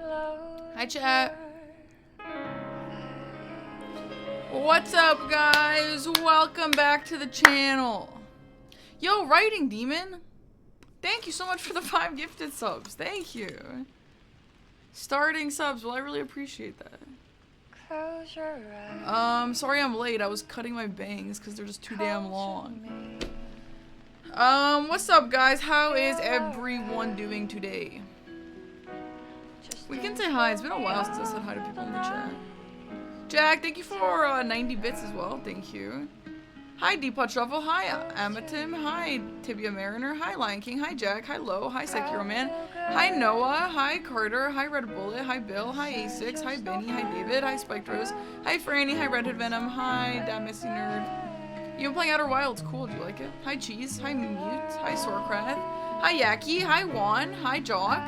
Hi, chat. What's up, guys? Welcome back to the channel. Yo, Writing Demon. Thank you so much for the 5 gifted subs. Thank you. Starting subs. Well, I really appreciate that. Close your eyes. Sorry I'm late. I was cutting my bangs because they're just too damn long. What's up, guys? How is everyone doing today? We can say hi. It's been a while since I said hi to people in the chat. Jack, thank you for 90 bits as well. Thank you. Hi, Deepot Shuffle. Hi, Amatim. Hi, Tibia Mariner. Hi, Lion King. Hi, Jack. Hi, Lo. Hi, Sekiro Man. Hi, Noah. Hi, Carter. Hi, Red Bullet. Hi, Bill. Hi, A6. Hi, Benny. Hi, David. Hi, Spiked Rose. Hi, Franny. Hi, Redhead Venom. Hi, That Missy Nerd. You've been playing Outer Wilds. Cool. Do you like it? Hi, Cheese. Hi, Mute. Hi, Sorkrath. Hi, Yaki. Hi, Juan. Hi, Jock.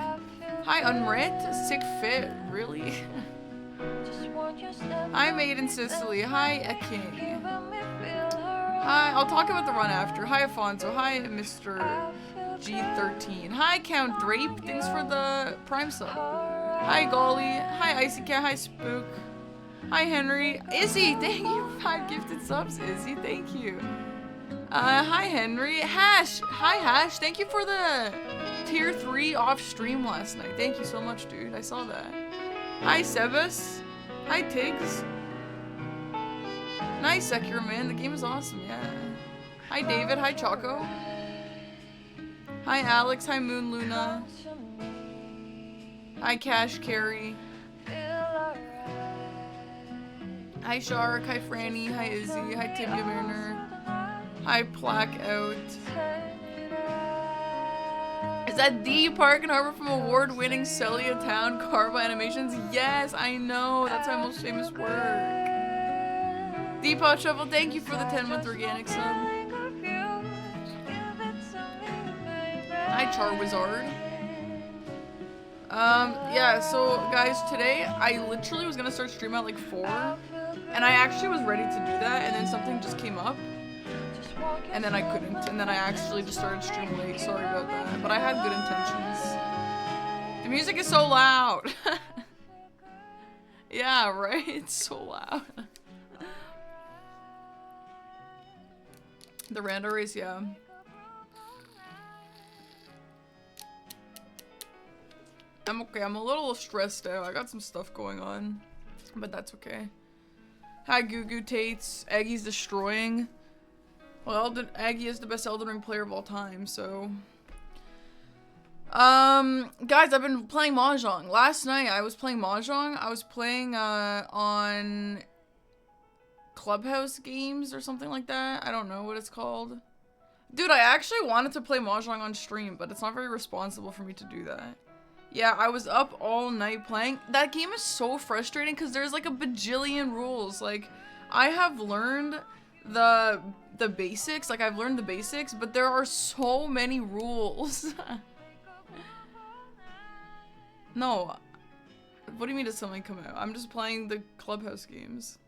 Hi, Unwrit. Sick Fit. Really? Hi, Maiden Sicily. Hi, Eking. Hi, I'll talk about the run after. Hi, Afonso. Hi, Mr. G13. Hi, Count Drape. Thanks for the Prime sub. Hi, Golly. Hi, Icy Cat. Hi, Spook. Hi, Henry. Izzy, thank you for 5 gifted subs, Izzy. Thank you. Hi, Henry. Hash. Hi, Hash. Thank you for the tier 3 off stream last night. Thank you so much, dude. I saw that. Hi, Sebas. Hi, Tiggs. Nice, Sekiro Man. The game is awesome, yeah. Hi, David. Hi, Choco. Hi, Alex. Hi, Moon Luna. Hi, Cash Carry. Hi, Shark. Hi, Franny. Hi, Izzy. Hi, Tibia Mariner. Hi, Blackout. Is that the Park and Harbor from award-winning Celia Town Carva Animations? Yes, I know. That's my most famous work. Deepot Shovel, thank you for the 10-month organic sub. Hi, Charwizard. Yeah, so guys, today I literally was gonna start streaming at like 4, and I actually was ready to do that, and then something just came up, and then I couldn't, and then I actually just started streaming late. Sorry about that, but I had good intentions. The music is so loud. Yeah, right? It's so loud. The rando race, yeah. I'm okay. I'm a little stressed out. I got some stuff going on, but that's okay. Hi, Goo Goo Tates. Aggie's destroying. Well, Aggie is the best Elden Ring player of all time, so. Guys, I've been playing Mahjong. Last night, I was playing Mahjong. I was playing, on Clubhouse Games or something like that. I don't know what it's called. Dude, I actually wanted to play Mahjong on stream, but it's not very responsible for me to do that. Yeah, I was up all night playing. That game is so frustrating because there's like a bajillion rules. Like, I have learned the basics. Like, I've learned the basics, but there are so many rules. No. What do you mean did something come out? I'm just playing the Clubhouse games.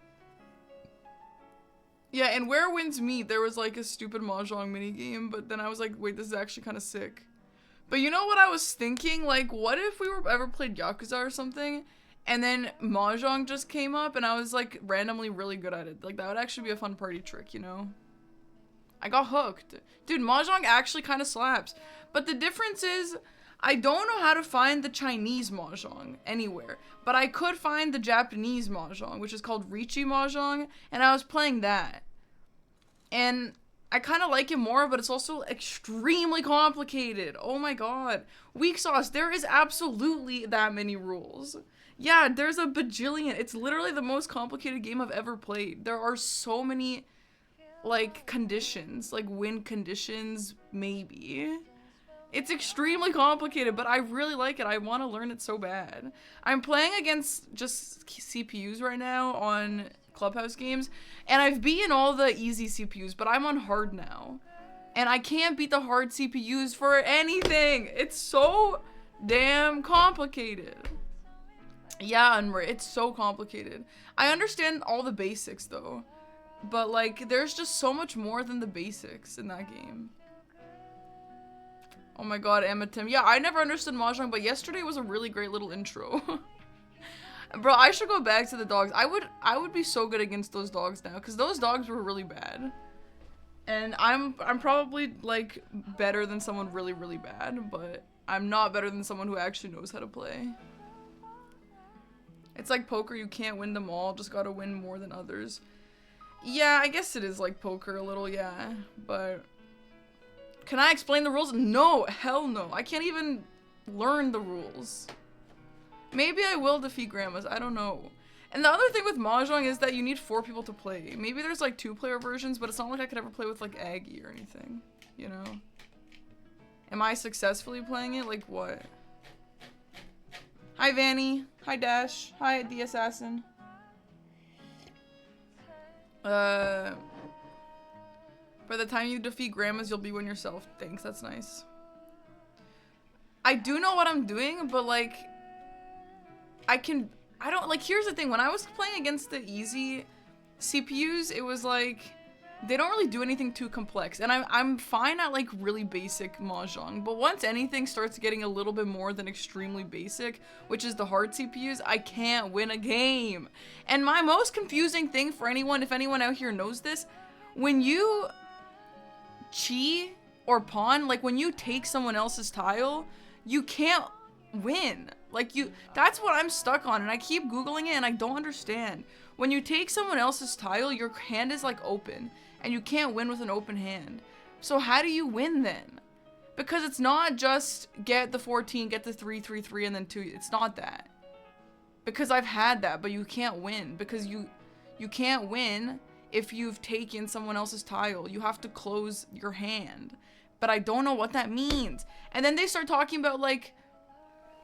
Yeah, and Where Winds Meet, there was like a stupid Mahjong minigame, but then I was like, wait, this is actually kind of sick. But you know what I was thinking? Like, what if we were ever played Yakuza or something, and then Mahjong just came up, and I was like randomly really good at it? Like, that would actually be a fun party trick, you know? I got hooked. Dude, Mahjong actually kind of slaps. But the difference is, I don't know how to find the Chinese Mahjong anywhere, but I could find the Japanese Mahjong, which is called Riichi Mahjong, and I was playing that. And I kind of like it more, but it's also extremely complicated. Oh my god. Weak Sauce, there is absolutely that many rules. Yeah, there's a bajillion. It's literally the most complicated game I've ever played. There are so many, like, conditions, like win conditions, maybe. It's extremely complicated, but I really like it. I want to learn it so bad. I'm playing against just CPUs right now on Clubhouse games, and I've beaten all the easy CPUs, but I'm on hard now. And I can't beat the hard CPUs for anything. It's so damn complicated. Yeah, and it's so complicated. I understand all the basics, though. But, like, there's just so much more than the basics in that game. Oh my god, Emma Tim. Yeah, I never understood Mahjong, but yesterday was a really great little intro. Bro, I should go back to the dogs. I would be so good against those dogs now, because those dogs were really bad. And I'm probably, like, better than someone really, really bad, but I'm not better than someone who actually knows how to play. It's like poker, you can't win them all, just gotta win more than others. Yeah, I guess it is like poker a little, yeah, but... Can I explain the rules? No, hell no. I can't even learn the rules. Maybe I will defeat grandmas, I don't know. And the other thing with Mahjong is that you need 4 people to play. Maybe there's like 2-player versions, but it's not like I could ever play with like Aggie or anything, you know? Am I successfully playing it? Like what? Hi Vanny. Hi Dash. Hi the Assassin. By the time you defeat grandmas, you'll be one yourself. Thanks, that's nice. I do know what I'm doing, but like, I don't, like, here's the thing. When I was playing against the easy CPUs, it was like, they don't really do anything too complex. And I'm fine at like really basic Mahjong, but once anything starts getting a little bit more than extremely basic, which is the hard CPUs, I can't win a game. And my most confusing thing for anyone, if anyone out here knows this, when you chi or pawn, like when you take someone else's tile, you can't win. Like that's what I'm stuck on, and I keep Googling it and I don't understand. When you take someone else's tile, your hand is like open, and you can't win with an open hand. So how do you win then? Because it's not just get the 14, get the 3, 3, 3, and then 2. It's not that. Because I've had that, but you can't win. Because you can't win if you've taken someone else's tile. You have to close your hand. But I don't know what that means. And then they start talking about like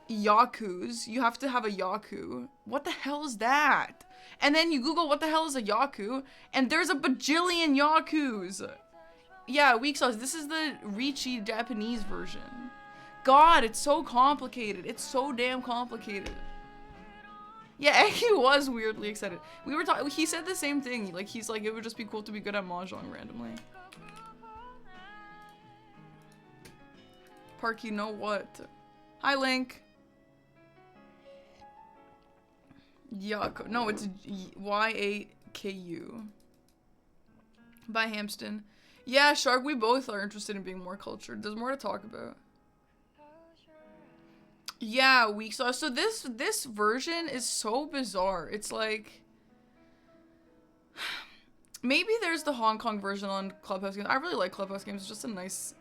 yakus. You have to have a yaku. What the hell is that? And then you Google what the hell is a yaku, and there's a bajillion yakus. Yeah, weak sauce. This is the Ricci Japanese version. God, it's so complicated. It's so damn complicated. Yeah, he was weirdly excited. We were talking. He said the same thing. Like he's like, it would just be cool to be good at Mahjong randomly. Park, you know what? Hi, Link. Yaku. No, it's Y-A-K-U. Bye, Hamston. Yeah, Shark, we both are interested in being more cultured. There's more to talk about. Yeah, weak sauce. So this version is so bizarre. It's like... Maybe there's the Hong Kong version on Clubhouse games. I really like Clubhouse games. It's just a nice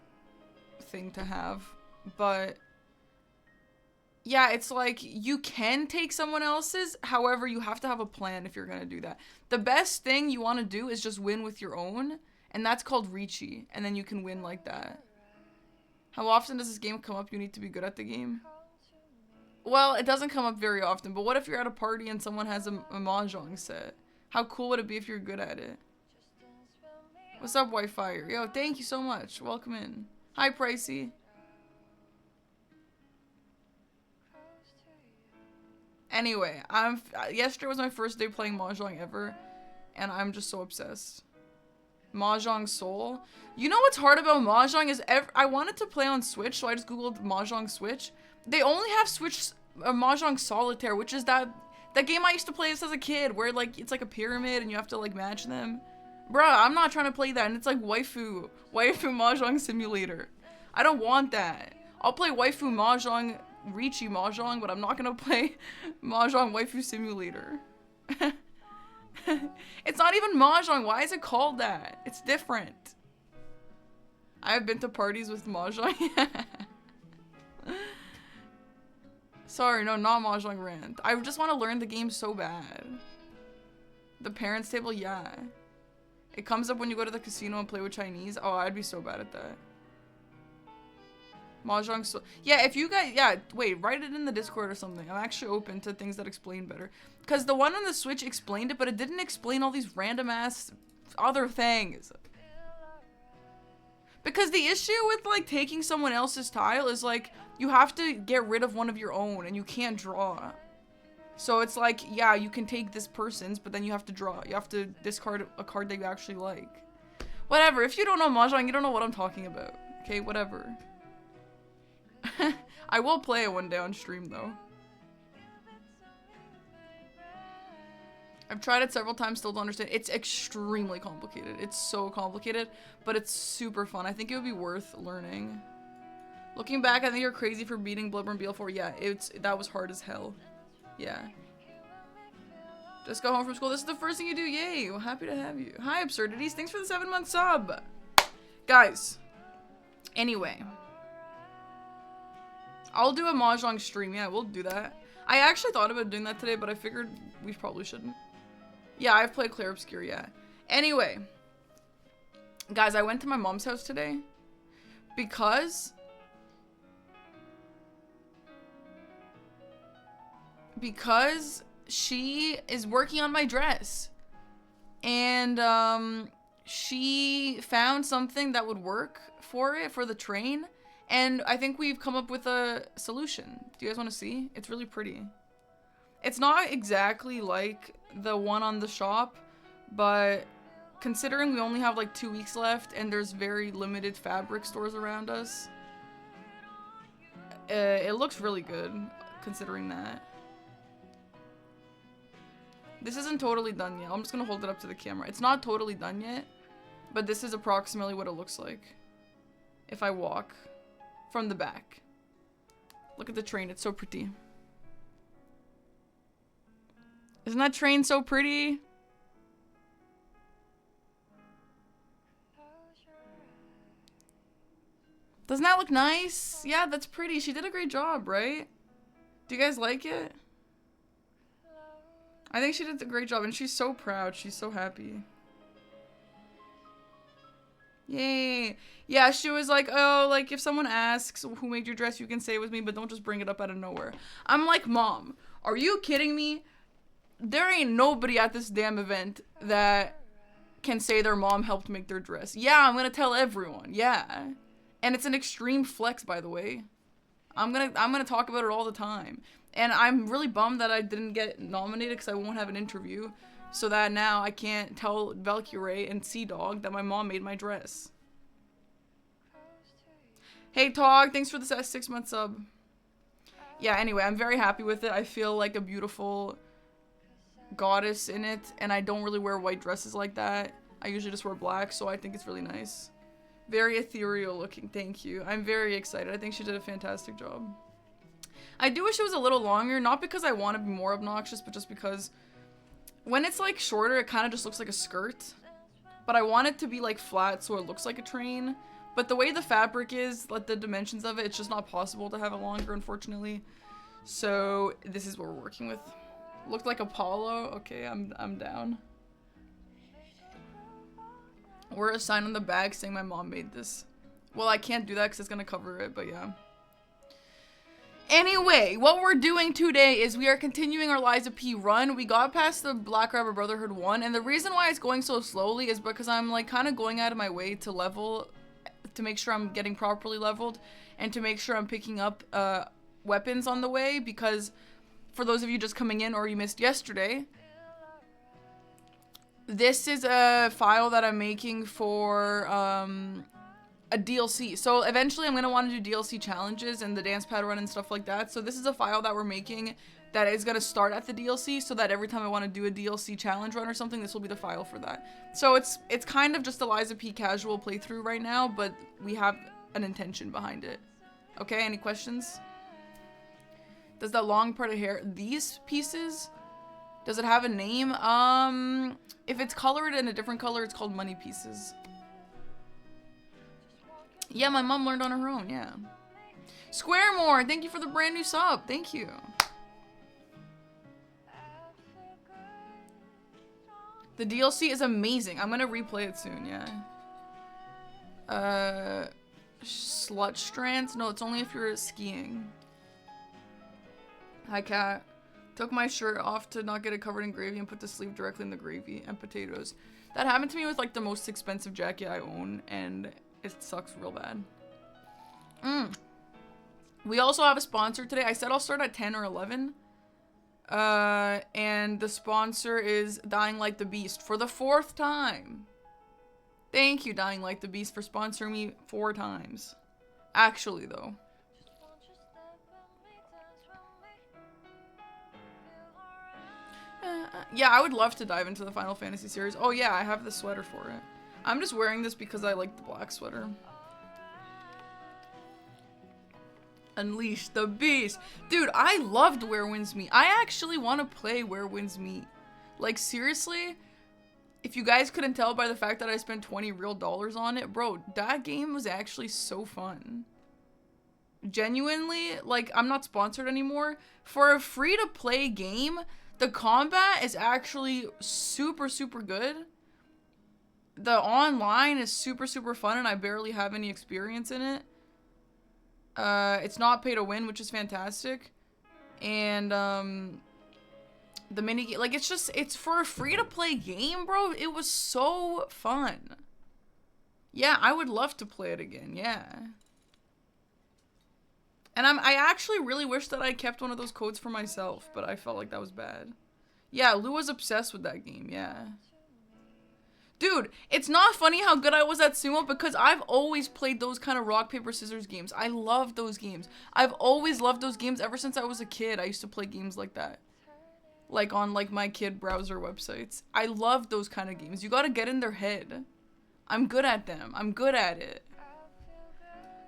thing to have. But... yeah, it's like, you can take someone else's, however, you have to have a plan if you're gonna do that. The best thing you want to do is just win with your own, and that's called Ricci, and then you can win like that. How often does this game come up? You need to be good at the game. Well, it doesn't come up very often, but what if you're at a party and someone has a Mahjong set? How cool would it be if you're good at it? What's up, Wi-Fi? Yo, thank you so much. Welcome in. Hi, Pricey. Anyway, yesterday was my first day playing Mahjong ever, and I'm just so obsessed. Mahjong Soul. You know what's hard about Mahjong is I wanted to play on Switch, so I just googled Mahjong Switch. They only have Switch Mahjong Solitaire, which is that game I used to play as a kid, where like it's like a pyramid and you have to like match them. Bruh, I'm not trying to play that, and it's like waifu Mahjong Simulator. I don't want that. I'll play waifu Mahjong Ricci Mahjong, but I'm not gonna play Mahjong Waifu Simulator. It's not even Mahjong. Why is it called that? It's different. I've been to parties with Mahjong. Sorry, no, not Mahjong rant. I just want to learn the game so bad. The parents table, yeah. It comes up when you go to the casino and play with Chinese. Oh, I'd be so bad at that. Mahjong so yeah, if you guys, yeah, wait, write it in the Discord or something. I'm actually open to things that explain better. Because the one on the Switch explained it, but it didn't explain all these random ass other things. Because the issue with like taking someone else's tile is like, you have to get rid of one of your own and you can't draw. So it's like, yeah, you can take this person's, but then you have to draw. You have to discard a card that you actually like. Whatever, if you don't know Mahjong, you don't know what I'm talking about. Okay, whatever. I will play it one day on stream, though. I've tried it several times, still don't understand. It's extremely complicated. It's so complicated, but it's super fun. I think it would be worth learning. Looking back, I think you're crazy for beating Bloodborne BL4. Yeah, that was hard as hell. Yeah. Just go home from school. This is the first thing you do. Yay. Well, happy to have you. Hi, Absurdities. Thanks for the 7-month sub. Guys. Anyway. I'll do a Mahjong stream. Yeah, we'll do that. I actually thought about doing that today, but I figured we probably shouldn't. Yeah, I've played Clair Obscure, yeah. Anyway. Guys, I went to my mom's house today. Because she is working on my dress. And, she found something that would work for the train. And I think we've come up with a solution. Do you guys want to see? It's really pretty. It's not exactly like the one on the shop, but considering we only have like 2 weeks left and there's very limited fabric stores around us, it looks really good considering that. This isn't totally done yet. I'm just gonna hold it up to the camera. It's not totally done yet, but this is approximately what it looks like if I walk from the back. Look at the train. It's so pretty. Isn't that train so pretty? Doesn't that look nice? Yeah, that's pretty. She did a great job, right? Do you guys like it? I think she did a great job, and she's so proud. She's so happy. Yay. Yeah, she was like, oh, like, if someone asks who made your dress, you can say it was me, but don't just bring it up out of nowhere. I'm like, Mom, are you kidding me? There ain't nobody at this damn event that can say their mom helped make their dress. Yeah, I'm gonna tell everyone. Yeah. And it's an extreme flex, by the way. I'm gonna talk about it all the time. And I'm really bummed that I didn't get nominated because I won't have an interview. So that now I can't tell Valkyrie and Sea Dog that my mom made my dress. Hey Tog, thanks for the 6-month sub. Yeah, anyway, I'm very happy with it. I feel like a beautiful goddess in it, and I don't really wear white dresses like that. I usually just wear black, so I think it's really nice. Very ethereal looking, thank you. I'm very excited. I think she did a fantastic job. I do wish it was a little longer, not because I want to be more obnoxious, but just because when it's like shorter, it kind of just looks like a skirt. But I want it to be like flat so it looks like a train. But the way the fabric is, like the dimensions of it, it's just not possible to have it longer, unfortunately. So this is what we're working with. Looked like Apollo. Okay, I'm down. Or a sign on the bag saying my mom made this. Well, I can't do that because it's going to cover it, but yeah. Anyway, what we're doing today is we are continuing our Liza P run. We got past the Black Rabbit Brotherhood 1, and the reason why it's going so slowly is because I'm like kind of going out of my way to level, to make sure I'm getting properly leveled, and to make sure I'm picking up weapons on the way, because for those of you just coming in or you missed yesterday, this is a file that I'm making for a DLC. So eventually I'm going to want to do DLC challenges and the dance pad run and stuff like that. So this is a file that we're making that is going to start at the DLC, so that every time I want to do a DLC challenge run or something, this will be the file for that. So it's kind of just a Liza P casual playthrough right now, but we have an intention behind it. Okay, any questions? Does that long part of hair, these pieces, does it have a name? If it's colored in a different color, it's called money pieces. Yeah, my mom learned on her own, yeah. Squaremore, thank you for the brand new sub. Thank you. The DLC is amazing. I'm gonna replay it soon, yeah. Slut strands? No, it's only if you're skiing. Hi, cat. Took my shirt off to not get it covered in gravy and put the sleeve directly in the gravy and potatoes. That happened to me with like the most expensive jacket I own, and it sucks real bad. We also have a sponsor today. I said I'll start at 10 or 11. And the sponsor is Dying Like the Beast for the 4th time. Thank you, Dying Like the Beast, for sponsoring me 4 times. Actually, though. Yeah, I would love to dive into the Final Fantasy series. Oh yeah, I have the sweater for it. I'm just wearing this because I like the black sweater. Unleash the beast. Dude, I loved Where Winds Meet. I actually want to play Where Winds Meet. Like, seriously, if you guys couldn't tell by the fact that I spent $20 real on it, bro, that game was actually so fun. Genuinely, like, I'm not sponsored anymore. For a free-to-play game, the combat is actually super, super good. The online is super, super fun, and I barely have any experience in it. It's not pay to win, which is fantastic. And, the mini, like, it's for a free-to-play game, bro. It was so fun. Yeah, I would love to play it again, yeah. And I actually really wish that I kept one of those codes for myself, but I felt like that was bad. Yeah, Lou was obsessed with that game, yeah. Dude, it's not funny how good I was at sumo because I've always played those kind of rock, paper, scissors games. I love those games. I've always loved those games ever since I was a kid. I used to play games like that. Like on like my kid browser websites. I love those kind of games. You gotta get in their head. I'm good at them. I'm good at it.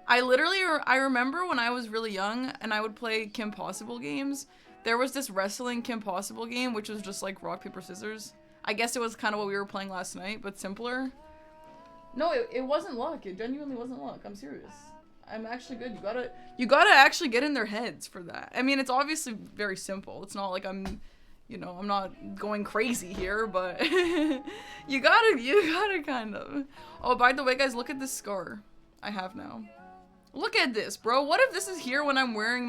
I remember when I was really young and I would play Kim Possible games. There was this wrestling Kim Possible game, which was just like rock, paper, scissors. I guess it was kind of what we were playing last night, but simpler. No, it wasn't luck. It genuinely wasn't luck. I'm serious. I'm actually good. You gotta actually get in their heads for that. I mean, it's obviously very simple. It's not like I'm, you know, I'm not going crazy here, but you gotta kind of. Oh, by the way, guys, look at this scar I have now. Look at this, bro. What if this is here when I'm wearing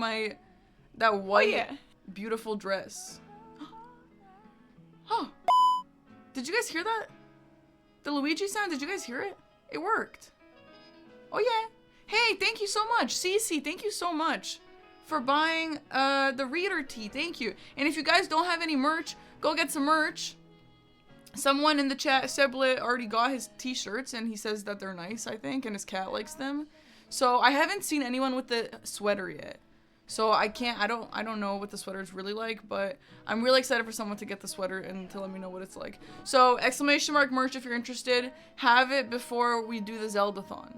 that white, beautiful dress? Huh. Did you guys hear that? The Luigi sound, did you guys hear it? It worked. Oh yeah. Hey, thank you so much. Cece, thank you so much for buying the reader tee. Thank you. And if you guys don't have any merch, go get some merch. Someone in the chat, Seblet, already got his t-shirts and he says that they're nice, I think, and his cat likes them. So I haven't seen anyone with the sweater yet. So I don't know what the sweater is really like, but I'm really excited for someone to get the sweater and to let me know what it's like. So exclamation mark merch if you're interested. Have it before we do the Zeldathon.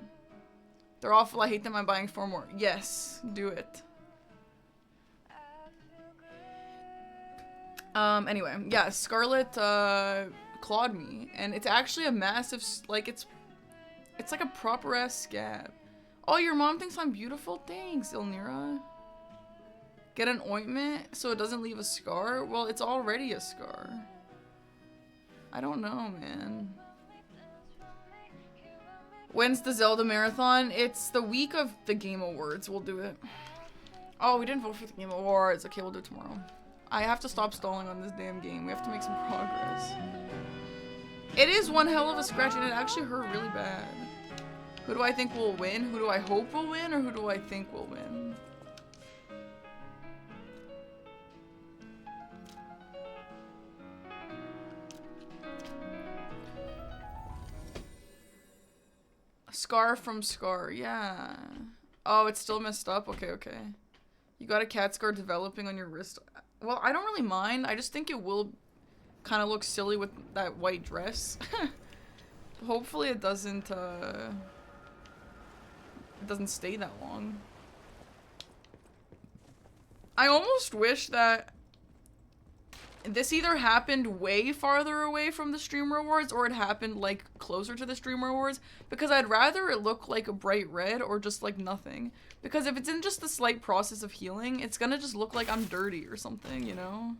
They're awful, I hate them, I'm buying 4 more. Yes, do it. Anyway, yeah, Scarlet clawed me, and it's actually a massive, like, it's like a proper ass scab. Oh, your mom thinks I'm beautiful? Thanks, Ilnira. Get an ointment so it doesn't leave a scar? Well, it's already a scar. I don't know, man. When's the Zelda Marathon? It's the week of the Game Awards. We'll do it. Oh, we didn't vote for the Game Awards. Okay, we'll do it tomorrow. I have to stop stalling on this damn game. We have to make some progress. It is one hell of a scratch, and it actually hurt really bad. Who do I think will win? Who do I hope will win? Or who do I think will win? Scar from Scar, yeah. Oh, it's still messed up? Okay, okay. You got a cat scar developing on your wrist. Well, I don't really mind. I just think it will kind of look silly with that white dress. Hopefully it doesn't stay that long. I almost wish that this either happened way farther away from the Streamer Awards or it happened like closer to the Streamer Awards, because I'd rather it look like a bright red or just like nothing. Because if it's in just the slight process of healing, it's gonna just look like I'm dirty or something, you know?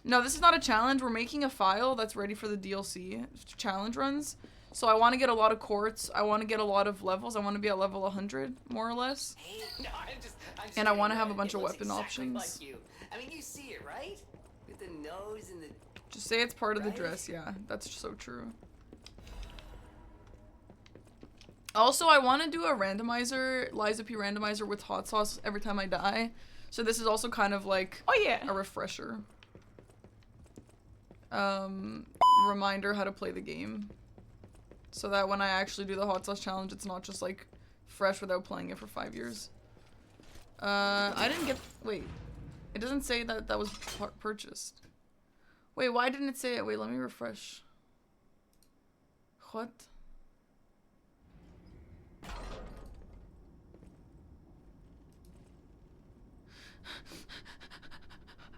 No, this is not a challenge. We're making a file that's ready for the DLC challenge runs. So I want to get a lot of quartz. I want to get a lot of levels. I want to be at level 100, more or less. Hey, no, I'm just and I want to have a bunch of weapon exactly options. Like you. I mean, you see it, right? With the nose and the... Just say it's part of the dress. Yeah, that's so true. Also, I want to do a randomizer, Liza P randomizer with hot sauce every time I die. So this is also kind of like a refresher. Reminder how to play the game. So that when I actually do the hot sauce challenge, it's not just like fresh without playing it for 5 years. I didn't get, wait. It doesn't say that that was purchased. Wait, why didn't it say it? Wait, let me refresh. What?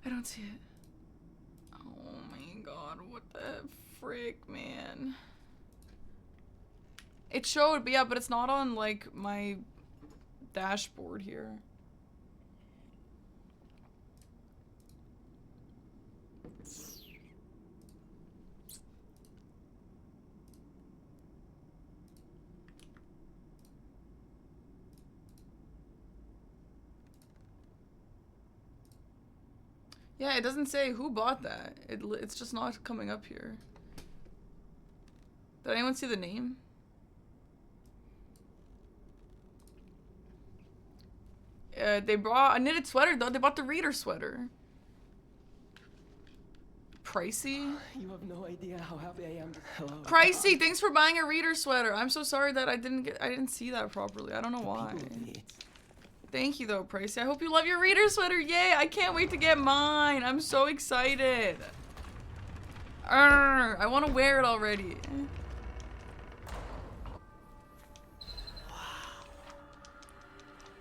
I don't see it. Oh my god, what the frick, man. It showed, but yeah, but it's not on, like, my dashboard here. Yeah, it doesn't say who bought that. It's just not coming up here. Did anyone see the name? They brought a knitted sweater though. They bought the reader sweater. Pricey? You have no idea how happy I am. Hello. Pricey, thanks for buying a reader sweater. I'm so sorry that I didn't see that properly. I don't know why. Thank you though, Pricey. I hope you love your reader sweater. Yay! I can't wait to get mine. I'm so excited. I want to wear it already.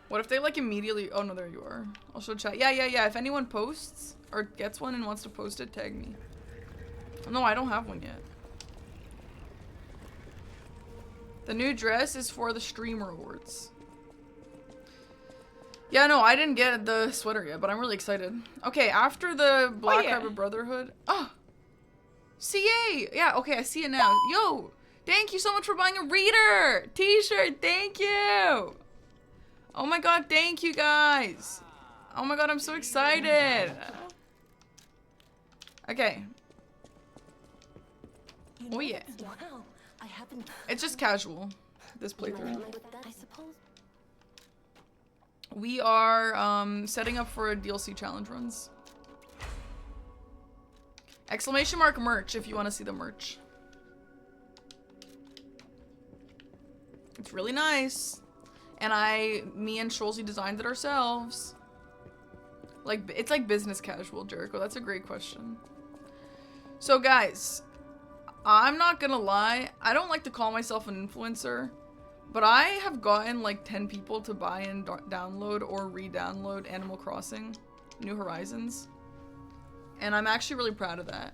What if they like immediately? Oh no, there you are. I'll show chat. Yeah. If anyone posts or gets one and wants to post it, tag me. No, I don't have one yet. The new dress is for the streamer awards. Yeah, no, I didn't get the sweater yet, but I'm really excited. Okay, after the Black Rabbit Brotherhood. Oh! CA! Yeah, okay, I see it now. Yo! Thank you so much for buying a reader! T-shirt, thank you! Oh my god, thank you guys! Oh my god, I'm so excited! Okay. Oh yeah. Wow, I haven't. It's just casual, this playthrough. I suppose. We are setting up for a DLC challenge runs. Exclamation mark merch if you want to see the merch. It's really nice. And me and Scholzy designed it ourselves. Like, it's like business casual, Jericho. That's a great question. So guys, I'm not gonna lie. I don't like to call myself an influencer. But I have gotten like 10 people to buy and download or re-download Animal Crossing New Horizons. And I'm actually really proud of that.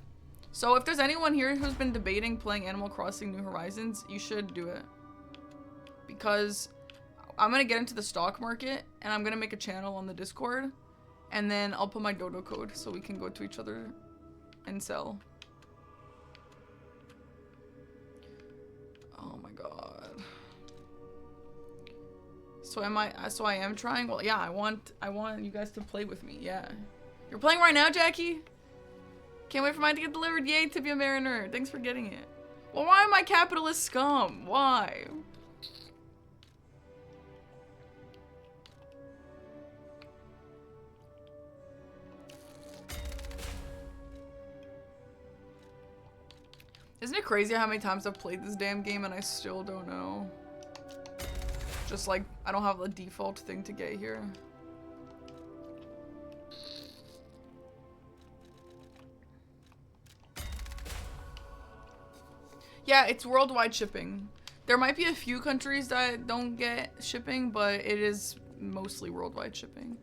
So if there's anyone here who's been debating playing Animal Crossing New Horizons, you should do it. Because I'm going to get into the stock market and I'm going to make a channel on the Discord. And then I'll put my dodo code so we can go to each other and sell. Oh my god. So I am trying. Well, yeah, I want you guys to play with me. Yeah. You're playing right now, Jackie? Can't wait for mine to get delivered. Yay, Tibia Mariner. Thanks for getting it. Well, why am I capitalist scum? Why? Isn't it crazy how many times I've played this damn game and I still don't know? Just like, I don't have a default thing to get here. Yeah, it's worldwide shipping. There might be a few countries that don't get shipping, but it is mostly worldwide shipping.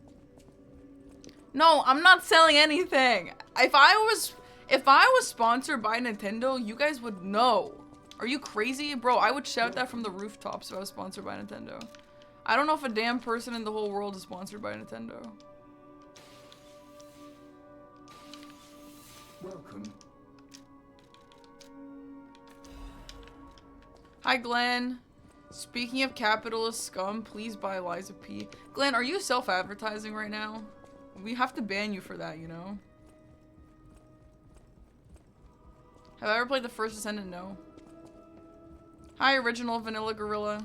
No, I'm not selling anything. If I was sponsored by Nintendo, you guys would know. Are you crazy? Bro, I would shout that from the rooftops if I was sponsored by Nintendo. I don't know if a damn person in the whole world is sponsored by Nintendo. Welcome. Hi, Glenn. Speaking of capitalist scum, please buy Liza P. Glenn, are you self-advertising right now? We have to ban you for that, you know? Have I ever played the First Descendant? No. Hi, original Vanilla Gorilla.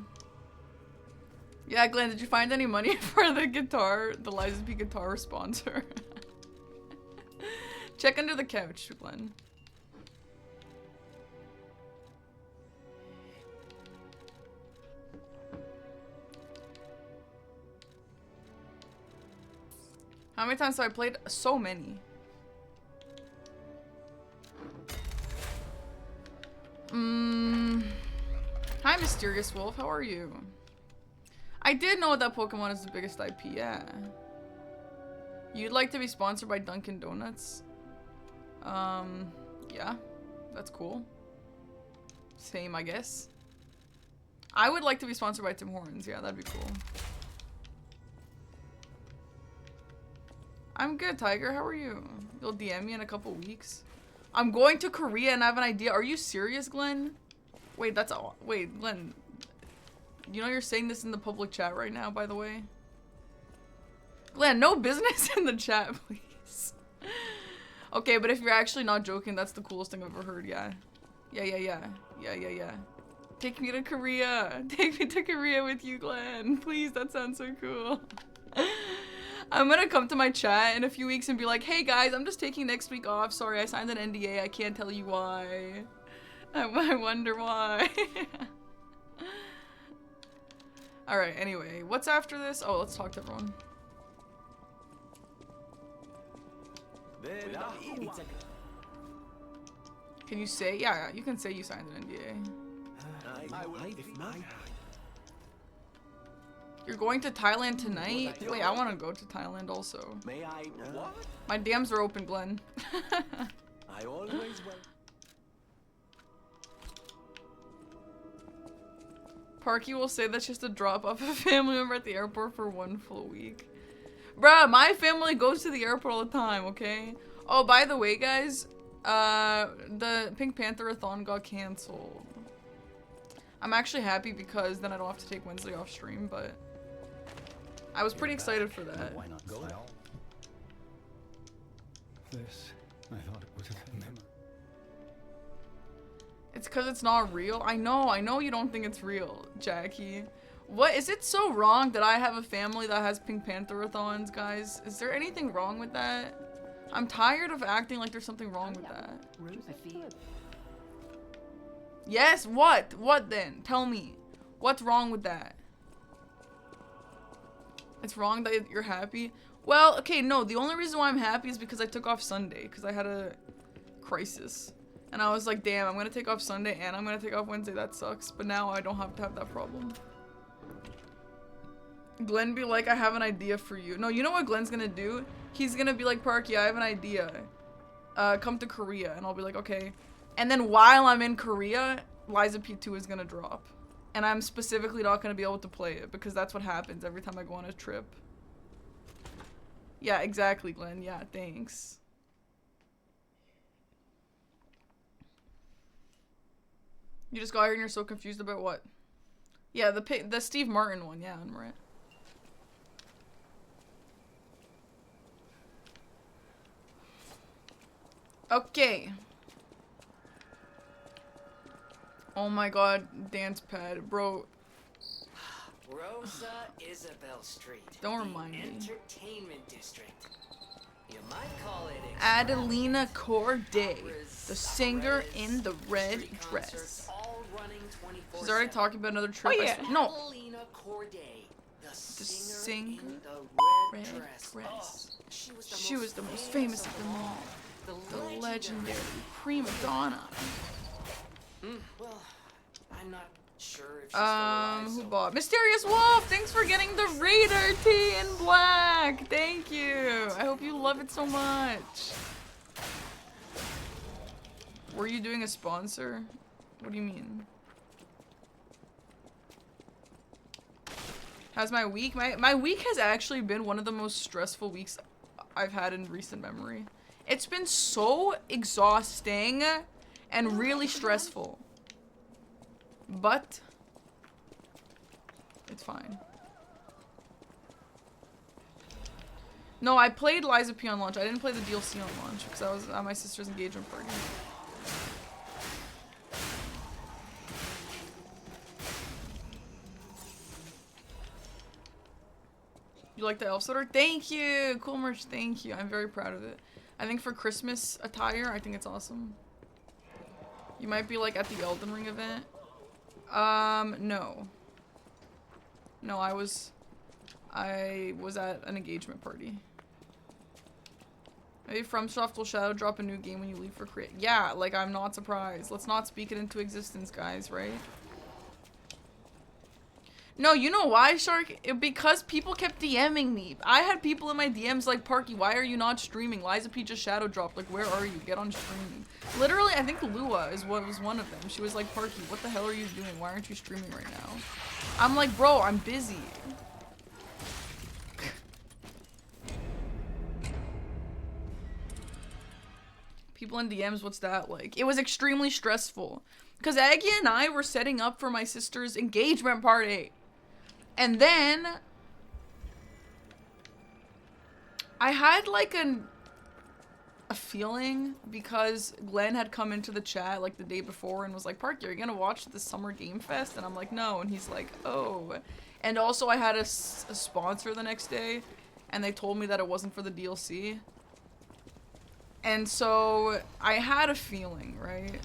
Yeah, Glenn, did you find any money for the guitar, the Liza P guitar sponsor? Check under the couch, Glenn. How many times have I played? So many. Hi, Mysterious Wolf. How are you? I did know that Pokemon is the biggest IP, yeah. You'd like to be sponsored by Dunkin' Donuts? Yeah. That's cool. Same, I guess. I would like to be sponsored by Tim Hortons. Yeah, that'd be cool. I'm good, Tiger. How are you? You'll DM me in a couple weeks. I'm going to Korea and I have an idea. Are you serious, Glenn? Wait, that's all. Wait, Glenn. You know you're saying this in the public chat right now, by the way? Glenn, no business in the chat, please. Okay, but if you're actually not joking, that's the coolest thing I've ever heard, yeah. Yeah. Take me to Korea. Take me to Korea with you, Glenn. Please, that sounds so cool. I'm gonna come to my chat in a few weeks and be like, hey guys, I'm just taking next week off. Sorry, I signed an NDA. I can't tell you why. I wonder why. Alright, anyway. What's after this? Oh, let's talk to everyone. Can you say? Yeah, you can say you signed an NDA. You're going to Thailand tonight? Wait, I want to go to Thailand also. My DMs are open, Glenn. I always will. Parky will say that's just a drop off a family member at the airport for 1 full week. Bruh, my family goes to the airport all the time, okay? Oh, by the way, guys, the Pink Panther-a-thon got canceled. I'm actually happy because then I don't have to take Wednesday off stream, but I was pretty excited for that. Why not go now? This, I thought it was a memory. It's because it's not real. I know you don't think it's real, Jackie. What, is it so wrong that I have a family that has Pink Panther-a-thons, guys? Is there anything wrong with that? I'm tired of acting like there's something wrong with that. Yes, what? What then? Tell me. What's wrong with that? It's wrong that you're happy? Well, okay, no. The only reason why I'm happy is because I took off Sunday. Because I had a crisis. And I was like, damn, I'm going to take off Sunday and I'm going to take off Wednesday. That sucks. But now I don't have to have that problem. Glenn be like, I have an idea for you. No, you know what Glenn's going to do? He's going to be like, Parky, I have an idea. Come to Korea. And I'll be like, okay. And then while I'm in Korea, Liza P2 is going to drop. And I'm specifically not going to be able to play it because that's what happens every time I go on a trip. Yeah, exactly, Glenn. Yeah, thanks. You just got here and you're so confused about what? Yeah, the Steve Martin one. Yeah, I'm right. Okay. Oh my god, dance pad, bro. Rosa Isabel Street. Don't remind me. Entertainment district. You might call it Adelina Corday, the singer in the red dress. She's already talking about another trip. Oh, yeah. No. Adelina Corday, the singer in the red dress. Oh, she was the most famous of them all. The legendary prima donna. Well, I'm not sure if she's still alive, Who so- bought? Mysterious Wolf! Thanks for getting the Raider tee in black! Thank you! I hope you love it so much. Were you doing a sponsor? What do you mean? How's my week? My week has actually been one of the most stressful weeks I've had in recent memory. It's been so exhausting and really stressful. But it's fine. No, I played Liza P on launch. I didn't play the DLC on launch because I was at my sister's engagement party. You like the elf sweater? Thank you! Cool merch, thank you. I'm very proud of it. I think for Christmas attire, I think it's awesome. You might be like at the Elden Ring event. No. No, I was at an engagement party. Maybe FromSoft will shadow drop a new game when you leave for create. Yeah, like I'm not surprised. Let's not speak it into existence, guys, right? No, you know why, Shark? Because people kept DMing me. I had people in my DMs like, Parky, why are you not streaming? Liza P just shadow dropped. Like, where are you? Get on streaming. Literally, I think Lua is what was one of them. She was like, Parky, what the hell are you doing? Why aren't you streaming right now? I'm like, bro, I'm busy. People in DMs, what's that like? It was extremely stressful. Because Aggie and I were setting up for my sister's engagement party. And then I had like a feeling because Glenn had come into the chat like the day before and was like, Parky, are you gonna watch the Summer Game Fest? And I'm like, no. And he's like, oh. And also I had a sponsor the next day and they told me that it wasn't for the DLC. And so I had a feeling, right?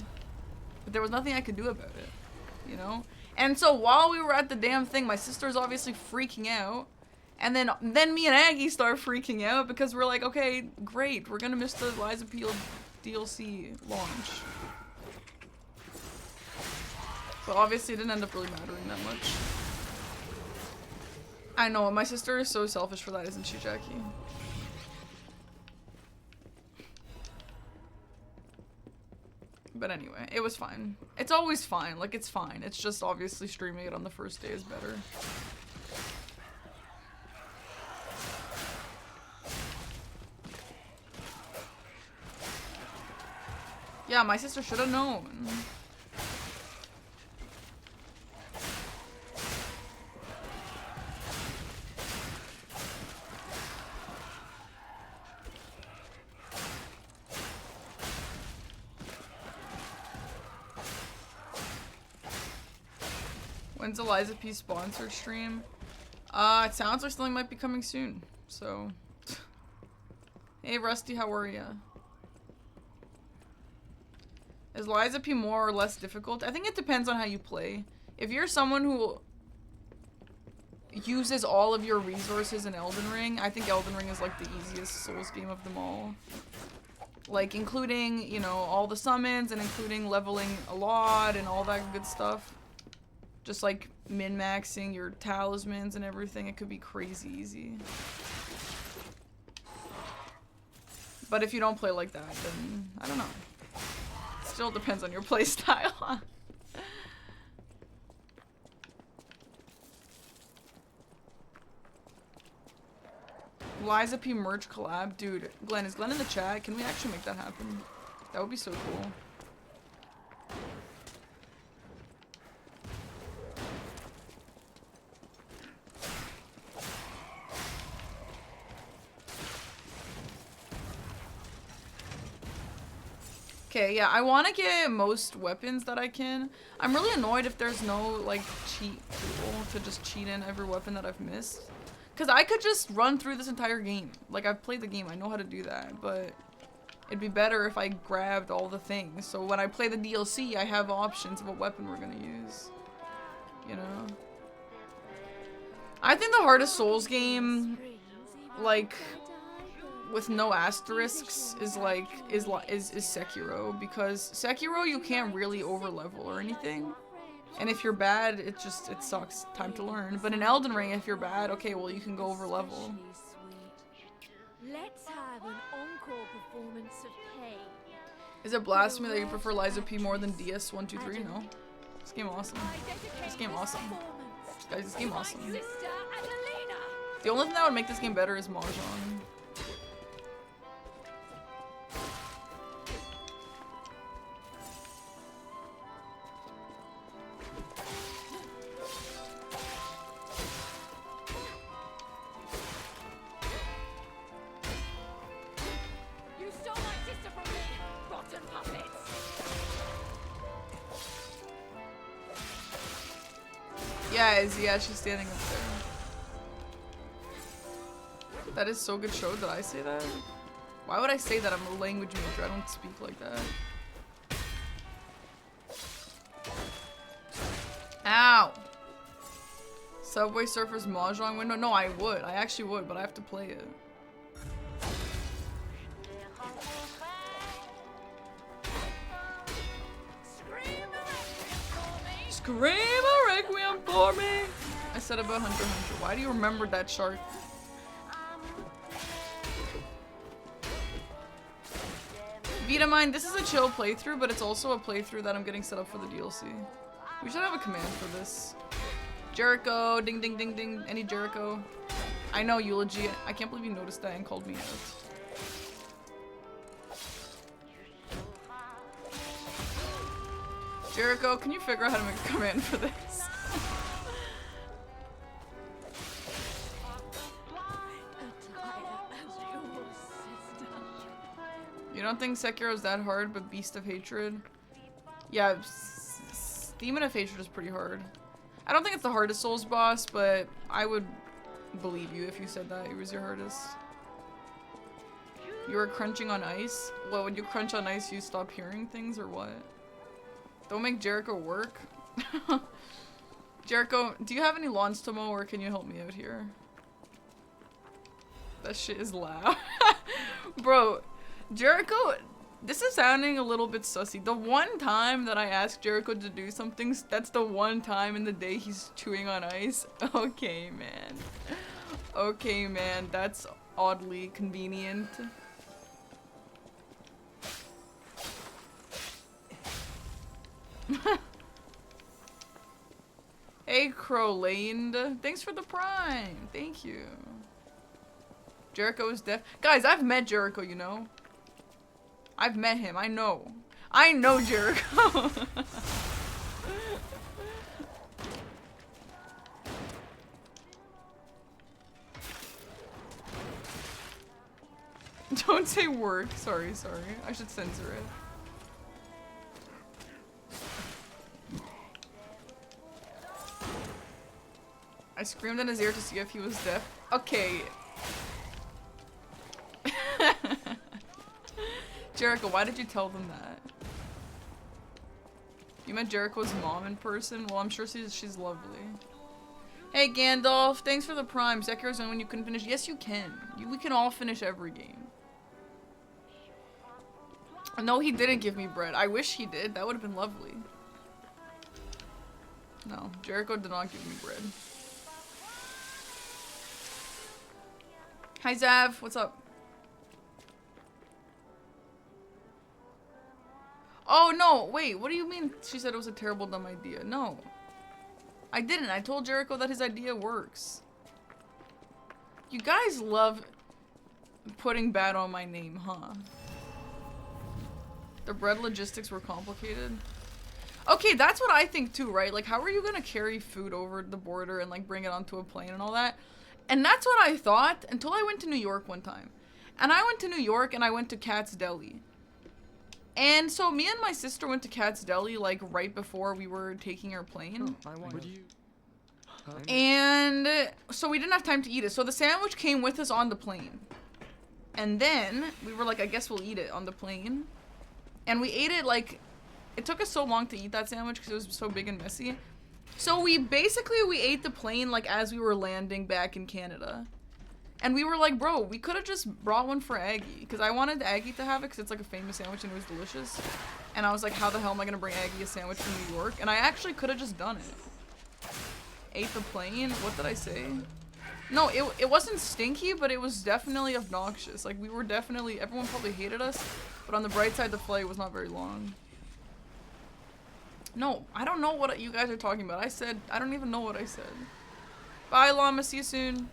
But there was nothing I could do about it, you know? And so while we were at the damn thing, my sister's obviously freaking out. And then me and Aggie start freaking out because we're like, okay, great. We're gonna miss the Liza P DLC launch. But obviously it didn't end up really mattering that much. I know, my sister is so selfish for that, isn't she, Jackie? But anyway, it was fine. It's always fine. Like, it's fine. It's just obviously streaming it on the first day is better. Yeah, my sister should have known. When's Eliza P sponsored stream? It sounds like something might be coming soon. So, hey Rusty, how are ya? Is Liza P more or less difficult? I think it depends on how you play. If you're someone who uses all of your resources in Elden Ring, I think Elden Ring is like the easiest Souls game of them all. Like including, you know, all the summons and including leveling a lot and all that good stuff. Just like min-maxing your talismans and everything, it could be crazy easy. But if you don't play like that, then I don't know. Still depends on your play style. Liza P merch collab. Dude, Glenn, is Glenn in the chat? Can we actually make that happen? That would be so cool. Okay, yeah, I want to get most weapons that I can. I'm really annoyed if there's no, like, cheat tool to just cheat in every weapon that I've missed. Because I could just run through this entire game. Like, I've played the game, I know how to do that, but it'd be better if I grabbed all the things. So when I play the DLC, I have options of what weapon we're gonna use. You know? I think the hardest Souls game, like, with no asterisks is Sekiro, because Sekiro you can't really overlevel or anything, and if you're bad it sucks. Time to learn. But in Elden Ring, if you're bad, okay, well you can go overlevel. Let's have an encore performance of pain. Is it blasphemy that you prefer Liza P more than DS123? No. This game awesome. This game awesome. Guys, this game awesome. The only thing that would make this game better is Mahjong. Yeah, she's standing up there. That is so good show. Did I say that? Why would I say that? I'm a language major. I don't speak like that. Ow! Subway Surfers Mahjong window? No, I would. I actually would, but I have to play it. Scream a requiem for me. I said about Hunter x Hunter. Why do you remember that shark? Vitamind, this is a chill playthrough, but it's also a playthrough that I'm getting set up for the DLC. We should have a command for this. Jericho, ding ding ding ding. Any Jericho? I know, Eulogy. I can't believe you noticed that and called me out. Jericho, can you figure out how to make a command for this? You don't think Sekiro is that hard, but Beast of Hatred? Yeah, Demon of Hatred is pretty hard. I don't think it's the hardest Souls boss, but I would believe you if you said that it was your hardest. You were crunching on ice? Well, when you crunch on ice, you stop hearing things, or what? Don't make Jericho work. Jericho, do you have any lawns to mow, or can you help me out here? That shit is loud. Bro, Jericho, this is sounding a little bit sussy. The one time that I asked Jericho to do something, that's the one time in the day he's chewing on ice. Okay, man. Okay, man. That's oddly convenient. Hey, Crowlaned. Thanks for the prime. Thank you. Jericho is deaf. Guys, I've met Jericho, you know. I've met him. I know. I know Jericho. Don't say work. Sorry. I should censor it. I screamed in his ear to see if he was deaf. Okay. Jericho, why did you tell them that? You met Jericho's mom in person? Well, I'm sure she's lovely. Hey, Gandalf, thanks for the prime. Sekiro's the one you couldn't finish. Yes, you can. We can all finish every game. No, he didn't give me bread. I wish he did. That would have been lovely. No, Jericho did not give me bread. Hi, Zav. What's up? Oh, no. Wait, what do you mean she said it was a terrible, dumb idea? No. I didn't. I told Jericho that his idea works. You guys love putting bad on my name, huh? The bread logistics were complicated. Okay, that's what I think too, right? Like, how are you gonna carry food over the border and, like, bring it onto a plane and all that? And that's what I thought until I went to New York one time. And I went to New York and I went to Cat's Deli. And so me and my sister went to Cat's Deli, like, right before we were taking our plane. And so we didn't have time to eat it. So the sandwich came with us on the plane. And then we were like, I guess we'll eat it on the plane. And we ate it, like, it took us so long to eat that sandwich because it was so big and messy. So we ate the plane, like, as we were landing back in Canada. And we were like, bro, we could have just brought one for Aggie. Because I wanted Aggie to have it because it's, like, a famous sandwich and it was delicious. And I was like, how the hell am I going to bring Aggie a sandwich from New York? And I actually could have just done it. Ate the plane? What did I say? No, it wasn't stinky, but it was definitely obnoxious. Like, we were definitely, everyone probably hated us. But on the bright side, the flight was not very long. No, I don't know what you guys are talking about. I don't even know what I said. Bye, Llama. See you soon.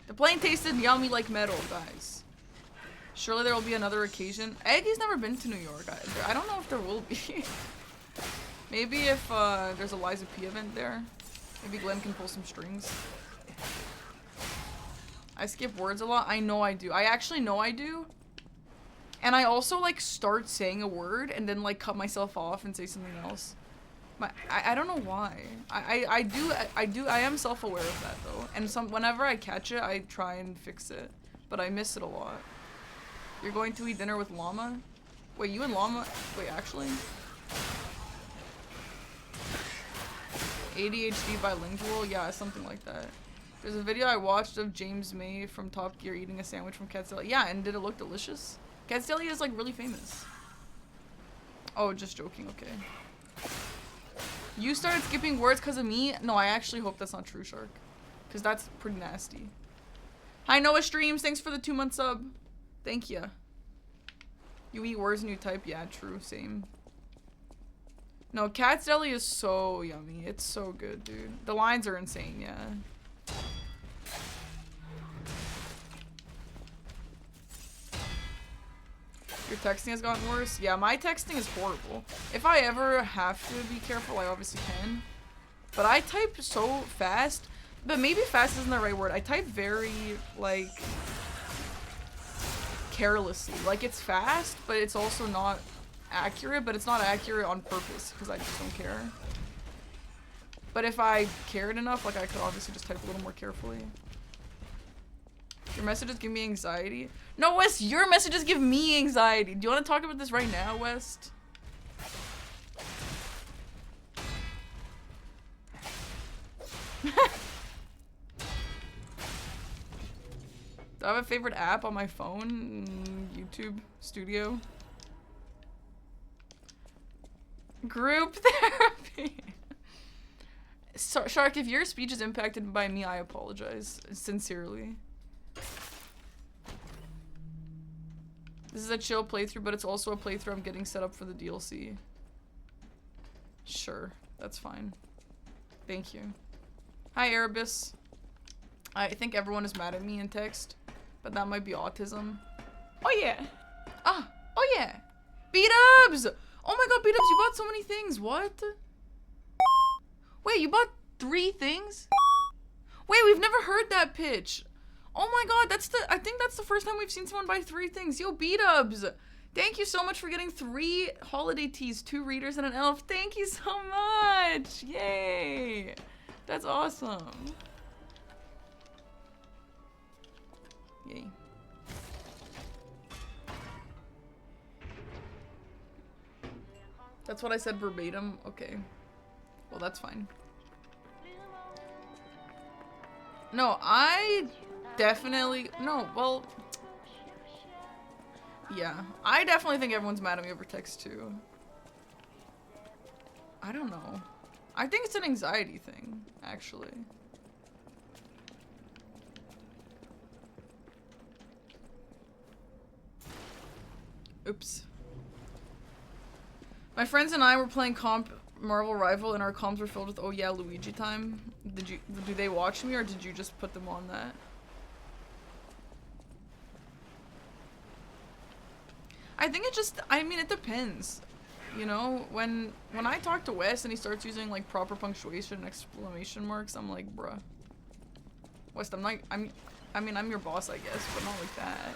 The plane tasted yummy like metal, guys. Surely there will be another occasion. Aggie's never been to New York. I don't know if there will be. Maybe if there's a Liza P event there. Maybe Glenn can pull some strings. I skip words a lot. I know I do. I actually know I do. And I also, like, start saying a word and then, like, cut myself off and say something else. I don't know why. I am self-aware of that, though. And whenever I catch it, I try and fix it. But I miss it a lot. You're going to eat dinner with Llama? Wait, you and Llama? Wait, actually? ADHD bilingual? Yeah, something like that. There's a video I watched of James May from Top Gear eating a sandwich from Cat's Deli. Yeah, and did it look delicious? Cat's Deli is, like, really famous. Oh, just joking, okay. You started skipping words because of me? No, I actually hope that's not true, Shark. Because that's pretty nasty. Hi, Noah Streams. Thanks for the 2-month sub. Thank you. You eat words and you type? Yeah, true. Same. No, Cat's Deli is so yummy. It's so good, dude. The lines are insane, yeah. Your texting has gotten worse? Yeah, my texting is horrible. If I ever have to be careful, I obviously can. But I type so fast. But maybe fast isn't the right word. I type very, like, carelessly. Like, it's fast, but it's also not accurate. But it's not accurate on purpose, because I just don't care. But if I cared enough, like, I could obviously just type a little more carefully. Your messages give me anxiety. No, West, your messages give me anxiety. Do you want to talk about this right now, West? Do I have a favorite app on my phone? YouTube Studio. Group therapy. So, Shark, if your speech is impacted by me, I apologize. Sincerely. This is a chill playthrough, but it's also a playthrough I'm getting set up for the DLC. Sure, that's fine. Thank you. Hi, Erebus. I think everyone is mad at me in text, but that might be autism. Oh yeah. Ah, oh yeah. B-dubs! Oh my god, B-dubs, you bought so many things. What? Wait, you bought 3 things? Wait, we've never heard that pitch. Oh my god, I think that's the first time we've seen someone buy 3 things. Yo, B-dubs! Thank you so much for getting 3 holiday teas, 2 readers, and an elf. Thank you so much! Yay! That's awesome. Yay. That's what I said verbatim? Okay. Well, that's fine. No, I definitely... No, well... Yeah. I definitely think everyone's mad at me over text, too. I don't know. I think it's an anxiety thing, actually. Oops. My friends and I were playing comp Marvel Rival and our comms were filled with oh yeah Luigi time. Do they watch me or did you just put them on that? I think it just, I mean, it depends. You know, when I talk to Wes and he starts using like proper punctuation and exclamation marks, I'm like, bruh. Wes, I mean, I'm your boss, I guess, but not like that.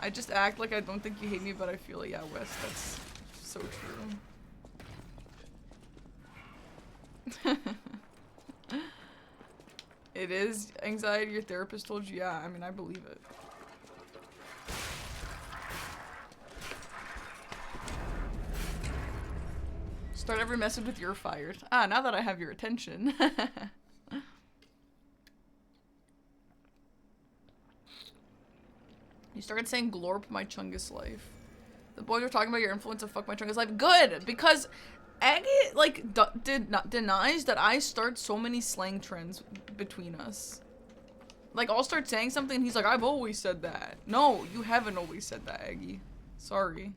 I just act like I don't think you hate me, but I feel it. Yeah, Wes, that's so true. It is anxiety your therapist told you? Yeah, I mean, I believe it. Start every message with "you're fired." Ah, now that I have your attention. You started saying glorp my chungus life. The boys were talking about your influence of fuck my chungus life. Good, because Aggie, like, denies that I start so many slang trends between us. Like, I'll start saying something and he's like, I've always said that. No, you haven't always said that, Aggie. Sorry.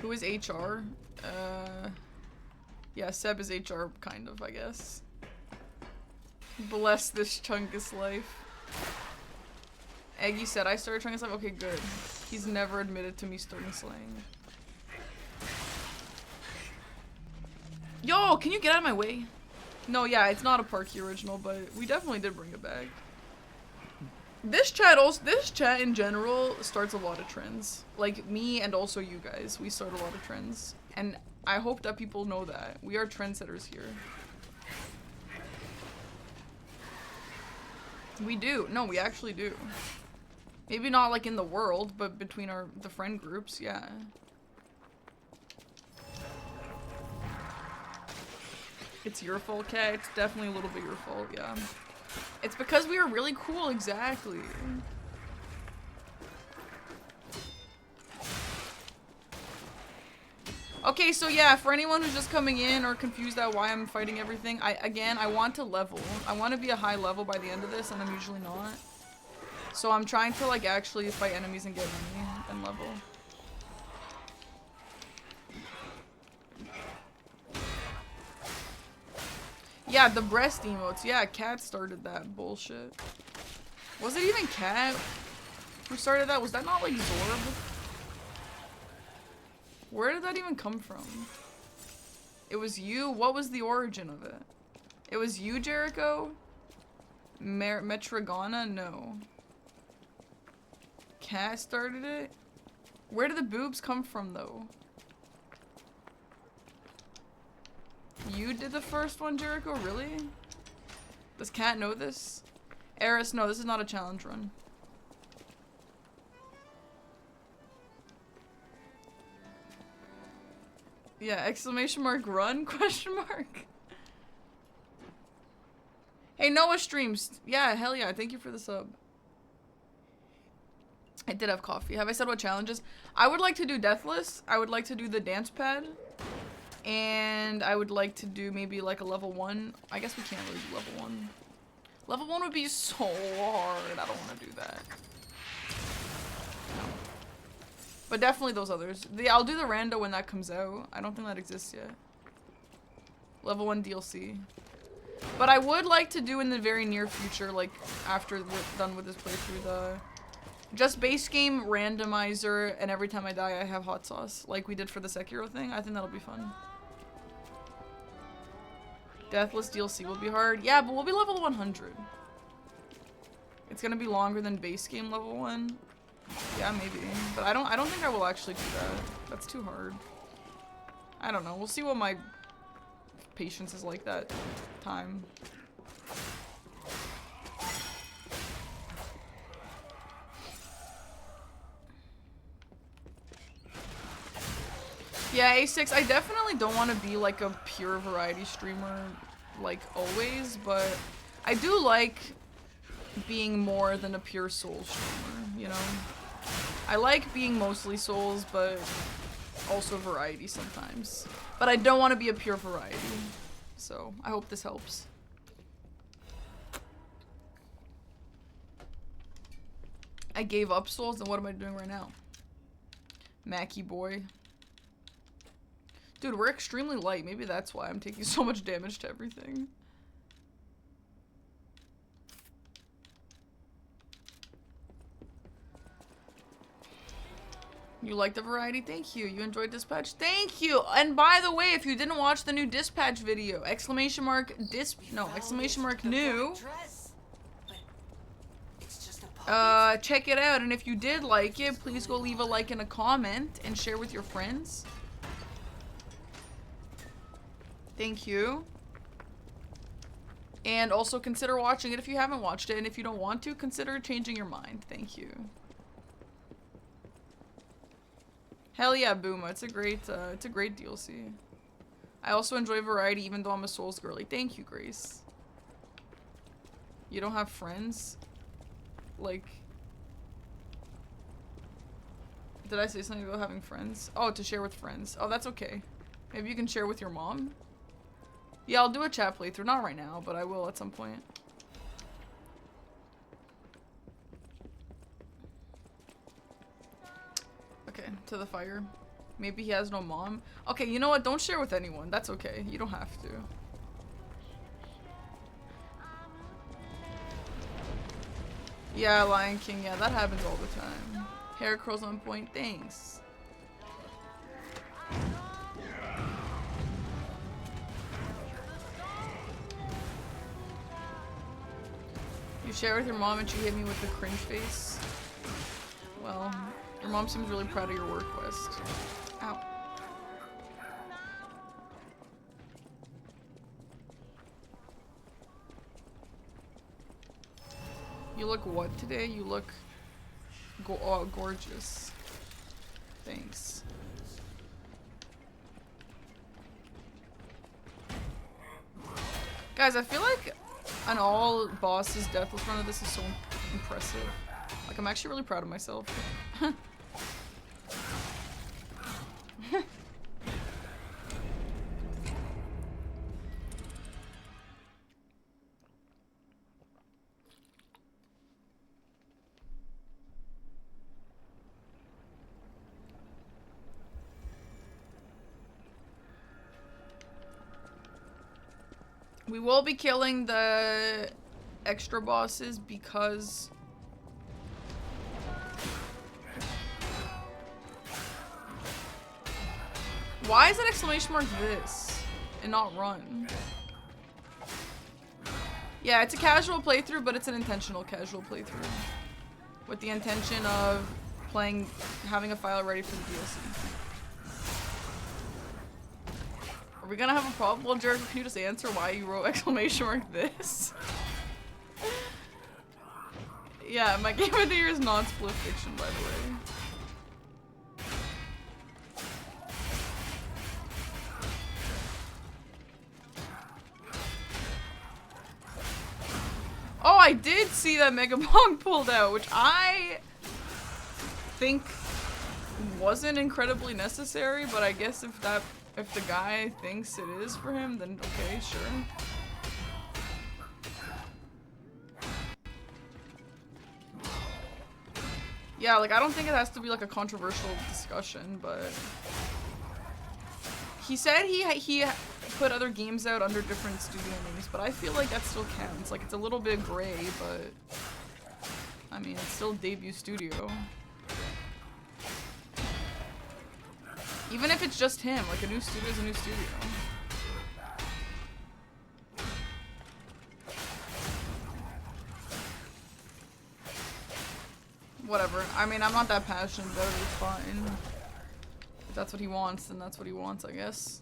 Who is HR? Yeah, Seb is HR, kind of, I guess. Bless this chungus life. Aggie said, I started chungus life? Okay, good. He's never admitted to me starting slang. Yo, can you get out of my way? No, yeah, it's not a Parky original, but we definitely did bring it back. This chat in general starts a lot of trends. Like, me and also you guys, we start a lot of trends. And I hope that people know that. We are trendsetters here. We do. No, we actually do. Maybe not like in the world, but between the friend groups, yeah. It's your fault, Kat. It's definitely a little bit your fault, yeah. It's because we are really cool, exactly. Okay, so yeah, for anyone who's just coming in or confused at why I'm fighting everything, I want to level. I want to be a high level by the end of this, and I'm usually not. So I'm trying to like actually fight enemies and get money and level. Yeah, the breast emotes. Yeah, Cat started that bullshit. Was it even Cat who started that? Was that not like Zorb? Where did that even come from? It was you? What was the origin of it? It was you, Jericho? Metragana? No. Cat started it? Where did the boobs come from, though? You did the first one, Jericho? Really? Does Cat know this? Eris, no, this is not a challenge run. Yeah, exclamation mark run? Question mark. Hey, Noah streams. Yeah, hell yeah. Thank you for the sub. I did have coffee. Have I said what challenges? I would like to do Deathless. I would like to do the dance pad. And I would like to do maybe like a level 1. I guess we can't really do level 1. Level 1 would be so hard. I don't want to do that. No. But definitely those others. I'll do the rando when that comes out. I don't think that exists yet. Level 1 DLC. But I would like to do in the very near future, like after we're done with this playthrough, the just base game randomizer, and every time I die I have hot sauce, like we did for the Sekiro thing. I think that'll be fun. Deathless DLC will be hard. Yeah, but we'll be level 100. It's gonna be longer than base game level 1. Yeah, maybe. But I don't think I will actually do that. That's too hard. I don't know. We'll see what my patience is like that time. Yeah, A6, I definitely don't want to be like a pure variety streamer like always, but I do like being more than a pure Souls streamer, you know? I like being mostly Souls, but also variety sometimes. But I don't want to be a pure variety. So, I hope this helps. I gave up Souls, and what am I doing right now? Mackie boy. Dude, we're extremely light. Maybe that's why I'm taking so much damage to everything. You like the variety? Thank you. You enjoyed Dispatch? Thank you! And by the way, if you didn't watch the new Dispatch video, exclamation mark new. Check it out, and if you did like it, please go leave a like and a comment and share with your friends. Thank you. And also consider watching it if you haven't watched it, and if you don't want to, consider changing your mind. Thank you. Hell yeah, Booma. It's a great DLC. I also enjoy variety even though I'm a Souls girly. Thank you, Grace. You don't have friends? Like... Did I say something about having friends? Oh, to share with friends. Oh, that's okay. Maybe you can share with your mom? Yeah, I'll do a chat playthrough. Not right now, but I will at some point. Okay, to the fire. Maybe he has no mom. Okay, you know what? Don't share with anyone. That's okay. You don't have to. Yeah, Lion King. Yeah, that happens all the time. Hair curls on point. Thanks. You share with your mom and she hit me with the cringe face. Well, your mom seems really proud of your work, West. Ow. You look what today? You look gorgeous. Thanks. Guys, I feel like an all bosses deathless run of this is so impressive. Like, I'm actually really proud of myself. We will be killing the extra bosses because... Why is it exclamation mark this and not run? Yeah, it's a casual playthrough, but it's an intentional casual playthrough. With the intention of having a file ready for the DLC. Are we gonna have a problem? Well, Jared, can you just answer why you wrote exclamation mark this? Yeah, my game of the year is not split fiction, by the way. Oh, I did see that Mega Bong pulled out, which I think wasn't incredibly necessary, but I guess if the guy thinks it is for him, then okay, sure. Yeah, like I don't think it has to be like a controversial discussion, but he said he put other games out under different studio names, but I feel like that still counts. Like it's a little bit gray, but I mean, it's still debut studio. Even if it's just him, like a new studio is a new studio. Whatever. I mean, I'm not that passionate about it, it's fine. If that's what he wants, then that's what he wants, I guess.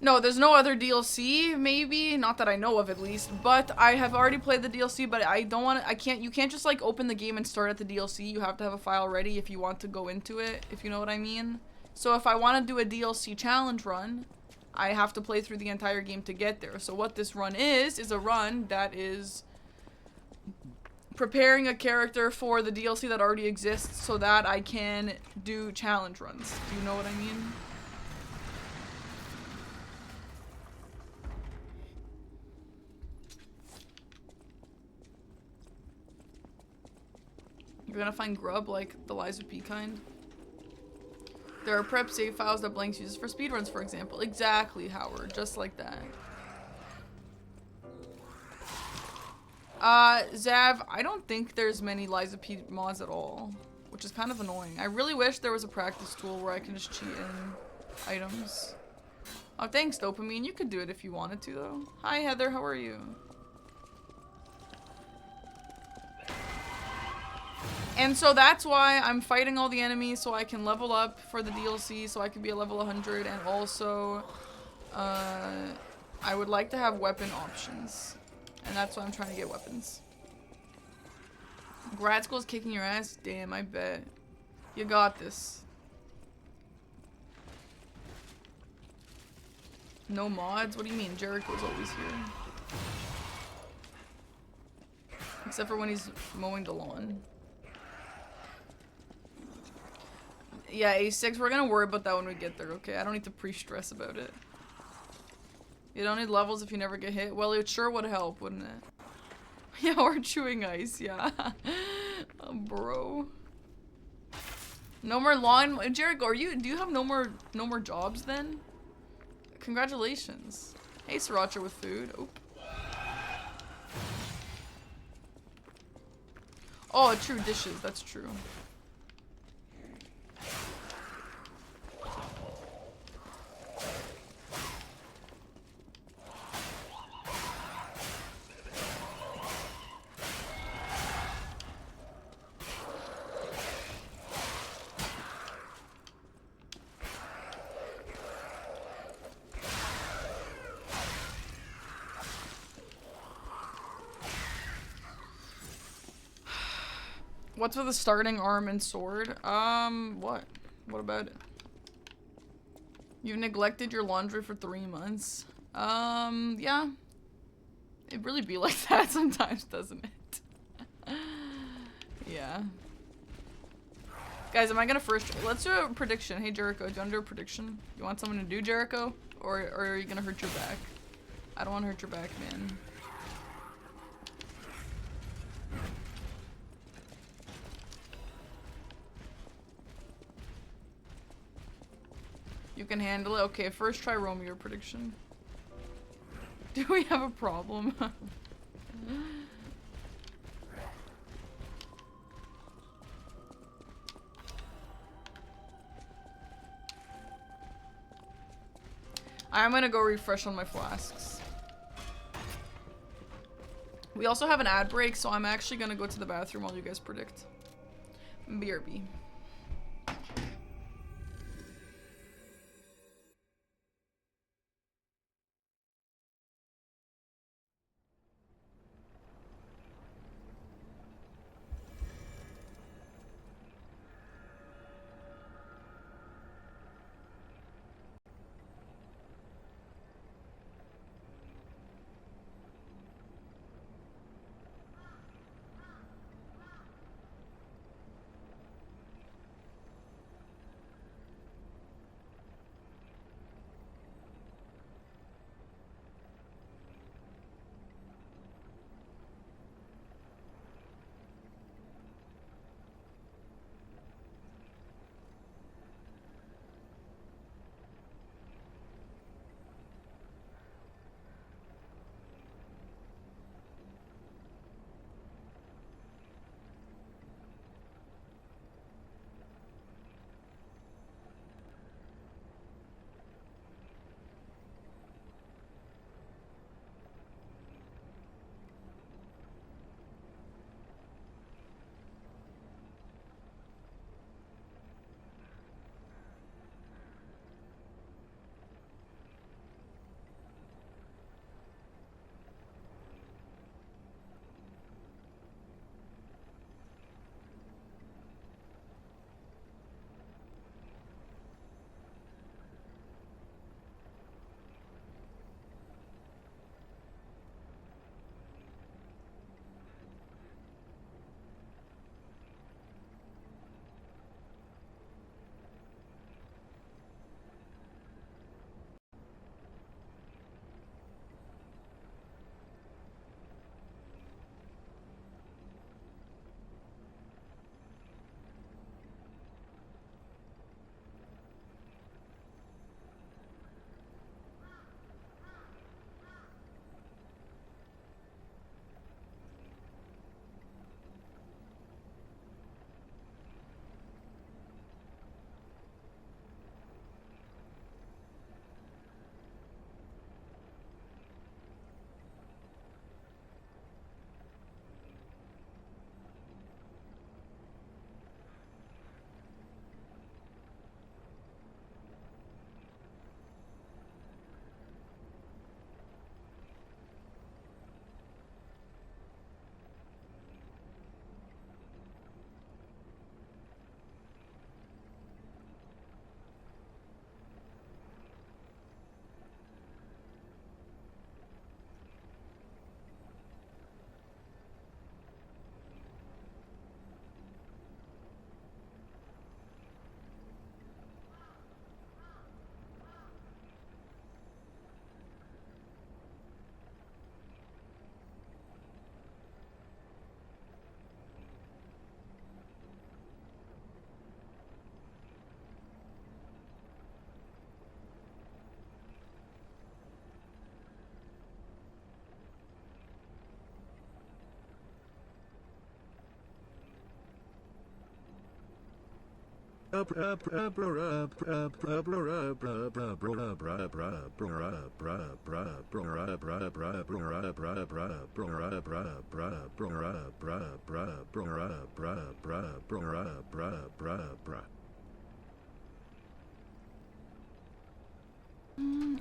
No, there's no other DLC, maybe. Not that I know of, at least. But I have already played the DLC, but I don't want to... you can't just, like, open the game and start at the DLC. You have to have a file ready if you want to go into it, if you know what I mean. So if I want to do a DLC challenge run, I have to play through the entire game to get there. So what this run is a run that is preparing a character for the DLC that already exists so that I can do challenge runs. Do you know what I mean? You're gonna find grub like the Liza P kind. There are prep save files that Blanks uses for speedruns, for example. Exactly, Howard. Just like that. Zav, I don't think there's many Liza P mods at all, which is kind of annoying. I really wish there was a practice tool where I can just cheat in items. Oh, thanks, Dopamine. You could do it if you wanted to, though. Hi, Heather. How are you? And so that's why I'm fighting all the enemies so I can level up for the DLC, so I can be a level 100, and also, I would like to have weapon options. And that's why I'm trying to get weapons. Grad school's kicking your ass? Damn, I bet. You got this. No mods? What do you mean? Jericho's always here. Except for when he's mowing the lawn. Yeah, A6, we're gonna worry about that when we get there, okay? I don't need to pre-stress about it. You don't need levels if you never get hit? Well, it sure would help, wouldn't it? Yeah, or chewing ice, yeah. Oh, bro. No more lawn. Jericho, do you have no more jobs then? Congratulations. Hey, Sriracha with food. Oop. Oh, true, dishes, that's true. What's with the starting arm and sword? What? What about it? You've neglected your laundry for 3 months. Yeah. It really be like that sometimes, doesn't it? Yeah. Guys, am I gonna first... Let's do a prediction. Hey, Jericho, do you want to do a prediction? You want someone to do Jericho? Or are you gonna hurt your back? I don't want to hurt your back, man. You can handle it? Okay, first try Romeo prediction. Do we have a problem? I'm gonna go refresh on my flasks. We also have an ad break, so I'm actually gonna go to the bathroom while you guys predict. BRB.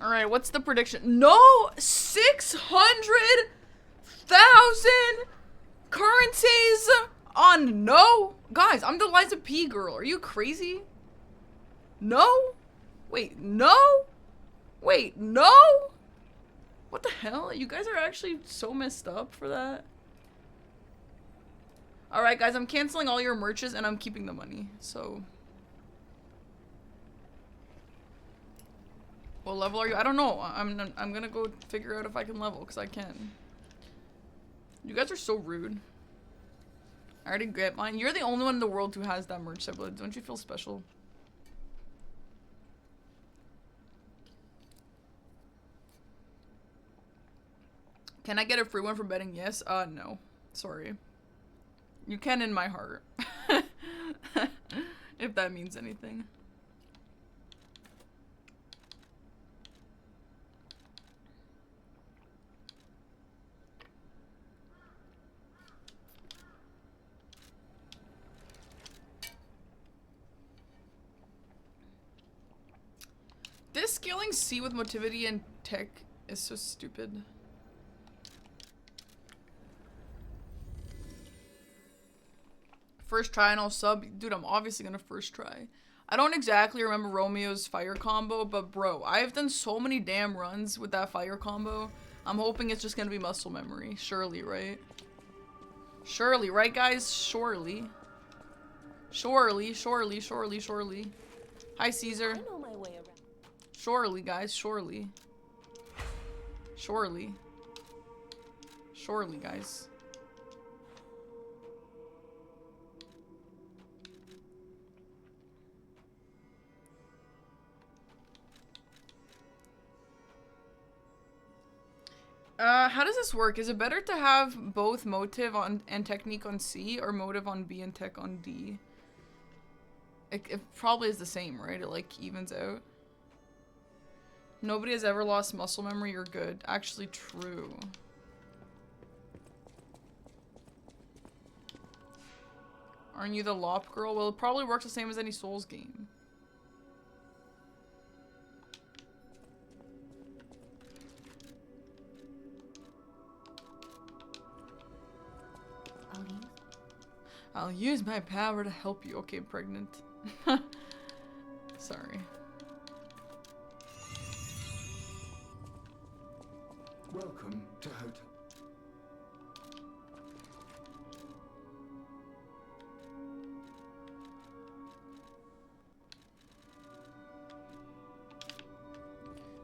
All right, what's the prediction? No, 600,000 currencies on no. Guys, I'm the Liza P girl. Are you crazy? No? Wait, no? Wait, no? What the hell? You guys are actually so messed up for that. All right, guys, I'm canceling all your merches and I'm keeping the money. So, what level are you? I don't know. I'm gonna go figure out if I can level because I can. You guys are so rude. I already get mine. You're the only one in the world who has that merch, Sebla. Don't you feel special? Can I get a free one for betting yes? No. Sorry. You can in my heart. If that means anything. This scaling C with motivity and tech is so stupid. First try and I'll sub. Dude, I'm obviously gonna first try. I don't exactly remember Romeo's fire combo, but bro, I've done so many damn runs with that fire combo. I'm hoping it's just gonna be muscle memory. Surely, right? Surely, right guys? Surely. Surely, surely, surely, surely. Hi, Caesar. I know my way around. Surely, guys, surely. Surely. Surely, guys. How does this work? Is it better to have both motive on and technique on C or motive on B and tech on D? It probably is the same, right? It like evens out. Nobody has ever lost muscle memory. You're good. Actually, true. Aren't you the Lop girl? Well, it probably works the same as any Souls game. I'll use my power to help you. Okay, pregnant. Sorry. Welcome to Hotel.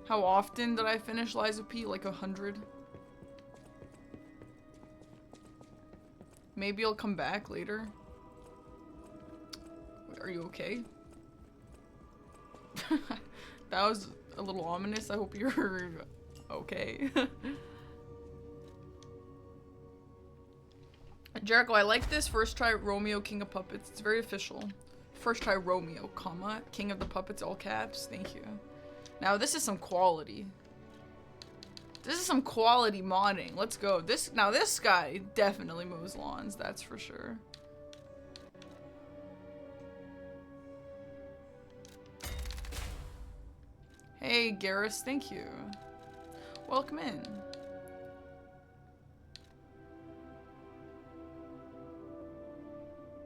How often did I finish Lies of P? Like 100? Maybe I'll come back later. Are you okay? That was a little ominous. I hope you're okay. Jericho, I like this. First try Romeo, King of Puppets. It's very official. First try Romeo, comma, King of the Puppets, all caps. Thank you. Now this is some quality. This is some quality modding. Let's go. This guy definitely mows lawns, that's for sure. Hey, Garrus, thank you. Welcome in.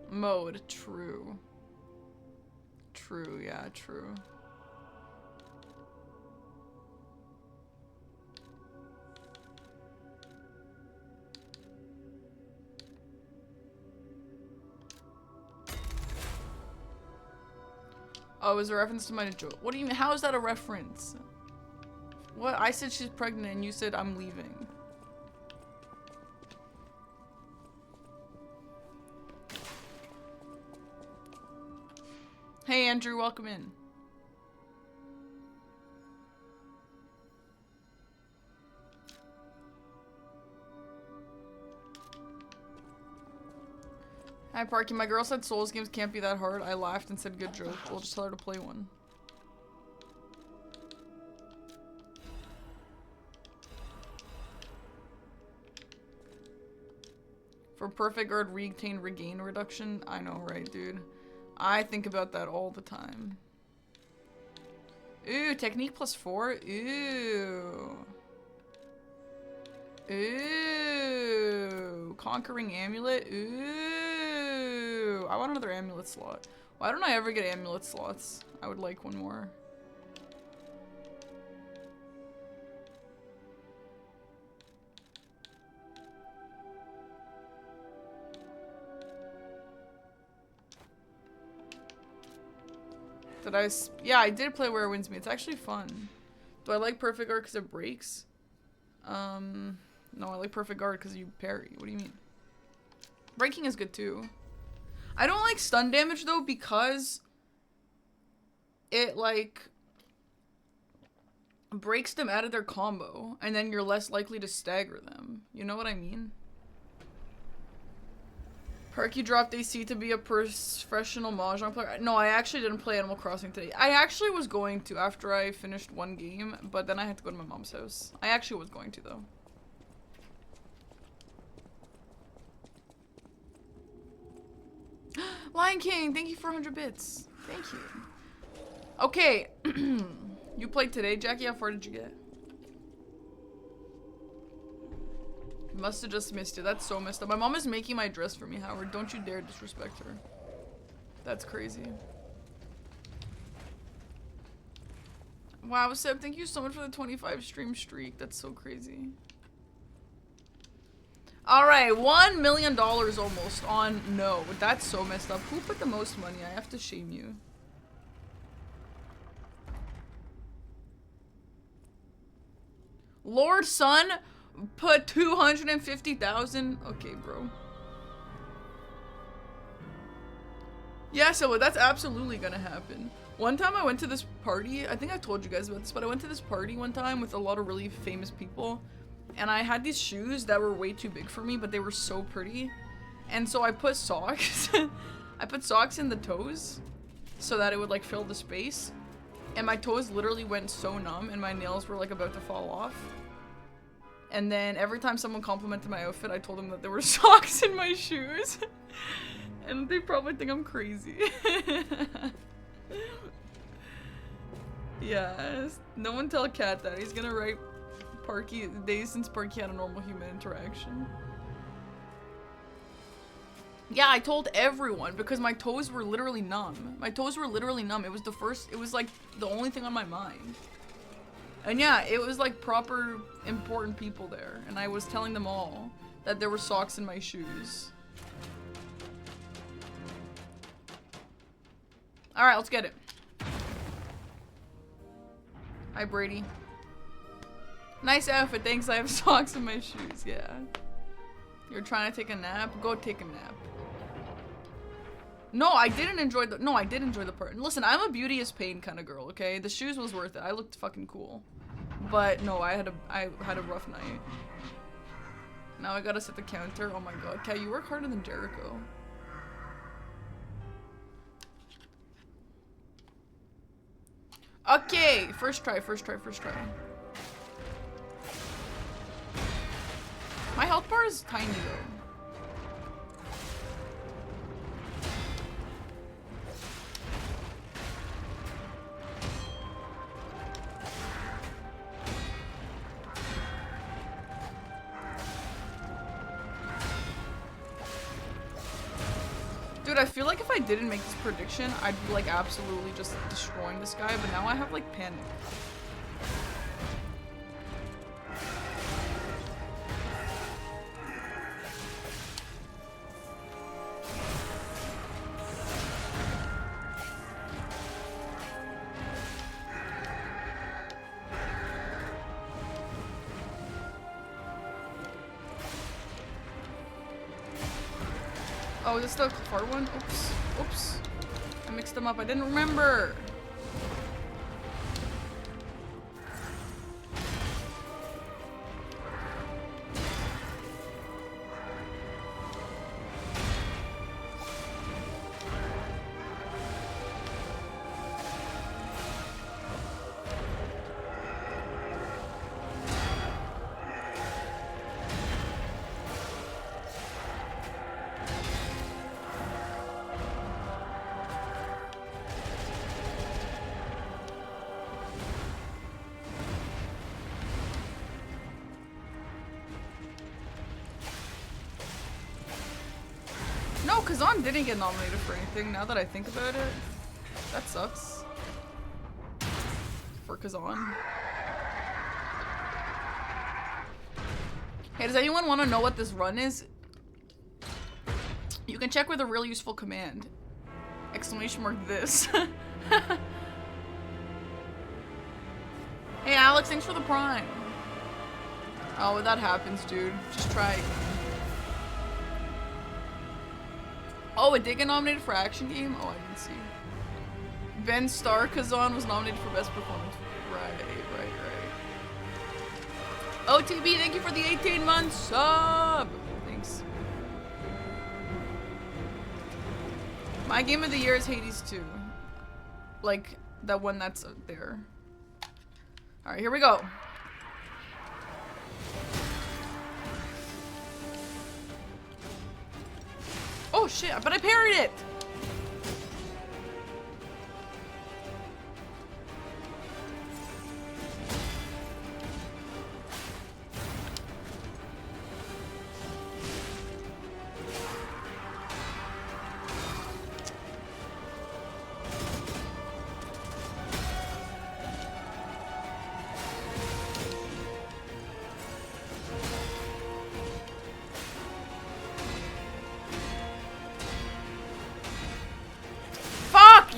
Mode, true. True, yeah, true. Oh, it was a reference to my joke. What do you mean? How is that a reference? What? I said she's pregnant and you said I'm leaving. Hey, Andrew, welcome in. Hi, Parky. My girl said Souls games can't be that hard. I laughed and said good joke. We'll just tell her to play one. For perfect guard, regain reduction. I know, right, dude? I think about that all the time. Ooh, technique +4. Ooh. Ooh. Conquering amulet. Ooh. I want another amulet slot. Why don't I ever get amulet slots? I would like one more. Yeah, I did play Where It Wins Me. It's actually fun. Do I like Perfect Guard because it breaks? No, I like Perfect Guard because you parry. What do you mean? Breaking is good too. I don't like stun damage though because it like breaks them out of their combo, and then you're less likely to stagger them. You know what I mean? Parky dropped AC to be a professional Mahjong player. No, I actually didn't play Animal Crossing today. I actually was going to after I finished one game, but then I had to go to my mom's house. I actually was going to, though. Lion King, thank you for 100 bits. Thank you. Okay. You played today, Jackie? How far did you get? Must have just missed it. That's so messed up. My mom is making my dress for me, Howard. Don't you dare disrespect her. That's crazy. Wow, Seb, thank you so much for the 25 stream streak. That's so crazy. Alright, $1 million almost on no. That's so messed up. Who put the most money? I have to shame you. Lord Son put 250,000. Okay, bro. Yeah, so that's absolutely gonna happen. One time I went to this party. I think I told you guys about this, but I went to this party one time with a lot of really famous people, and I had these shoes that were way too big for me, but they were so pretty. And so I put socks. I put socks in the toes so that it would like fill the space. And my toes literally went so numb and my nails were like about to fall off. And then every time someone complimented my outfit, I told them that there were socks in my shoes. And they probably think I'm crazy. Yeah, no one tell Kat that. He's gonna write Parky days since Parky had a normal human interaction. Yeah, I told everyone because my toes were literally numb. My toes were literally numb. It was like the only thing on my mind. And yeah, it was like proper important people there. And I was telling them all that there were socks in my shoes. Alright, let's get it. Hi, Brady. Nice outfit, thanks. I have socks in my shoes, yeah. You're trying to take a nap? Go take a nap. No, I didn't enjoy the- No, I did enjoy the part. Listen, I'm a beauty is pain kind of girl, okay? The shoes was worth it. I looked fucking cool. But no, I had a rough night. Now I gotta set the counter. Oh my god. Kat, you work harder than Jericho. Okay, first try. My health bar is tiny though. Dude, I feel like if I didn't make this prediction, I'd be like absolutely just destroying this guy, but now I have like panic. Oh, is this the hard one? Oops. I mixed them up. I didn't remember. No, Kazan didn't get nominated for anything, now that I think about it. That sucks. For Kazan. Hey, does anyone want to know what this run is? You can check with a really useful command. Exclamation mark this. Hey Alex, thanks for the prime. Oh, when that happens, dude, just try again. Oh, it did get nominated for Action Game? Oh, I didn't see. Ben Starr Kazan was nominated for Best Performance. Right. OTB, thank you for the 18 months sub. Thanks. My game of the year is Hades 2. Like, the one that's there. Alright, here we go. Oh shit, but I parried it!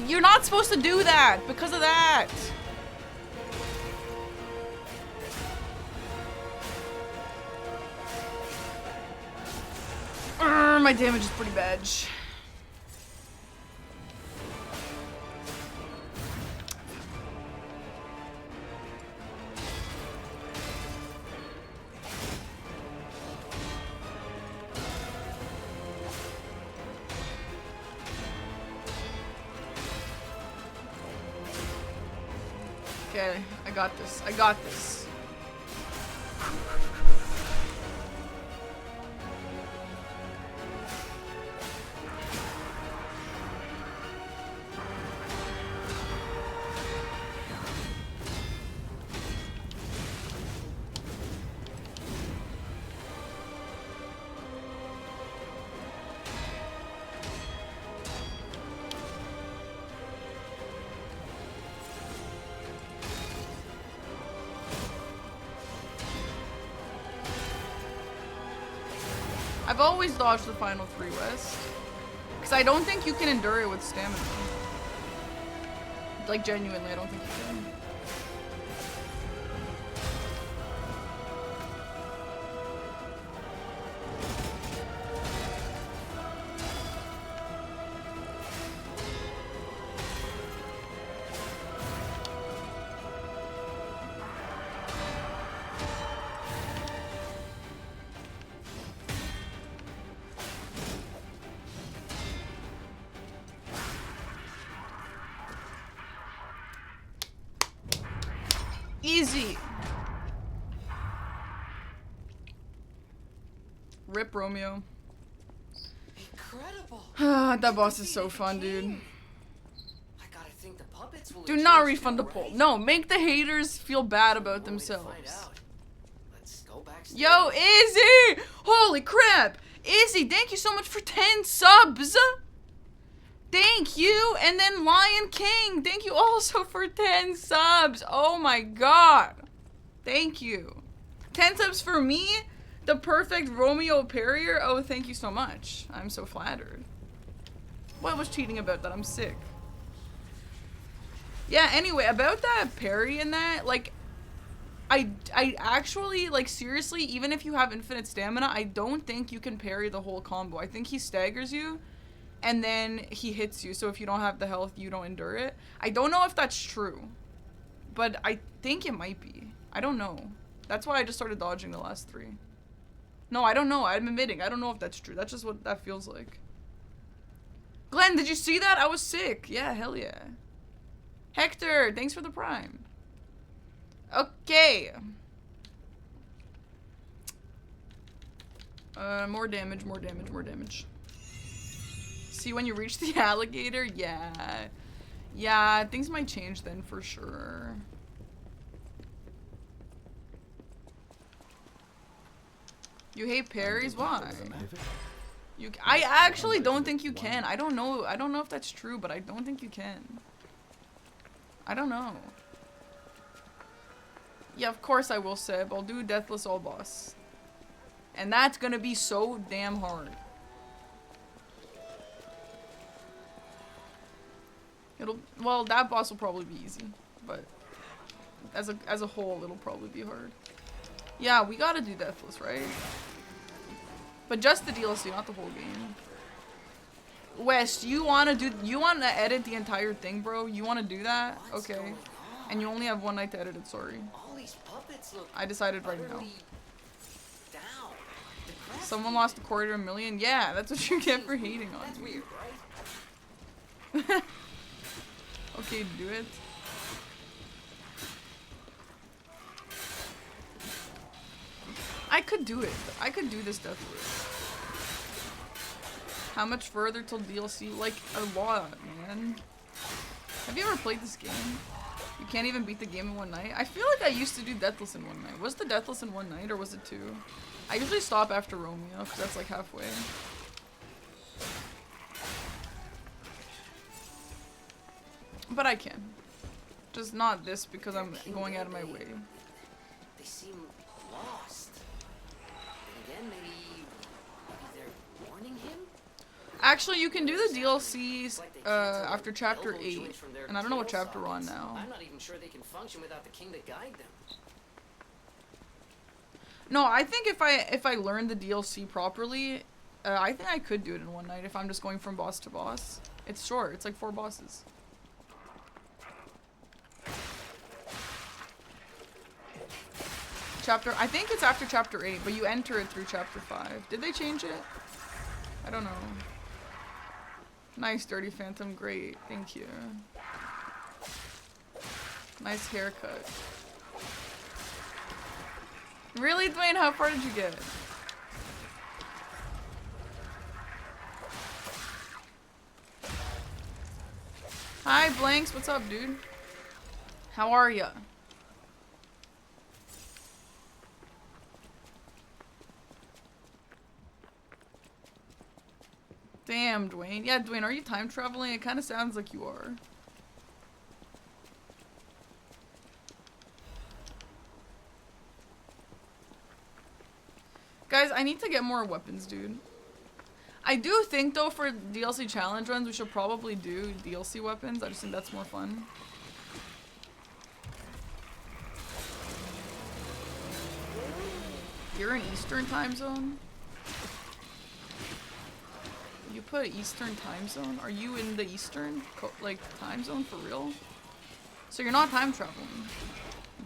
You're not supposed to do that because of that. My damage is pretty bad. Okay, I got this. I got this. I've always dodged the final 3 West. Because I don't think you can endure it with stamina. Like, genuinely, I don't think you can. Easy. Rip Romeo. Incredible. That boss is so fun, dude. I gotta think the puppets will Do not enjoy refund the too, poll. right? No, make the haters feel bad about One way to themselves. find out. Let's go backstage. Yo, Izzy! Holy crap! Izzy, thank you so much for 10 subs! Thank you! And then Lion King, thank you also for 10 subs! Oh my god! Thank you. 10 subs for me? The perfect Romeo Perrier? Oh, thank you so much. I'm so flattered. What was cheating about that? I'm sick. Yeah, anyway, about that parry and that, like, I actually, like, seriously, even if you have infinite stamina, I don't think you can parry the whole combo. I think he staggers you, and then he hits you, so if you don't have the health, you don't endure it. I don't know if that's true, but I think it might be. I don't know. That's why I just started dodging the last 3. No, I don't know. I'm admitting. I don't know if that's true. That's just what that feels like. Glenn, did you see that? I was sick. Yeah, hell yeah. Hector, thanks for the prime. Okay. More damage, more damage, more damage. See when you reach the alligator? Yeah. Yeah, things might change then for sure. You hate parries? Why? I actually don't think you can. I don't know if that's true, but I don't think you can. I don't know. Yeah, of course I will, Seb. I'll do Deathless All Boss. And that's gonna be so damn hard. Well, that boss will probably be easy, but as a whole, it'll probably be hard. Yeah, we gotta do Deathless, right? But just the DLC, not the whole game. West, you wanna edit the entire thing, bro? You wanna do that? Okay. And you only have one night to edit it, sorry. All these puppets look I decided right now. utterly down. Depressing. Someone lost $250,000. Yeah, that's what you get for hating on That's me. weird, right? Okay, do it. I could do it. I could do this definitely. How much further till DLC? Like, a lot, man. Have you ever played this game? You can't even beat the game in one night? I feel like I used to do Deathless in one night. Was the Deathless in one night or was it 2? I usually stop after Romeo because that's like halfway. But I can. Just not this because I'm going out of my way. They seem lost. And again, maybe they're warning him? Actually, you can do the DLCs after chapter 8. And I don't know what chapter we're on now. I'm not even sure they can function without the king to guide them. No, I think if I learn the DLC properly, I think I could do it in one night if I'm just going from boss to boss. It's short. It's like 4 bosses. I think it's after chapter 8, but you enter it through chapter 5. Did they change it? I don't know. Nice, Dirty Phantom. Great. Thank you. Nice haircut. Really, Dwayne? How far did you get? Hi, Blanks. What's up, dude? How are ya? Damn, Dwayne. Yeah, Dwayne, are you time traveling? It kind of sounds like you are. Guys, I need to get more weapons, dude. I do think, though, for DLC challenge runs, we should probably do DLC weapons. I just think that's more fun. You're in Eastern time zone? You put Eastern time zone? Are you in the Eastern, like, time zone for real? So you're not time traveling.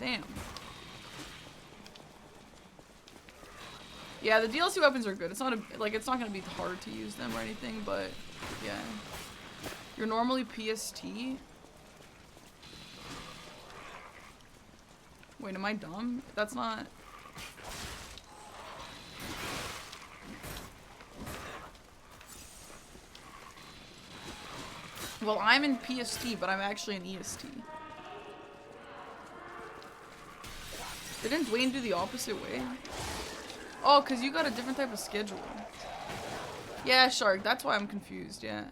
Damn. Yeah, the DLC weapons are good. It's not it's not gonna be hard to use them or anything, but yeah. You're normally PST. Wait, am I dumb? That's not. Well, I'm in PST, but I'm actually in EST. Didn't Dwayne do the opposite way? Oh, because you got a different type of schedule. Yeah, Shark, that's why I'm confused, yeah.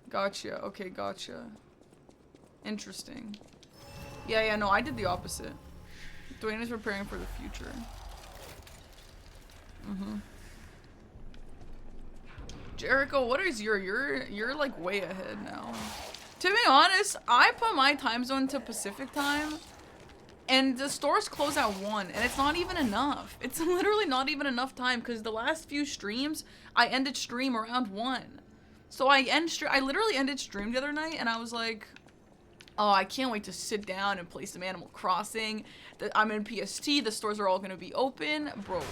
Gotcha, okay, gotcha. Interesting. Yeah, no, I did the opposite. Dwayne is preparing for the future. Jericho, what is you're like way ahead now. To be honest, I put my time zone to Pacific time. And the stores close at 1, and it's not even enough. It's literally not even enough time, because the last few streams, I ended stream around 1. So I literally ended stream the other night, and I was like, oh, I can't wait to sit down and play some Animal Crossing. I'm in PST, the stores are all going to be open. Bro.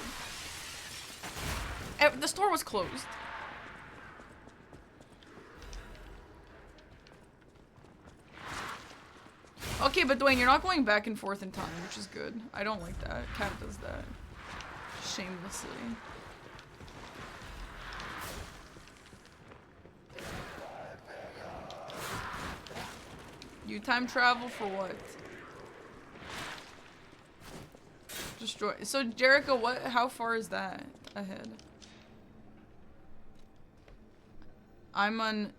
The store was closed. Okay, but Dwayne, you're not going back and forth in time, which is good. I don't like that. Cat does that. Shamelessly. You time travel for what? Destroy. So Jericho, how far is that ahead? I'm an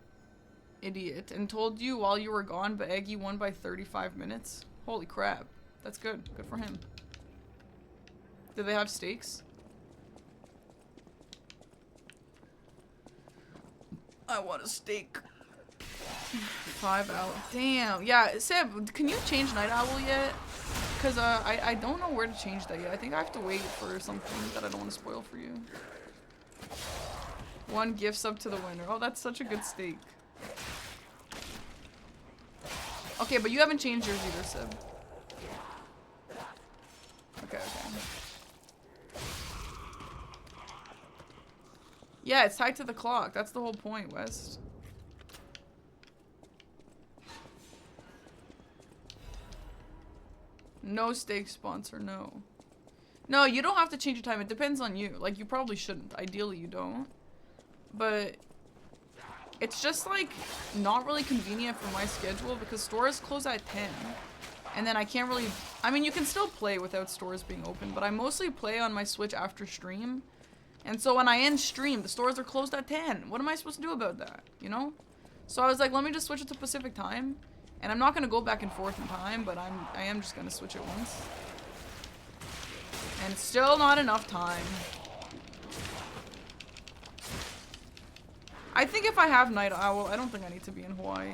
idiot and told you while you were gone, but Eggy won by 35 minutes. Holy crap. That's good. Good for him. Do they have stakes? I want a steak. 5 hours. Damn. Yeah, Seb, can you change Night Owl yet? Because I don't know where to change that yet. I think I have to wait for something that I don't want to spoil for you. 1 gift sub to the winner. Oh, that's such a good steak. Okay, but you haven't changed yours either, Seb. Yeah, it's tied to the clock. That's the whole point, West. No steak sponsor, no. No, you don't have to change your time. It depends on you. Like, you probably shouldn't. Ideally, you don't. But it's just, like, not really convenient for my schedule because stores close at 10. And then I can't really... I mean, you can still play without stores being open, but I mostly play on my Switch after stream. And so when I end stream, the stores are closed at 10. What am I supposed to do about that, you know? So I was like, let me just switch it to Pacific time. And I'm not going to go back and forth in time, but I am just going to switch it once. And it's still not enough time. I think if I have Night Owl, I don't think I need to be in Hawaii.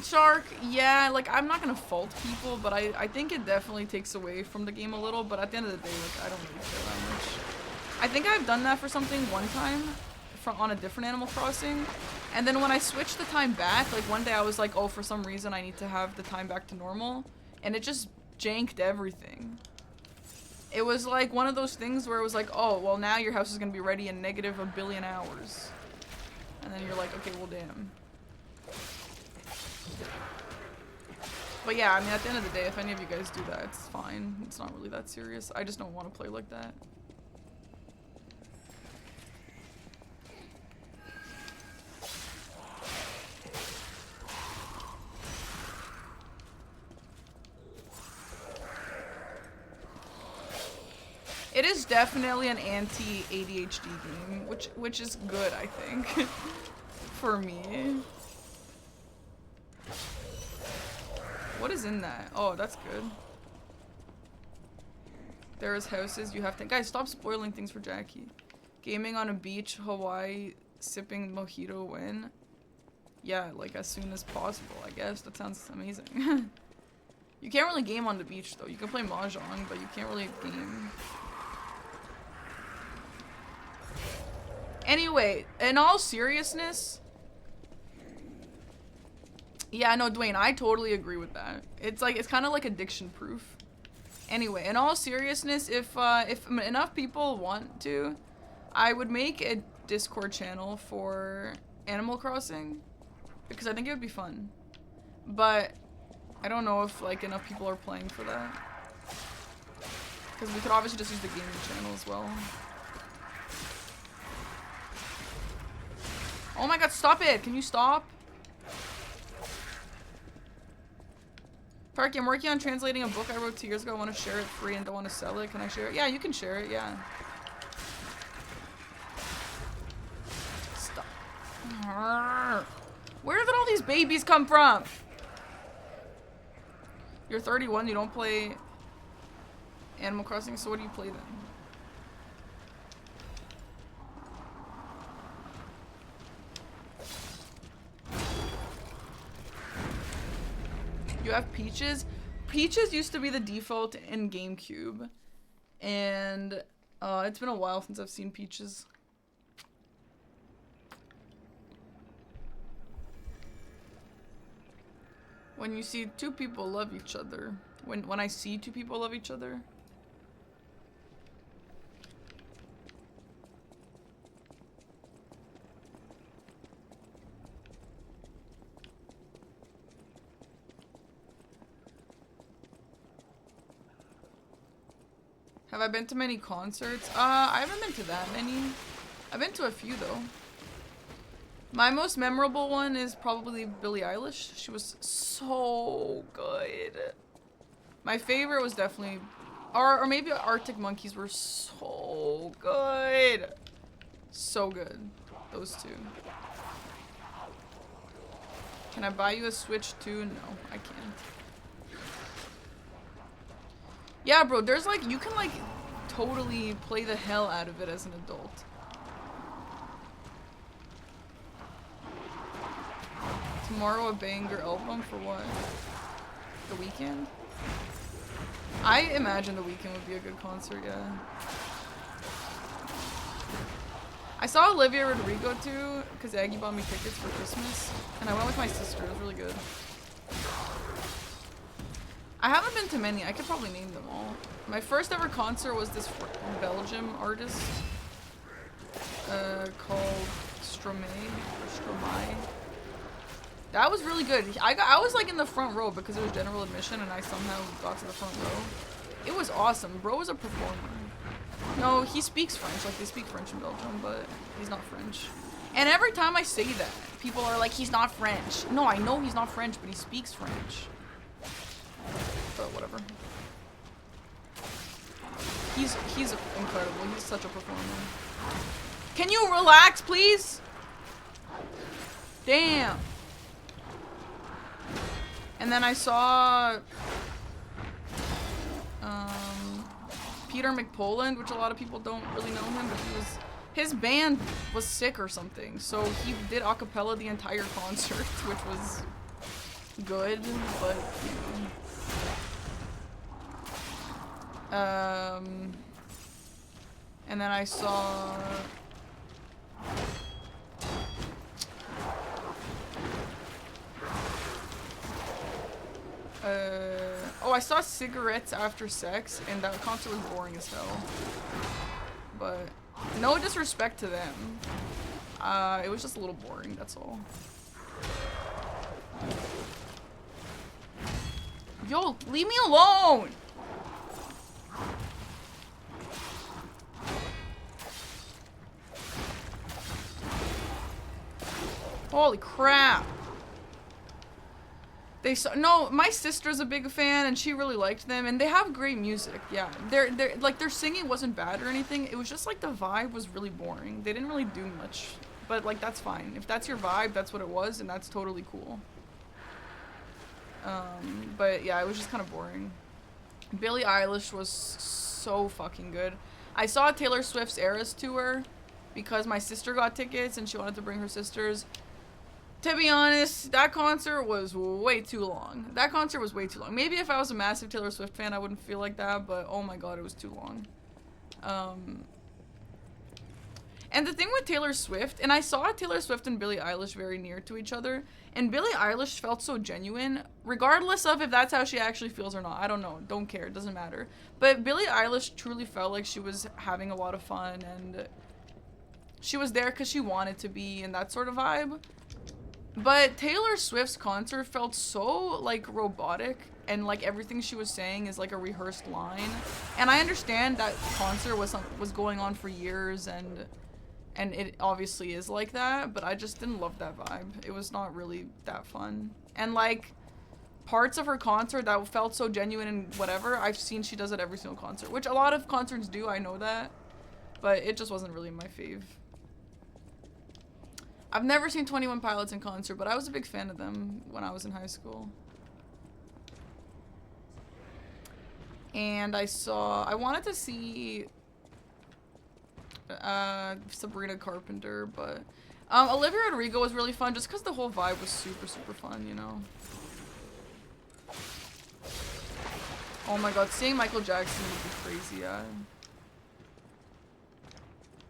Shark, yeah, like, I'm not gonna fault people, but I think it definitely takes away from the game a little, but at the end of the day, like, I don't really care that much. I think I've done that for something one time, on a different Animal Crossing, and then when I switched the time back, like, one day I was like, oh, for some reason I need to have the time back to normal, and it just janked everything. It was like one of those things where it was like, oh, well, now your house is gonna be ready in negative a billion hours. And then you're like, okay, well, damn. But yeah, I mean, at the end of the day, if any of you guys do that, it's fine. It's not really that serious. I just don't want to play like that. It is definitely an anti-ADHD game, which is good, I think, for me. What is in that? Oh, that's good. There is houses you have to... Guys, stop spoiling things for Jackie. Gaming on a beach, Hawaii, sipping mojito when? Yeah, like as soon as possible, I guess. That sounds amazing. You can't really game on the beach, though. You can play Mahjong, but you can't really game. Anyway, in all seriousness... Yeah, no, Dwayne, I totally agree with that. It's like, it's kind of like addiction proof. Anyway, in all seriousness, if enough people want to, I would make a Discord channel for Animal Crossing because I think it would be fun. But I don't know if like enough people are playing for that. Because we could obviously just use the gaming channel as well. Oh my god, stop it! Can you stop? Parky, I'm working on translating a book I wrote 2 years ago. I want to share it free and don't want to sell it. Can I share it? Yeah, you can share it, yeah. Stop. Where did all these babies come from? You're 31, you don't play Animal Crossing, so what do you play then? You have Peaches? Peaches used to be the default in GameCube. And it's been a while since I've seen Peaches. When you see two people love each other. When I see two people love each other. Have I been to many concerts? I haven't been to that many. I've been to a few though. My most memorable one is probably Billie Eilish. She was so good. My favorite was definitely, or maybe Arctic Monkeys were so good. So good. Those two. Can I buy you a Switch too? No, I can't. Yeah, bro, there's like, you can like totally play the hell out of it as an adult. Tomorrow a banger album for what? The Weeknd? I imagine The Weeknd would be a good concert, yeah. I saw Olivia Rodrigo too, because Aggie bought me tickets for Christmas, and I went with my sister. It was really good. I haven't been to many. I could probably name them all. My first ever concert was this Belgium artist called Stromae. That was really good. I was like in the front row because it was general admission and I somehow got to the front row. It was awesome. Bro was a performer. No, he speaks French. Like, they speak French in Belgium, but he's not French. And every time I say that, people are like, he's not French. No, I know he's not French, but he speaks French. But whatever. He's incredible. He's such a performer. Can you relax, please? Damn. And then I saw Peter McPoland, which a lot of people don't really know him, but his band was sick or something, so he did a cappella the entire concert, which was good, but you know. And then I saw I saw Cigarettes After Sex, and that concert was boring as hell. But no disrespect to them. It was just a little boring, that's all. Yo, leave me alone! Holy crap. No, my sister's a big fan and she really liked them and they have great music. Yeah. Their singing wasn't bad or anything. It was just like the vibe was really boring. They didn't really do much. But like that's fine. If that's your vibe, that's what it was and that's totally cool. But yeah, it was just kind of boring. Billie Eilish was so fucking good. I saw Taylor Swift's Eras tour because my sister got tickets and she wanted to bring her sisters. To be honest, that concert was way too long. That concert was way too long. Maybe if I was a massive Taylor Swift fan, I wouldn't feel like that, but oh my god, it was too long. And the thing with Taylor Swift, and I saw Taylor Swift and Billie Eilish very near to each other, and Billie Eilish felt so genuine, regardless of if that's how she actually feels or not. I don't know. Don't care. It doesn't matter. But Billie Eilish truly felt like she was having a lot of fun, and she was there because she wanted to be, and that sort of vibe. But Taylor Swift's concert felt so, like, robotic, and, like, everything she was saying is, like, a rehearsed line. And I understand that concert was going on for years, and it obviously is like that, but I just didn't love that vibe. It was not really that fun. And, like, parts of her concert that felt so genuine and whatever, I've seen she does at every single concert, which a lot of concerts do, I know that. But it just wasn't really my fave. I've never seen 21 Pilots in concert, but I was a big fan of them when I was in high school. And I wanted to see Sabrina Carpenter, but Olivia Rodrigo was really fun just because the whole vibe was super, super fun, you know? Oh my god, seeing Michael Jackson would be crazy, yeah.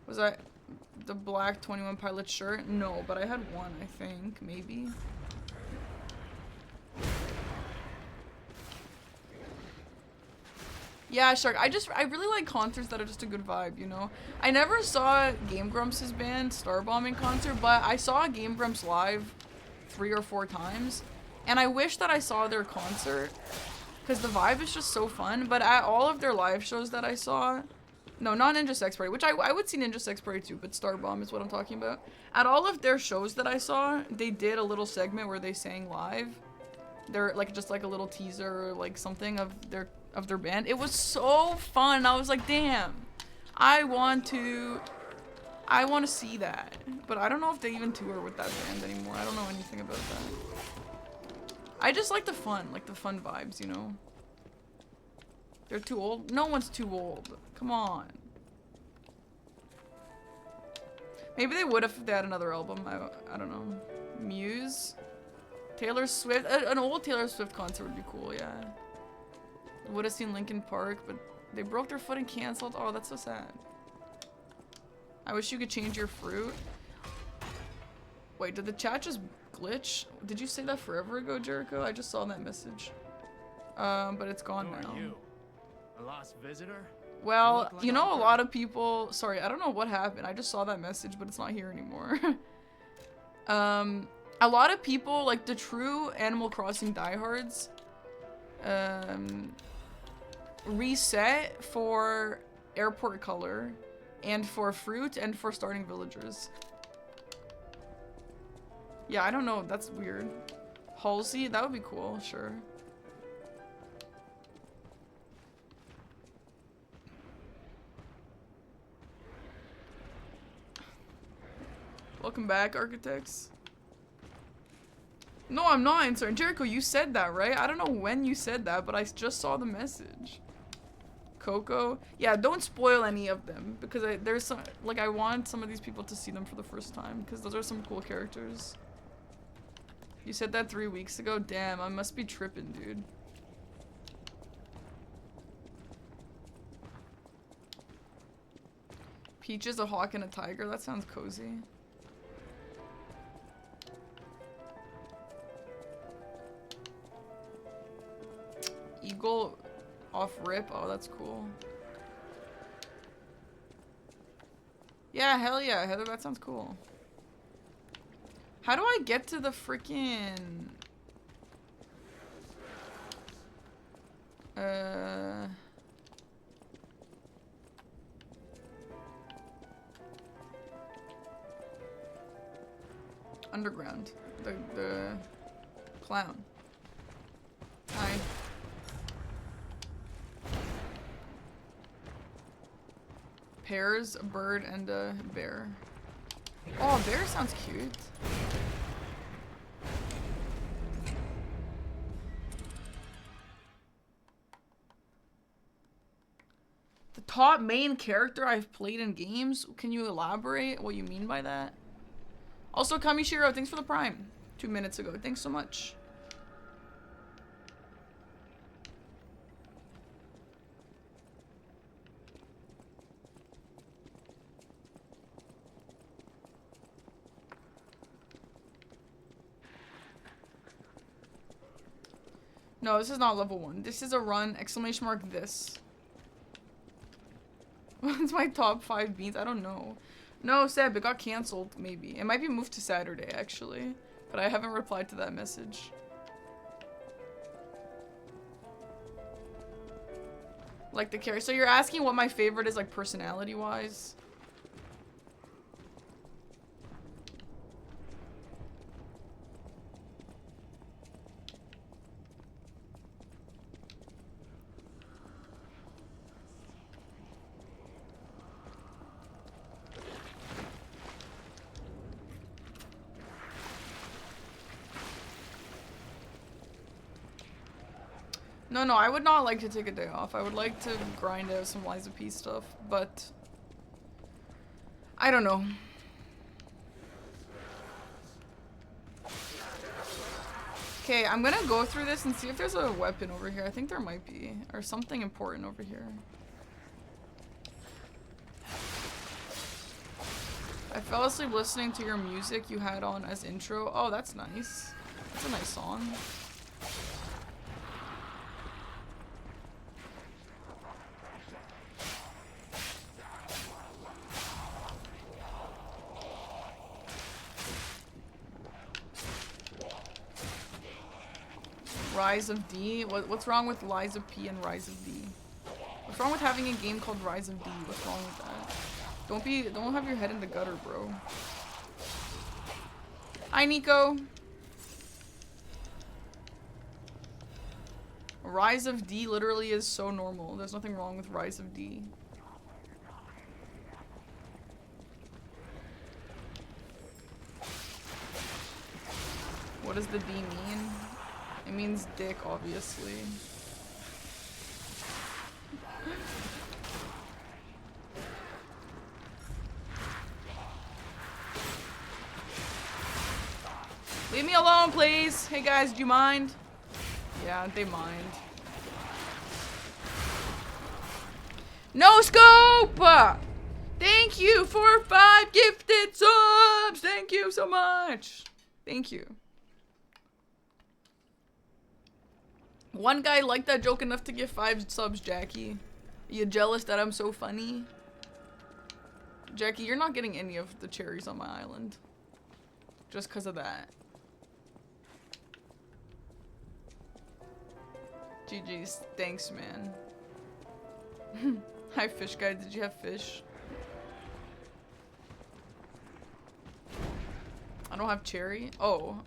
Was I the black 21 Pilots shirt? No, but I had one, I think, maybe. Yeah, Shark, I really like concerts that are just a good vibe, you know? I never saw Game Grumps' band, Starbomb, in concert, but I saw Game Grumps live 3 or 4 times, and I wish that I saw their concert, because the vibe is just so fun, but at all of their live shows that I saw, no, not Ninja Sex Party, which I would see Ninja Sex Party too, but Starbomb is what I'm talking about. At all of their shows that I saw, they did a little segment where they sang live. They're like just like a little teaser or like something of their band. It was so fun. I was like, damn, I want to see that. But I don't know if they even tour with that band anymore. I don't know anything about that. I just like the fun vibes, you know? They're too old? No one's too old. Come on. Maybe they would if they had another album. I don't know. Muse? Taylor Swift? An old Taylor Swift concert would be cool, yeah. Would have seen Linkin Park, but they broke their foot and canceled. Oh, that's so sad. I wish you could change your fruit. Wait, did the chat just glitch? Did you say that forever ago, Jericho? I just saw that message. But it's gone Who now. are you? A lost visitor? Well, look like you know, a Uncle. lot of people. Sorry, I don't know what happened. I just saw that message, but it's not here anymore. A lot of people, like the true Animal Crossing diehards, reset for airport color, and for fruit, and for starting villagers. Yeah, I don't know. That's weird. Halsey, that would be cool. Sure. Welcome back, architects. No, I'm not answering. Jericho, you said that, right? I don't know when you said that, but I just saw the message. Coco. Yeah, don't spoil any of them, because there's some, like, I want some of these people to see them for the first time, because those are some cool characters. You said that 3 weeks ago? Damn, I must be tripping, dude. Peaches, a hawk, and a tiger. That sounds cozy. Eagle off rip. Oh, that's cool. Yeah, hell yeah, Heather. That sounds cool. How do I get to the freaking... Underground. The clown. Hi. Pears, a bird, and a bear. Oh, a bear sounds cute. The top main character I've played in games? Can you elaborate what you mean by that? Also, Kamishiro, thanks for the prime. 2 minutes ago. Thanks so much. No, this is not level 1. This is a run, exclamation mark this. What's my top 5 beats? I don't know. No, Seb, it got cancelled, maybe. It might be moved to Saturday, actually. But I haven't replied to that message. Like the character. So you're asking what my favorite is, like, personality-wise? No, I would not like to take a day off. I would like to grind out some Lies of P stuff, but I don't know. Okay, I'm gonna go through this and see if there's a weapon over here. I think there might be, or something important over here. I fell asleep listening to your music you had on as intro. Oh, that's nice. That's a nice song. Rise of D? What's wrong with Lies of P and Rise of D? What's wrong with having a game called Rise of D? What's wrong with that? Don't have your head in the gutter, bro. Hi, Nico. Rise of D literally is so normal. There's nothing wrong with Rise of D. What does the D mean? It means dick, obviously. Leave me alone, please. Hey guys, do you mind? Yeah, they mind. No scope! Thank you for 5 gifted subs! Thank you so much! Thank you. One guy liked that joke enough to give 5 subs, Jackie. Are you jealous that I'm so funny? Jackie, you're not getting any of the cherries on my island. Just because of that. GG's. Thanks, man. Hi, fish guy. Did you have fish? I don't have cherry. Oh.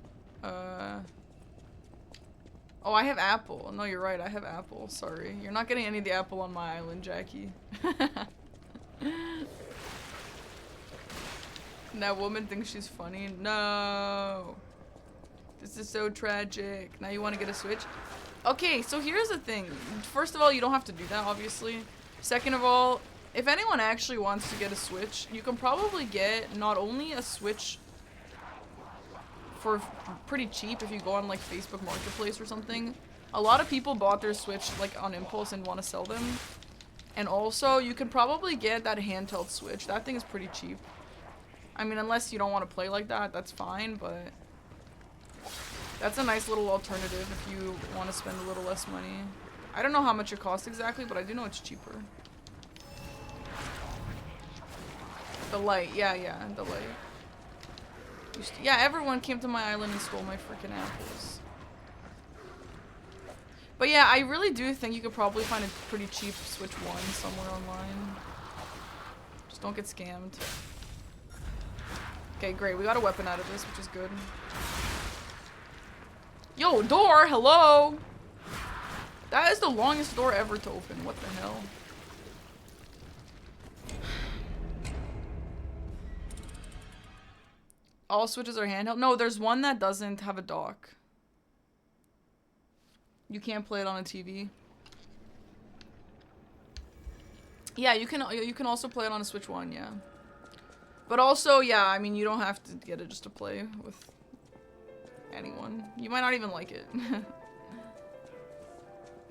Oh, I have apple. No, you're right. I have apple. Sorry. You're not getting any of the apple on my island, Jackie. That woman thinks she's funny. No. This is so tragic. Now you want to get a Switch? Okay, so here's the thing. First of all, you don't have to do that, obviously. Second of all, if anyone actually wants to get a Switch, you can probably get not only a Switch for pretty cheap if you go on like Facebook Marketplace or something. A lot of people bought their Switch like on impulse and want to sell them. And also, you can probably get that handheld Switch. That thing is pretty cheap. I mean, unless you don't want to play like that, that's fine, but that's a nice little alternative if you want to spend a little less money. I don't know how much it costs exactly, but I do know it's cheaper. The light, yeah, the light. Yeah, everyone came to my island and stole my freaking apples. But yeah, I really do think you could probably find a pretty cheap Switch 1 somewhere online. Just don't get scammed. Okay, great. We got a weapon out of this, which is good. Yo, door! Hello! That is the longest door ever to open. What the hell? All Switches are handheld? No, there's one that doesn't have a dock. You can't play it on a TV. Yeah, you can also play it on a Switch 1, yeah. But also, yeah, I mean, you don't have to get it just to play with anyone. You might not even like it.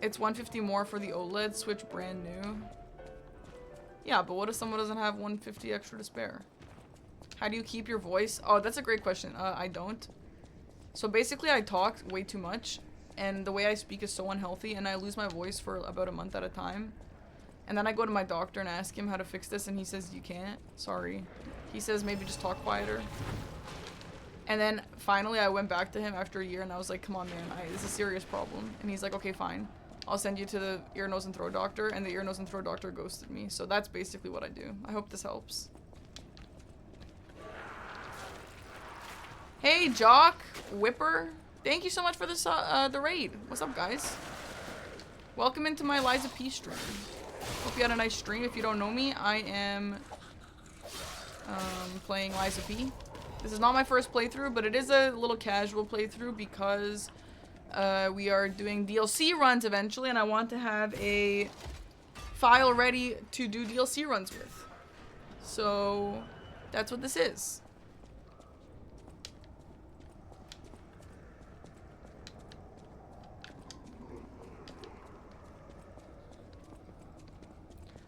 It's $150 more for the OLED Switch brand new. Yeah, but what if someone doesn't have $150 extra to spare? How do you keep your voice? Oh, that's a great question. I don't. So basically, I talk way too much, and the way I speak is so unhealthy, and I lose my voice for about a month at a time. And then I go to my doctor and ask him how to fix this, and he says, you can't. Sorry. He says, maybe just talk quieter. And then finally, I went back to him after a year, and I was like, come on, man, this is a serious problem. And he's like, okay, fine. I'll send you to the ear, nose, and throat doctor, and the ear, nose, and throat doctor ghosted me. So that's basically what I do. I hope this helps. Hey, Jock Whipper. Thank you so much for this, the raid. What's up, guys? Welcome into my Liza P stream. Hope you had a nice stream. If you don't know me, I am playing Liza P. This is not my first playthrough, but it is a little casual playthrough because we are doing DLC runs eventually, and I want to have a file ready to do DLC runs with. So that's what this is.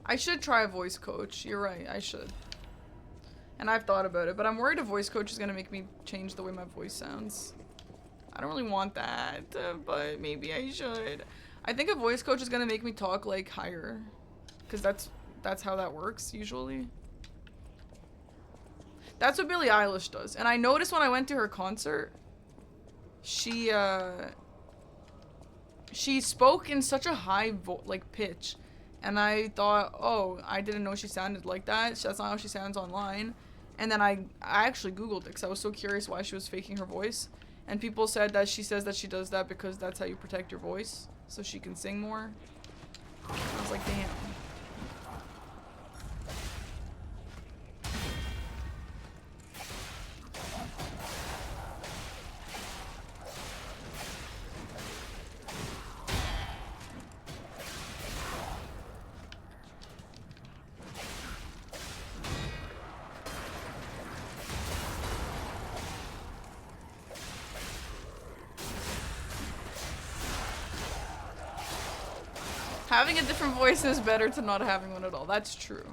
I should try a voice coach. You're right, I should. And I've thought about it, but I'm worried a voice coach is gonna make me change the way my voice sounds. I don't really want that, but maybe I should. I think a voice coach is gonna make me talk like higher, because that's how that works usually. That's what Billie Eilish does. And I noticed when I went to her concert, she spoke in such a high pitch. And I thought, oh, I didn't know she sounded like that. That's not how she sounds online. And then I actually Googled it because I was so curious why she was faking her voice. And people said that she says that she does that because that's how you protect your voice. So she can sing more. I was like, damn. Having a different voice is better to not having one at all. That's true.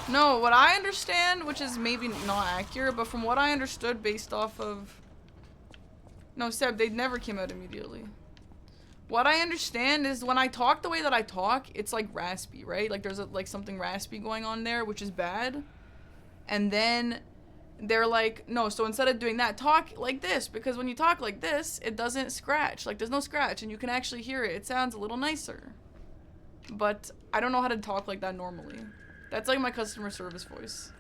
No, what I understand, which is maybe not accurate, but from what I understood based off of No, Seb, they never came out immediately. What I understand is when I talk the way that I talk, it's like raspy, right? Like there's like something raspy going on there, which is bad. And then they're like, no, so instead of doing that, talk like this, because when you talk like this, it doesn't scratch. Like there's no scratch and you can actually hear it. It sounds a little nicer. But I don't know how to talk like that normally. That's like my customer service voice.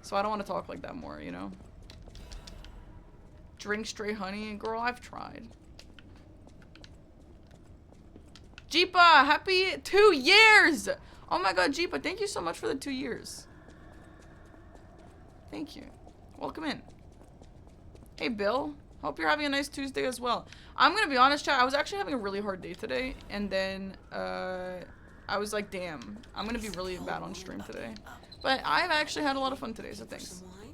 So I don't want to talk like that more, you know? Drink straight honey. Girl, I've tried. Jeepa, happy 2 years! Oh my god, Jeepa, thank you so much for the 2 years. Thank you. Welcome in. Hey, Bill. Hope you're having a nice Tuesday as well. I'm gonna be honest, chat, I was actually having a really hard day today, and then, I was like, damn, I'm gonna be really bad on stream today. But I've actually had a lot of fun today, so thanks. Some wine?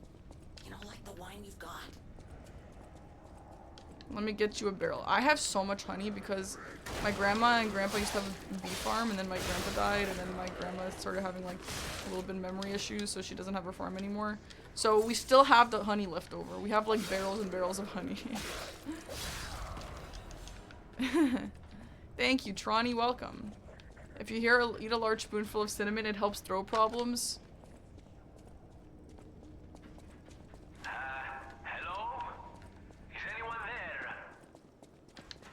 You know, like the wine you've got. Let me get you a barrel. I have so much honey because my grandma and grandpa used to have a bee farm, and then my grandpa died, and then my grandma started having like a little bit of memory issues, so she doesn't have her farm anymore. So we still have the honey left over. We have like barrels and barrels of honey. Thank you, Tronny, welcome. If you eat a large spoonful of cinnamon, it helps throat problems. Hello? Is anyone there?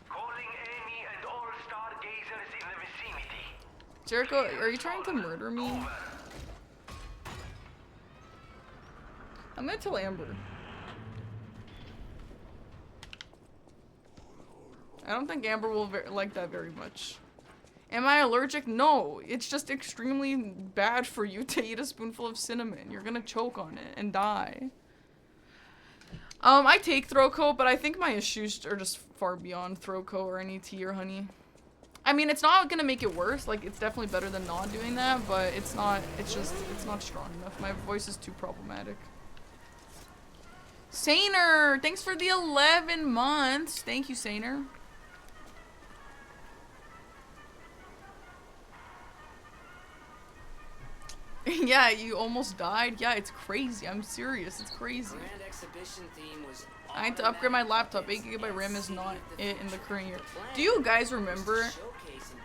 Calling Amy and all stargazers in the vicinity. Jericho, are you trying to murder me? I'm gonna tell Amber. I don't think Amber will like that very much. Am I allergic? No. It's just extremely bad for you to eat a spoonful of cinnamon. You're gonna choke on it and die. I take throat coat, but I think my issues are just far beyond throat coat or any tea or honey. I mean, it's not gonna make it worse. Like, it's definitely better than not doing that, but it's not strong enough. My voice is too problematic. Saner, thanks for the 11 months. Thank you, Saner. Yeah, you almost died. Yeah, it's crazy. I'm serious. It's crazy. Grand exhibition theme was I had to upgrade my laptop. 8GB RAM is not it in the current year. Do you guys remember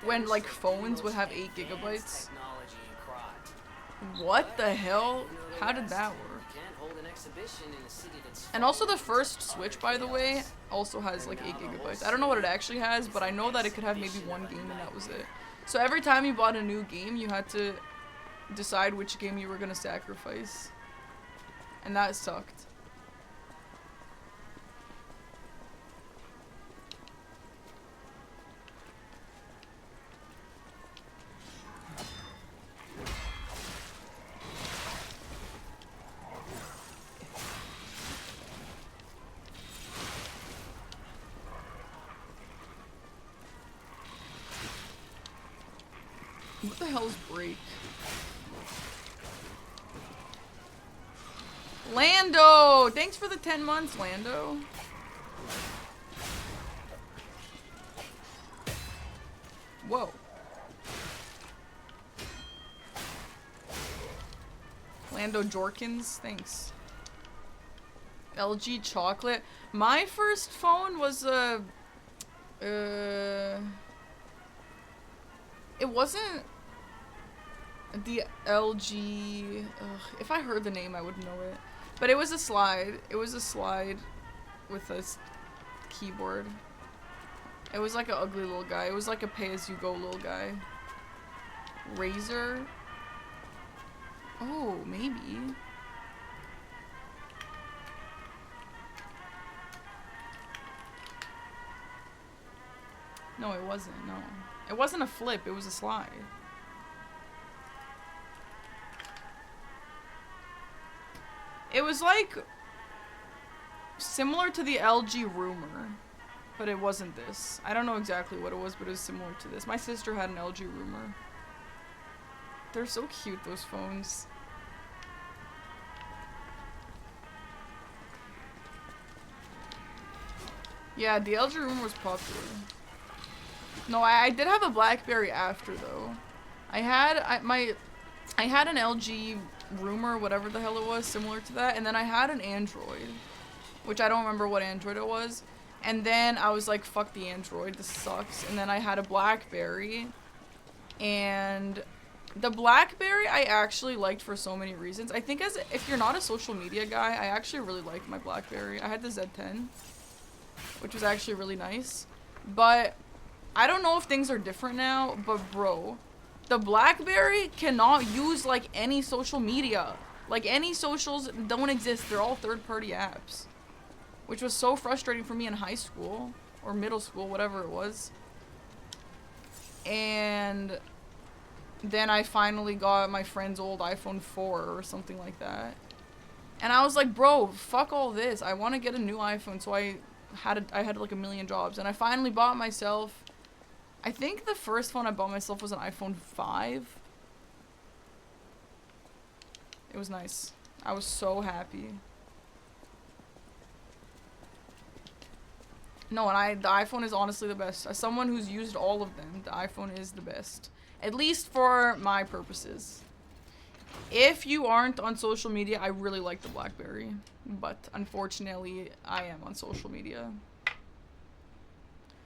when like phones would have 8GB? What the hell? How did that work? And also the first Switch, by the way, also has like 8GB. I don't know what it actually has, but I know that it could have maybe one game and that was it. So every time you bought a new game, you had to decide which game you were gonna sacrifice. And that sucked. What the hell is break? Lando! Thanks for the 10 months, Lando. Whoa. Lando Jorkins, thanks. LG chocolate. My first phone was it wasn't the LG. If I heard the name, I would know it. But it was a slide. It was a slide with a keyboard. It was like an ugly little guy. It was like a pay-as-you-go little guy. Razer? Oh, maybe. No, it wasn't. No. It wasn't a flip. It was a slide. It was like similar to the LG Rumor, but it wasn't this. I don't know exactly what it was, but it was similar to this. My sister had an LG Rumor. They're so cute, those phones. Yeah, the LG Rumor was popular. No, I did have a BlackBerry after though. I had an LG Rumor, whatever the hell it was, similar to that, and then I had an Android, which I don't remember what Android it was. And then I was like, fuck the Android, this sucks. And then I had a BlackBerry. And the BlackBerry I actually liked for so many reasons. I think if you're not a social media guy, I actually really liked my BlackBerry. I had the Z10, which was actually really nice. But I don't know if things are different now, but bro, the BlackBerry cannot use like any social media. Like any socials don't exist. They're all third-party apps. Which was so frustrating for me in high school or middle school, whatever it was. And then I finally got my friend's old iPhone 4 or something like that. And I was like, bro, fuck all this. I want to get a new iPhone. So I had like a million jobs. And I finally bought myself, I think the first phone I bought myself was an iPhone 5. It was nice. I was so happy. No, and the iPhone is honestly the best. As someone who's used all of them, the iPhone is the best. At least for my purposes. If you aren't on social media, I really like the BlackBerry. But unfortunately, I am on social media.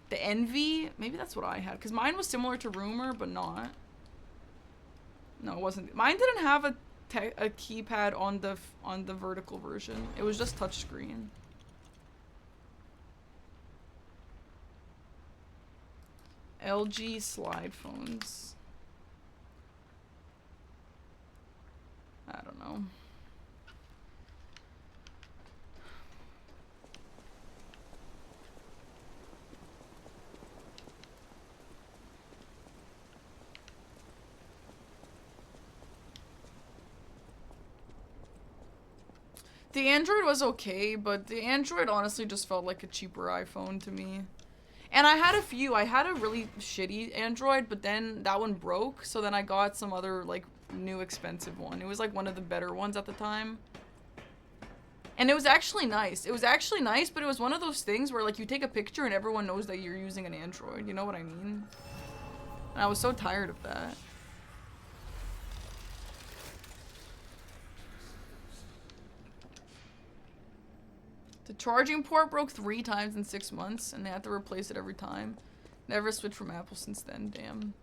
The Envy, maybe that's what I had. Because mine was similar to Rumor, but not. No, it wasn't. Mine didn't have a keypad on the vertical version. It was just touchscreen. LG slide phones. I don't know. The Android was okay, but the Android honestly just felt like a cheaper iPhone to me. And I had a few. I had a really shitty Android, but then that one broke, so then I got some other, like, new expensive one. It was, like, one of the better ones at the time. And it was actually nice. It was actually nice, but it was one of those things where, like, you take a picture and everyone knows that you're using an Android. You know what I mean? And I was so tired of that. The charging port broke 3 times in 6 months, and they had to replace it every time. Never switched from Apple since then, damn.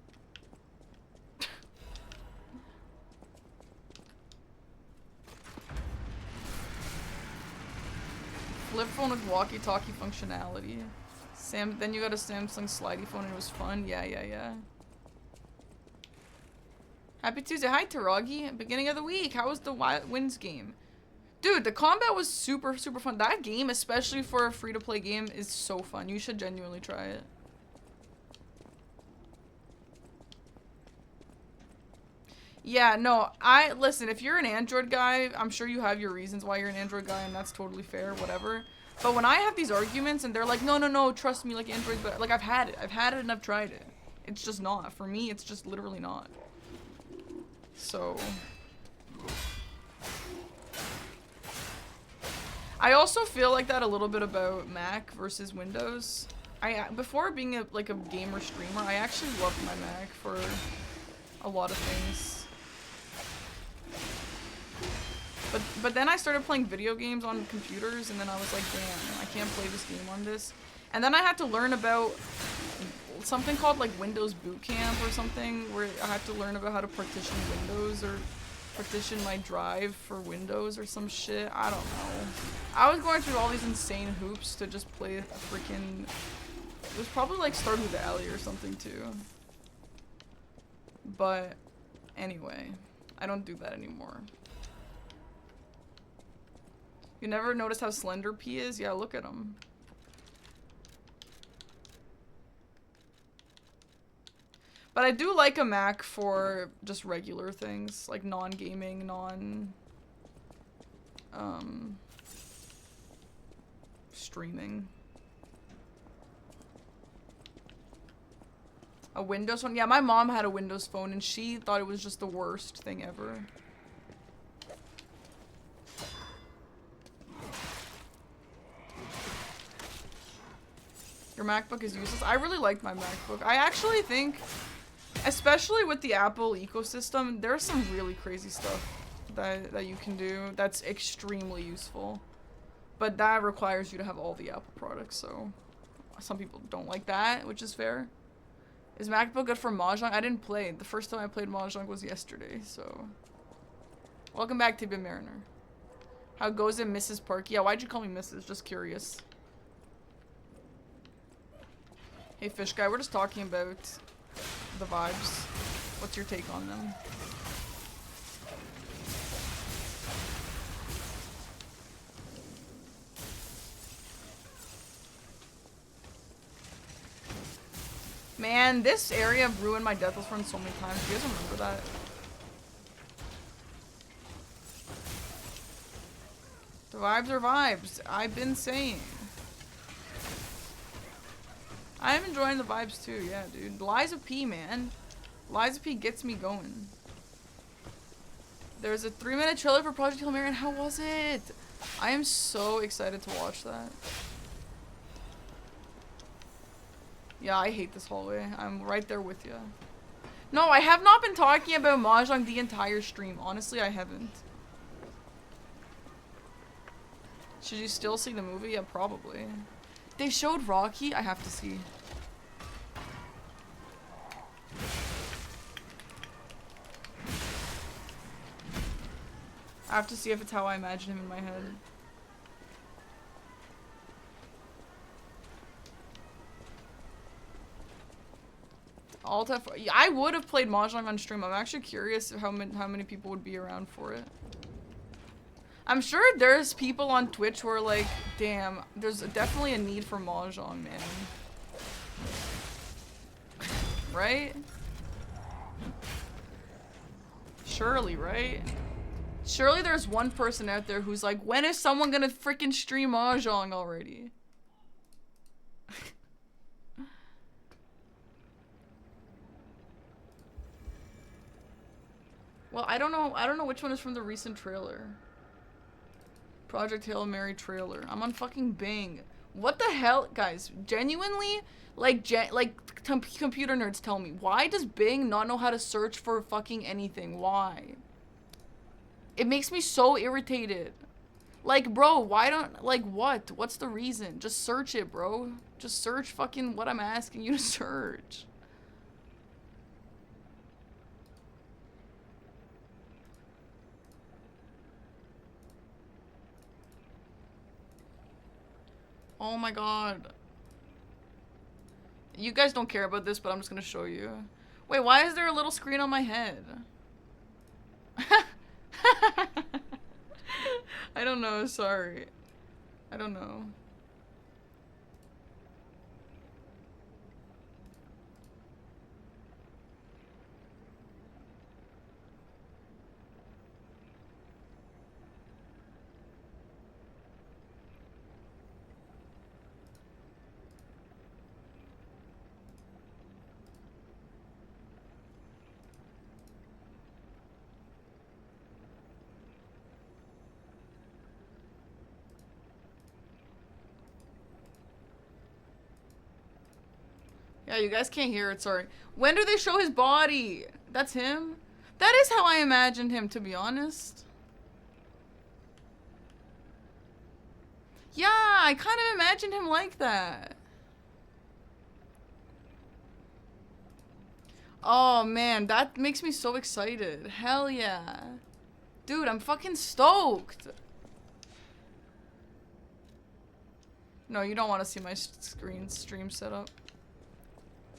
Flip phone with walkie-talkie functionality. Then you got a Samsung slidey phone and it was fun. Yeah. Happy Tuesday. Hi, Taragi. Beginning of the week. How was the Winds game? Dude, the combat was super, super fun. That game, especially for a free-to-play game, is so fun. You should genuinely try it. Yeah, no, listen, if you're an Android guy, I'm sure you have your reasons why you're an Android guy, and that's totally fair, whatever. But when I have these arguments, and they're like, no, trust me, like, Android, but, like, I've had it and I've tried it. It's just not. For me, it's just literally not. So... I also feel like that a little bit about Mac versus Windows. Before being a gamer streamer, I actually loved my Mac for a lot of things. But then I started playing video games on computers, and then I was like, damn, I can't play this game on this. And then I had to learn about something called like Windows Boot Camp or something, where I had to learn about how to partition Windows or partition my drive for Windows or some shit. I don't know. I was going through all these insane hoops to just play a freaking... It was probably like Stardew Valley or something too. But anyway, I don't do that anymore. You never noticed how slender P is? Yeah, look at him. But I do like a Mac for just regular things, like non-gaming, streaming. A Windows one? Yeah, my mom had a Windows phone and she thought it was just the worst thing ever. Your MacBook is useless. I really liked my MacBook. I actually think, especially with the Apple ecosystem, there's some really crazy stuff that you can do that's extremely useful. But that requires you to have all the Apple products, so some people don't like that, which is fair. Is MacBook good for Mahjong? I didn't play. The first time I played Mahjong was yesterday, so. Welcome back, Tibia Mariner. How goes it, Mrs. Park? Yeah, why'd you call me Mrs.? Just curious. Hey, Fish Guy, we're just talking about the vibes. What's your take on them? Man, this area ruined my Deathless run so many times. Do you guys remember that? The vibes are vibes. I've been saying. I'm enjoying the vibes too, yeah, dude. Liza P, man. Liza P gets me going. There's a 3-minute trailer for Project Hail Mary, and how was it? I am so excited to watch that. Yeah, I hate this hallway. I'm right there with you. No, I have not been talking about Mahjong the entire stream. Honestly, I haven't. Should you still see the movie? Yeah, probably. They showed Rocky? I have to see. I have to see if it's how I imagine him in my head. Alt F. I would have played Mahjong on stream. I'm actually curious how many people would be around for it. I'm sure there's people on Twitch who are like, damn, there's definitely a need for Mahjong, man. Right? Surely, right? Surely there's one person out there who's like, when is someone gonna freaking stream Mahjong already? Well, I don't know which one is from the recent trailer. Project Hail Mary trailer. I'm on fucking Bing. What the hell, guys? Genuinely, computer nerds tell me, why does Bing not know how to search for fucking anything? Why? It makes me so irritated. Like, bro, why don't, like, what? What's the reason? Just search it, bro. Just search fucking what I'm asking you to search. Oh my god. You guys don't care about this, but I'm just gonna show you. Wait, why is there a little screen on my head? I don't know, sorry. I don't know. Yeah, you guys can't hear it, sorry. When do they show his body? That's him? That is how I imagined him, to be honest. Yeah, I kind of imagined him like that. Oh man, that makes me so excited. Hell yeah. Dude, I'm fucking stoked. No, you don't want to see my stream setup.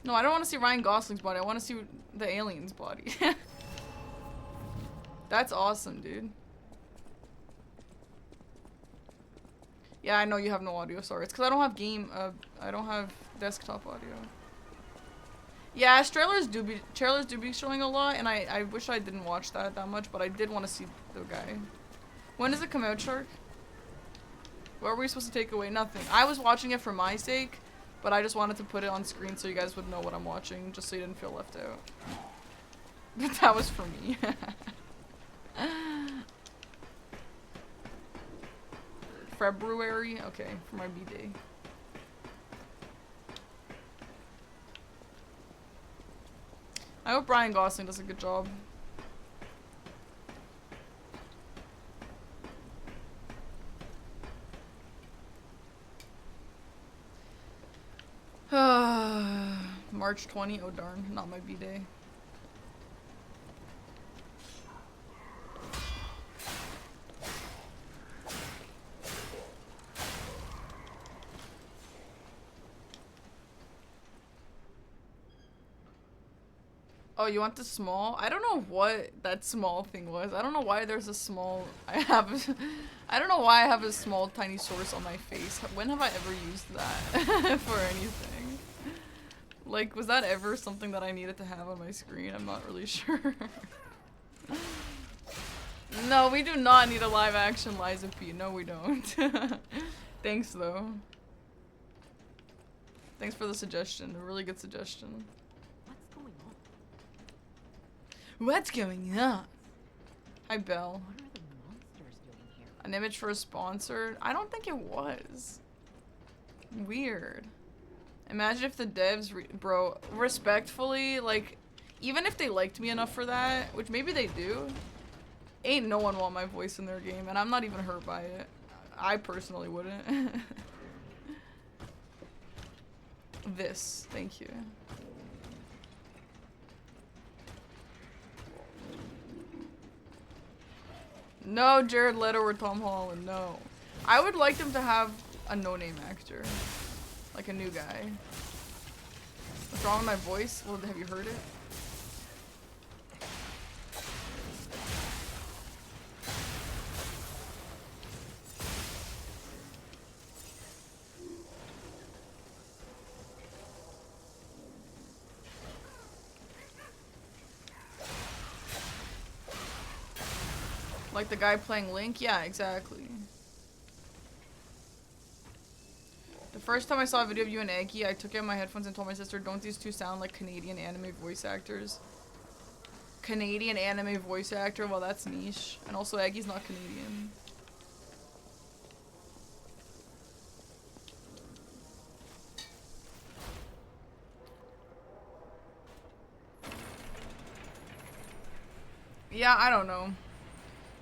No, I don't want to see Ryan Gosling's body. I want to see the alien's body. That's awesome, dude. Yeah, I know you have no audio. Sorry, it's because I don't have I don't have desktop audio. Yeah, trailers do be showing a lot, and I wish I didn't watch that much, but I did want to see the guy. When does it come out, Shark? What were we supposed to take away? Nothing. I was watching it for my sake. But I just wanted to put it on screen so you guys would know what I'm watching, just so you didn't feel left out. But that was for me. February? Okay, for my B-Day. I hope Ryan Gosling does a good job. March 20. Oh darn, not my B-day. Oh, you want the small? I don't know what that small thing was. I don't know why there's a small... I don't know why I have a small tiny source on my face. When have I ever used that for anything? Like, was that ever something that I needed to have on my screen? I'm not really sure. No, we do not need a live action Liza P. No, we don't. Thanks, though. Thanks for the suggestion. A really good suggestion. What's going on? Hi, Belle. What are the monsters doing here? An image for a sponsor? I don't think it was. Weird. Imagine if the devs, bro, respectfully, like, even if they liked me enough for that, which maybe they do, ain't no one want my voice in their game, and I'm not even hurt by it. I personally wouldn't. This, thank you. No Jared Leto or Tom Holland, no. I would like them to have a no-name actor. Like a new guy. What's wrong with my voice? Well, have you heard it? Like the guy playing Link? Yeah, exactly. The first time I saw a video of you and Eggy, I took out my headphones and told my sister, don't these two sound like Canadian anime voice actors? Canadian anime voice actor? Well, that's niche. And also, Eggy's not Canadian. Yeah, I don't know.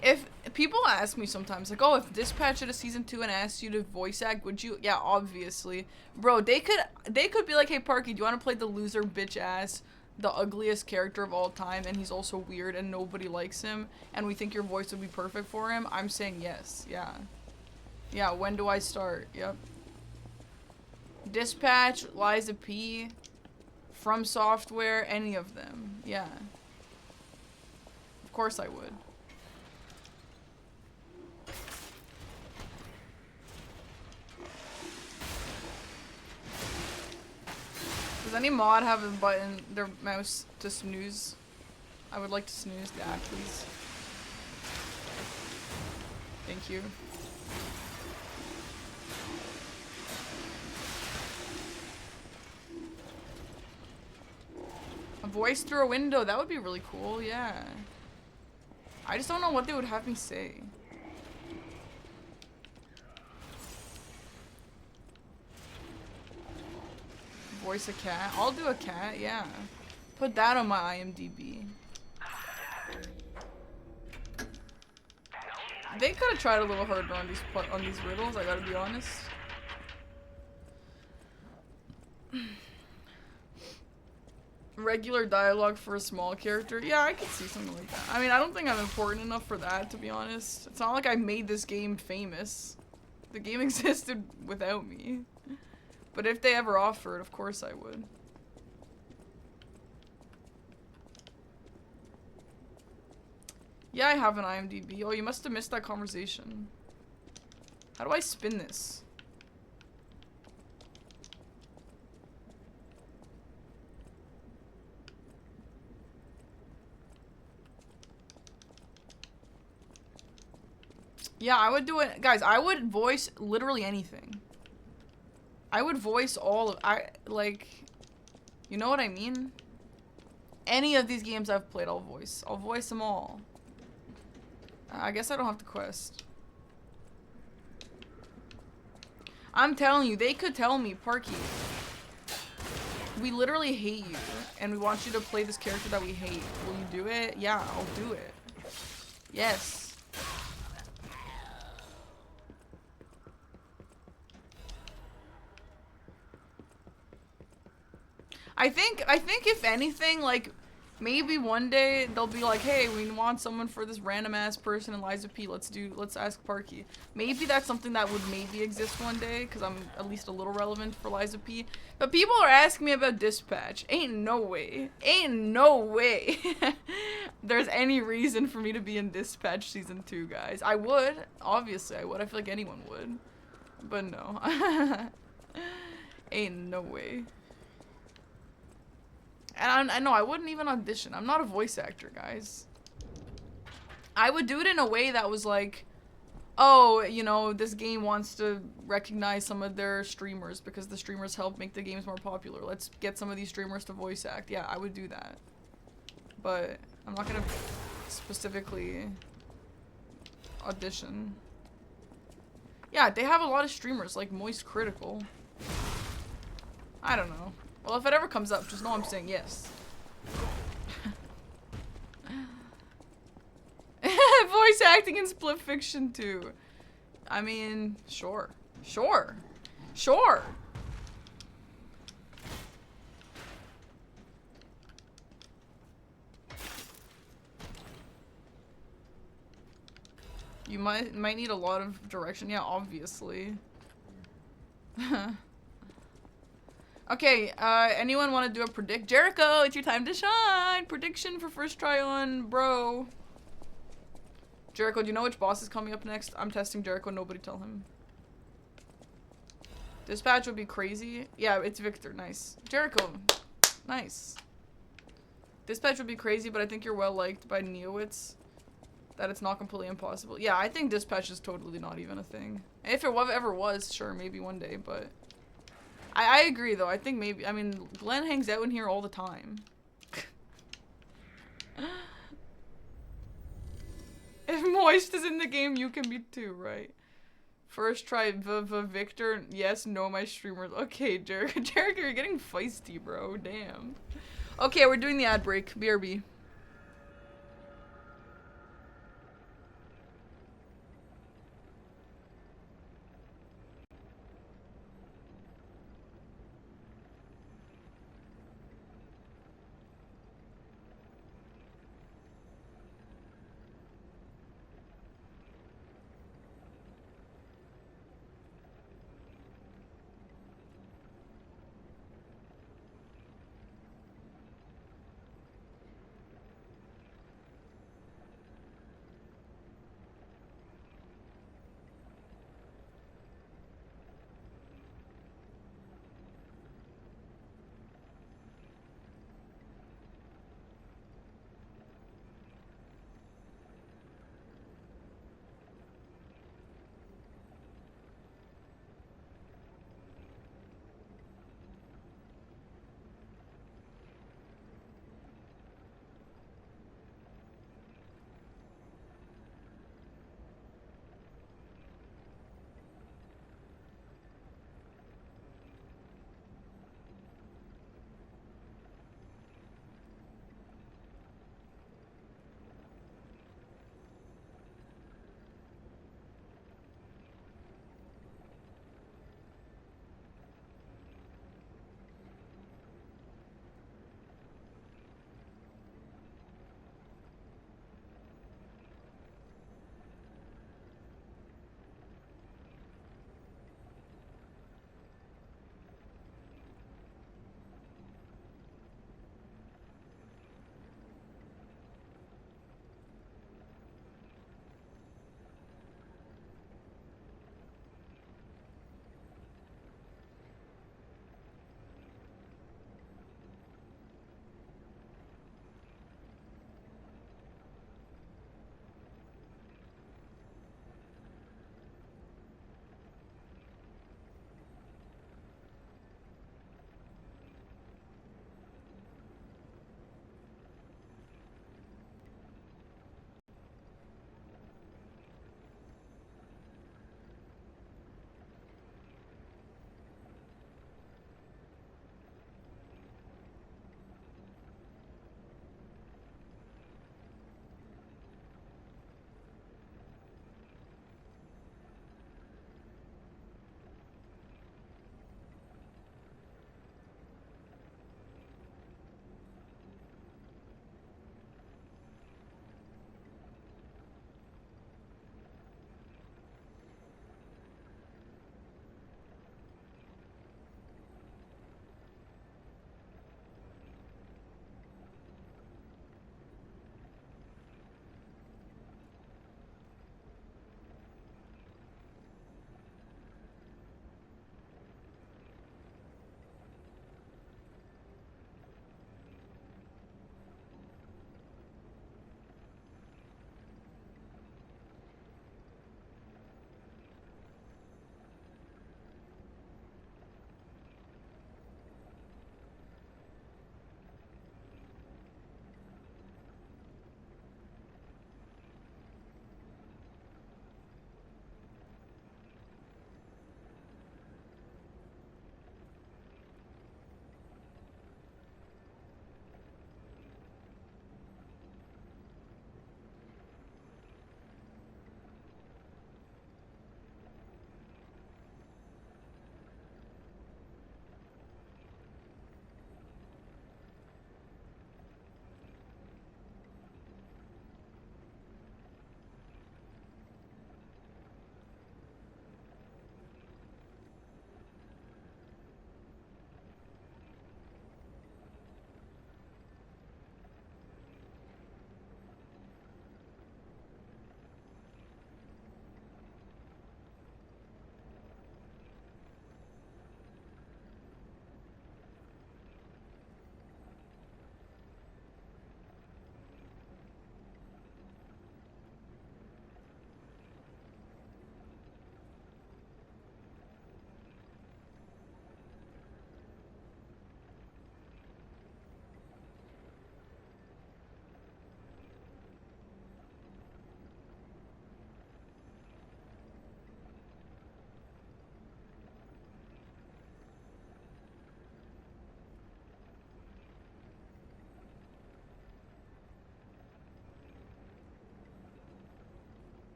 If people ask me sometimes, like, oh, if Dispatch did a season 2 and asked you to voice act, would you? Yeah, obviously. Bro, they could be like, hey, Parky, do you want to play the loser bitch ass, the ugliest character of all time, and he's also weird and nobody likes him, and we think your voice would be perfect for him? I'm saying yes, yeah. Yeah, when do I start? Yep. Dispatch, Liza P, From Software, any of them. Yeah. Of course I would. Does any mod have a button, their mouse, to snooze? I would like to snooze. Yeah, please. Thank you. A voice through a window, that would be really cool, yeah. I just don't know what they would have me say. Voice a cat. I'll do a cat, yeah. Put that on my IMDb. They could have tried a little harder on these riddles, I gotta be honest. Regular dialogue for a small character. Yeah, I could see something like that. I mean, I don't think I'm important enough for that, to be honest. It's not like I made this game famous. The game existed without me. But if they ever offered, of course I would. Yeah, I have an IMDb. Oh, you must have missed that conversation. How do I spin this? Yeah, I would do it. Guys, I would voice literally anything. I would voice all of, you know what I mean? Any of these games I've played, I'll voice. I'll voice them all. I guess I don't have to quest. I'm telling you, they could tell me, Parky, we literally hate you, and we want you to play this character that we hate. Will you do it? Yeah, I'll do it. Yes. I think if anything, like, maybe one day they'll be like, hey, we want someone for this random ass person in Liza P. Let's ask Parky. Maybe that's something that would maybe exist one day, because I'm at least a little relevant for Liza P. But people are asking me about Dispatch. Ain't no way. Ain't no way. There's any reason for me to be in Dispatch Season 2, guys. I would. Obviously, I would. I feel like anyone would. But no. Ain't no way. And I know I wouldn't even audition. I'm not a voice actor, guys. I would do it in a way that was like, oh, you know, this game wants to recognize some of their streamers because the streamers help make the games more popular. Let's get some of these streamers to voice act. Yeah, I would do that. But I'm not gonna specifically audition. Yeah, they have a lot of streamers, like Moist Critical. I don't know. Well, if it ever comes up, just know I'm saying yes. Voice acting in Split Fiction 2. I mean, sure. Sure. Sure. You might need a lot of direction. Yeah, obviously. Okay, anyone want to do a predict? Jericho, it's your time to shine! Prediction for first try on, bro. Jericho, do you know which boss is coming up next? I'm testing Jericho, nobody tell him. Dispatch would be crazy. Yeah, it's Victor, nice. Jericho, nice. Dispatch would be crazy, but I think you're well liked by Neowits. That it's not completely impossible. Yeah, I think Dispatch is totally not even a thing. If it ever was, sure, maybe one day, but... I agree, though. I think maybe... I mean, Glenn hangs out in here all the time. If Moist is in the game, you can be too, right? First try Victor. Yes, no, my streamers. Okay, Jericho. Jericho, you're getting feisty, bro. Damn. Okay, we're doing the ad break. BRB.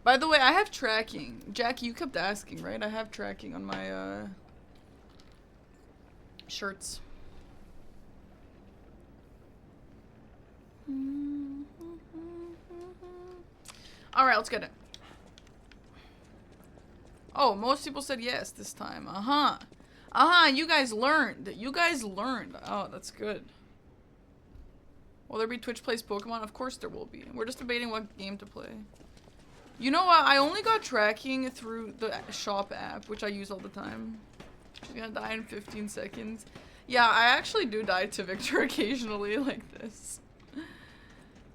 By the way, I have tracking. Jackie, you kept asking, right? I have tracking on my shirts. Alright, let's get it. Oh, most people said yes this time. Uh-huh. Uh-huh, you guys learned. You guys learned. Oh, that's good. Will there be Twitch Plays Pokemon? Of course there will be. We're just debating what game to play. You know what? I only got tracking through the shop app, which I use all the time. She's gonna die in 15 seconds. Yeah, I actually do die to Victor occasionally like this.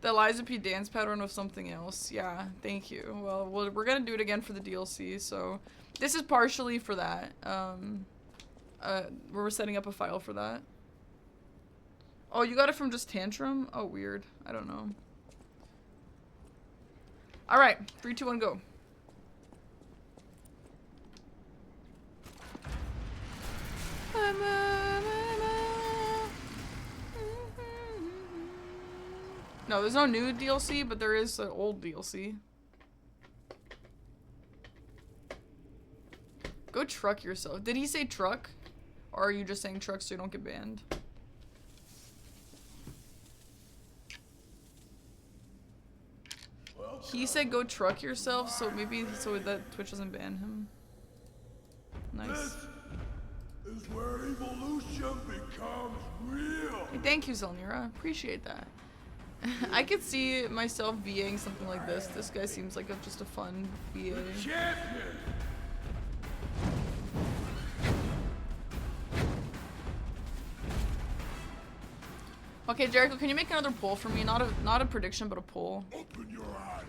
The Eliza P. dance pattern was something else. Yeah, thank you. Well, we're gonna do it again for the DLC, so this is partially for that. We're setting up a file for that. Oh, you got it from just Tantrum? Oh, weird. I don't know. Alright, 3, 2, 1, go. No, there's no new DLC, but there is an old DLC. Go truck yourself. Did he say truck? Or are you just saying truck so you don't get banned? He said go truck yourself, so maybe so that Twitch doesn't ban him. Nice. This is where evolution becomes real. Hey, thank you, Zelnira. Appreciate that. I could see myself VAing something like this. This guy seems like just a fun VA. Champion. Okay, Jericho, can you make another poll for me? Not a prediction, but a poll. Open your eyes.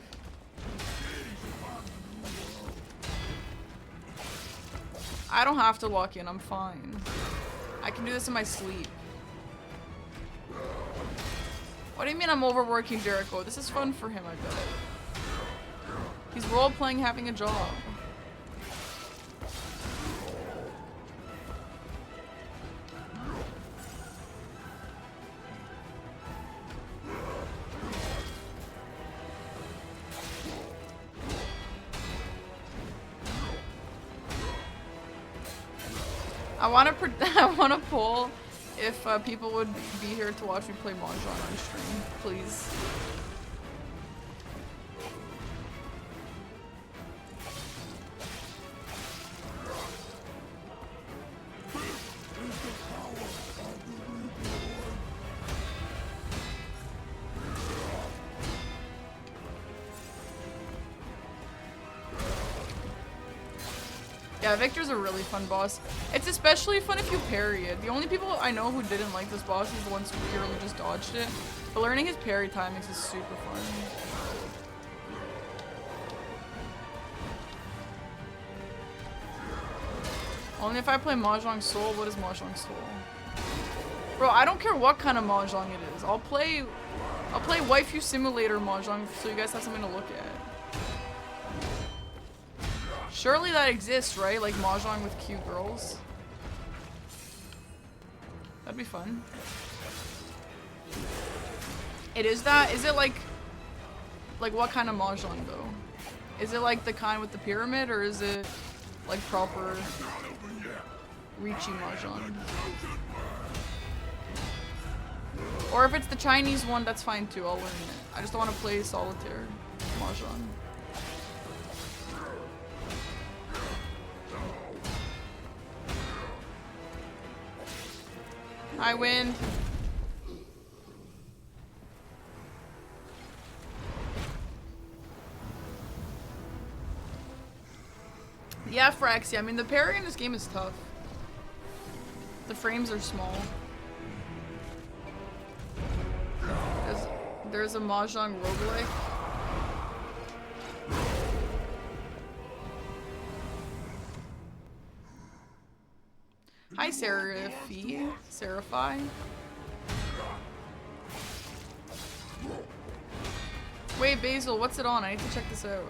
I don't have to walk in. I'm fine. I can do this in my sleep. What do you mean I'm overworking Jericho? This is fun for him, I bet. He's role-playing having a job. I want to poll if people would be here to watch me play Mahjong on stream, please. Yeah, Victor's a really fun boss. It's especially fun if you parry it. The only people I know who didn't like this boss is the ones who purely just dodged it. But learning his parry timings is super fun. Only if I play Mahjong Soul. What is Mahjong Soul? Bro, I don't care what kind of Mahjong it is. I'll play Waifu Simulator Mahjong so you guys have something to look at. Surely that exists, right? Like Mahjong with cute girls. That'd be fun. It is that? Is it like what kind of Mahjong though? Is it like the kind with the pyramid, or is it like proper Riichi Mahjong? Or if it's the Chinese one, that's fine too, I'll learn it. I just don't want to play solitaire Mahjong. I win. Yeah, Fraxy. I mean, the parry in this game is tough. The frames are small. There's a Mahjong roguelike. Hi, Seraphi. Wait, Basil, what's it on? I need to check this out.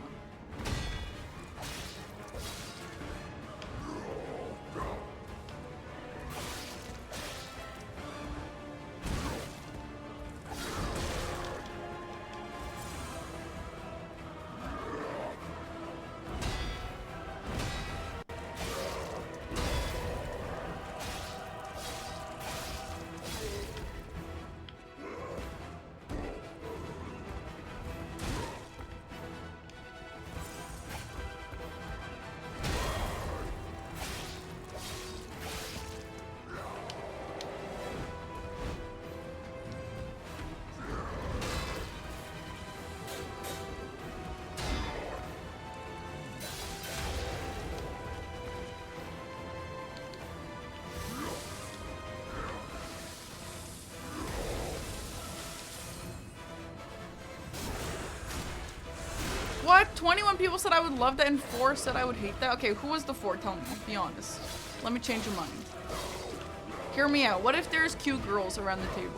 What? 21 people said I would love that and 4 said I would hate that? Okay, who was the 4? Tell me. Be honest. Let me change your mind. Hear me out. What if there's cute girls around the table?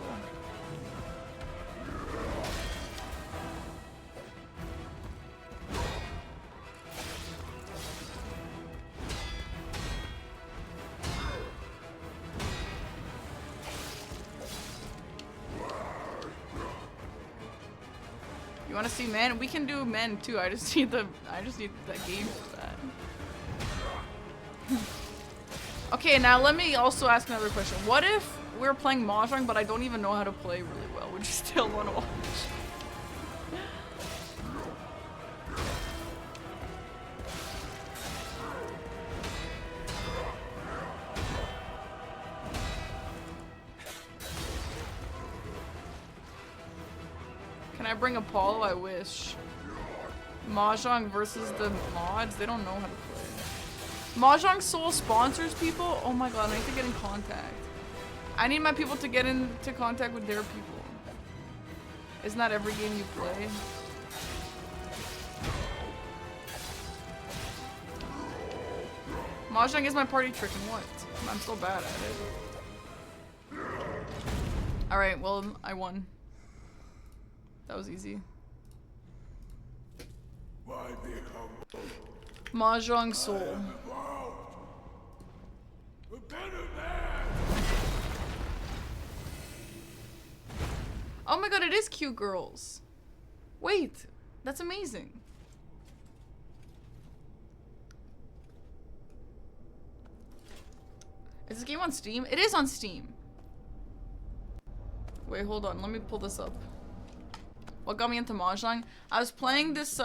You want to see men? We can do men too. I just need the game for that. Okay, now let me also ask another question. What if we're playing Mahjong, but I don't even know how to play really well? Would you still want to watch? Can I bring Apollo? I wish. Mahjong versus the mods? They don't know how to play. Mahjong Soul sponsors people? Oh my god, I need to get in contact. I need my people to get into contact with their people. Isn't that every game you play? Mahjong is my party trick and what? I'm so bad at it. Alright, well, I won. That was easy. Mahjong Soul. Oh my god, it is cute girls. Wait, that's amazing. Is this game on Steam? It is on Steam. Wait, hold on. Let me pull this up. What got me into Mahjong? I was playing this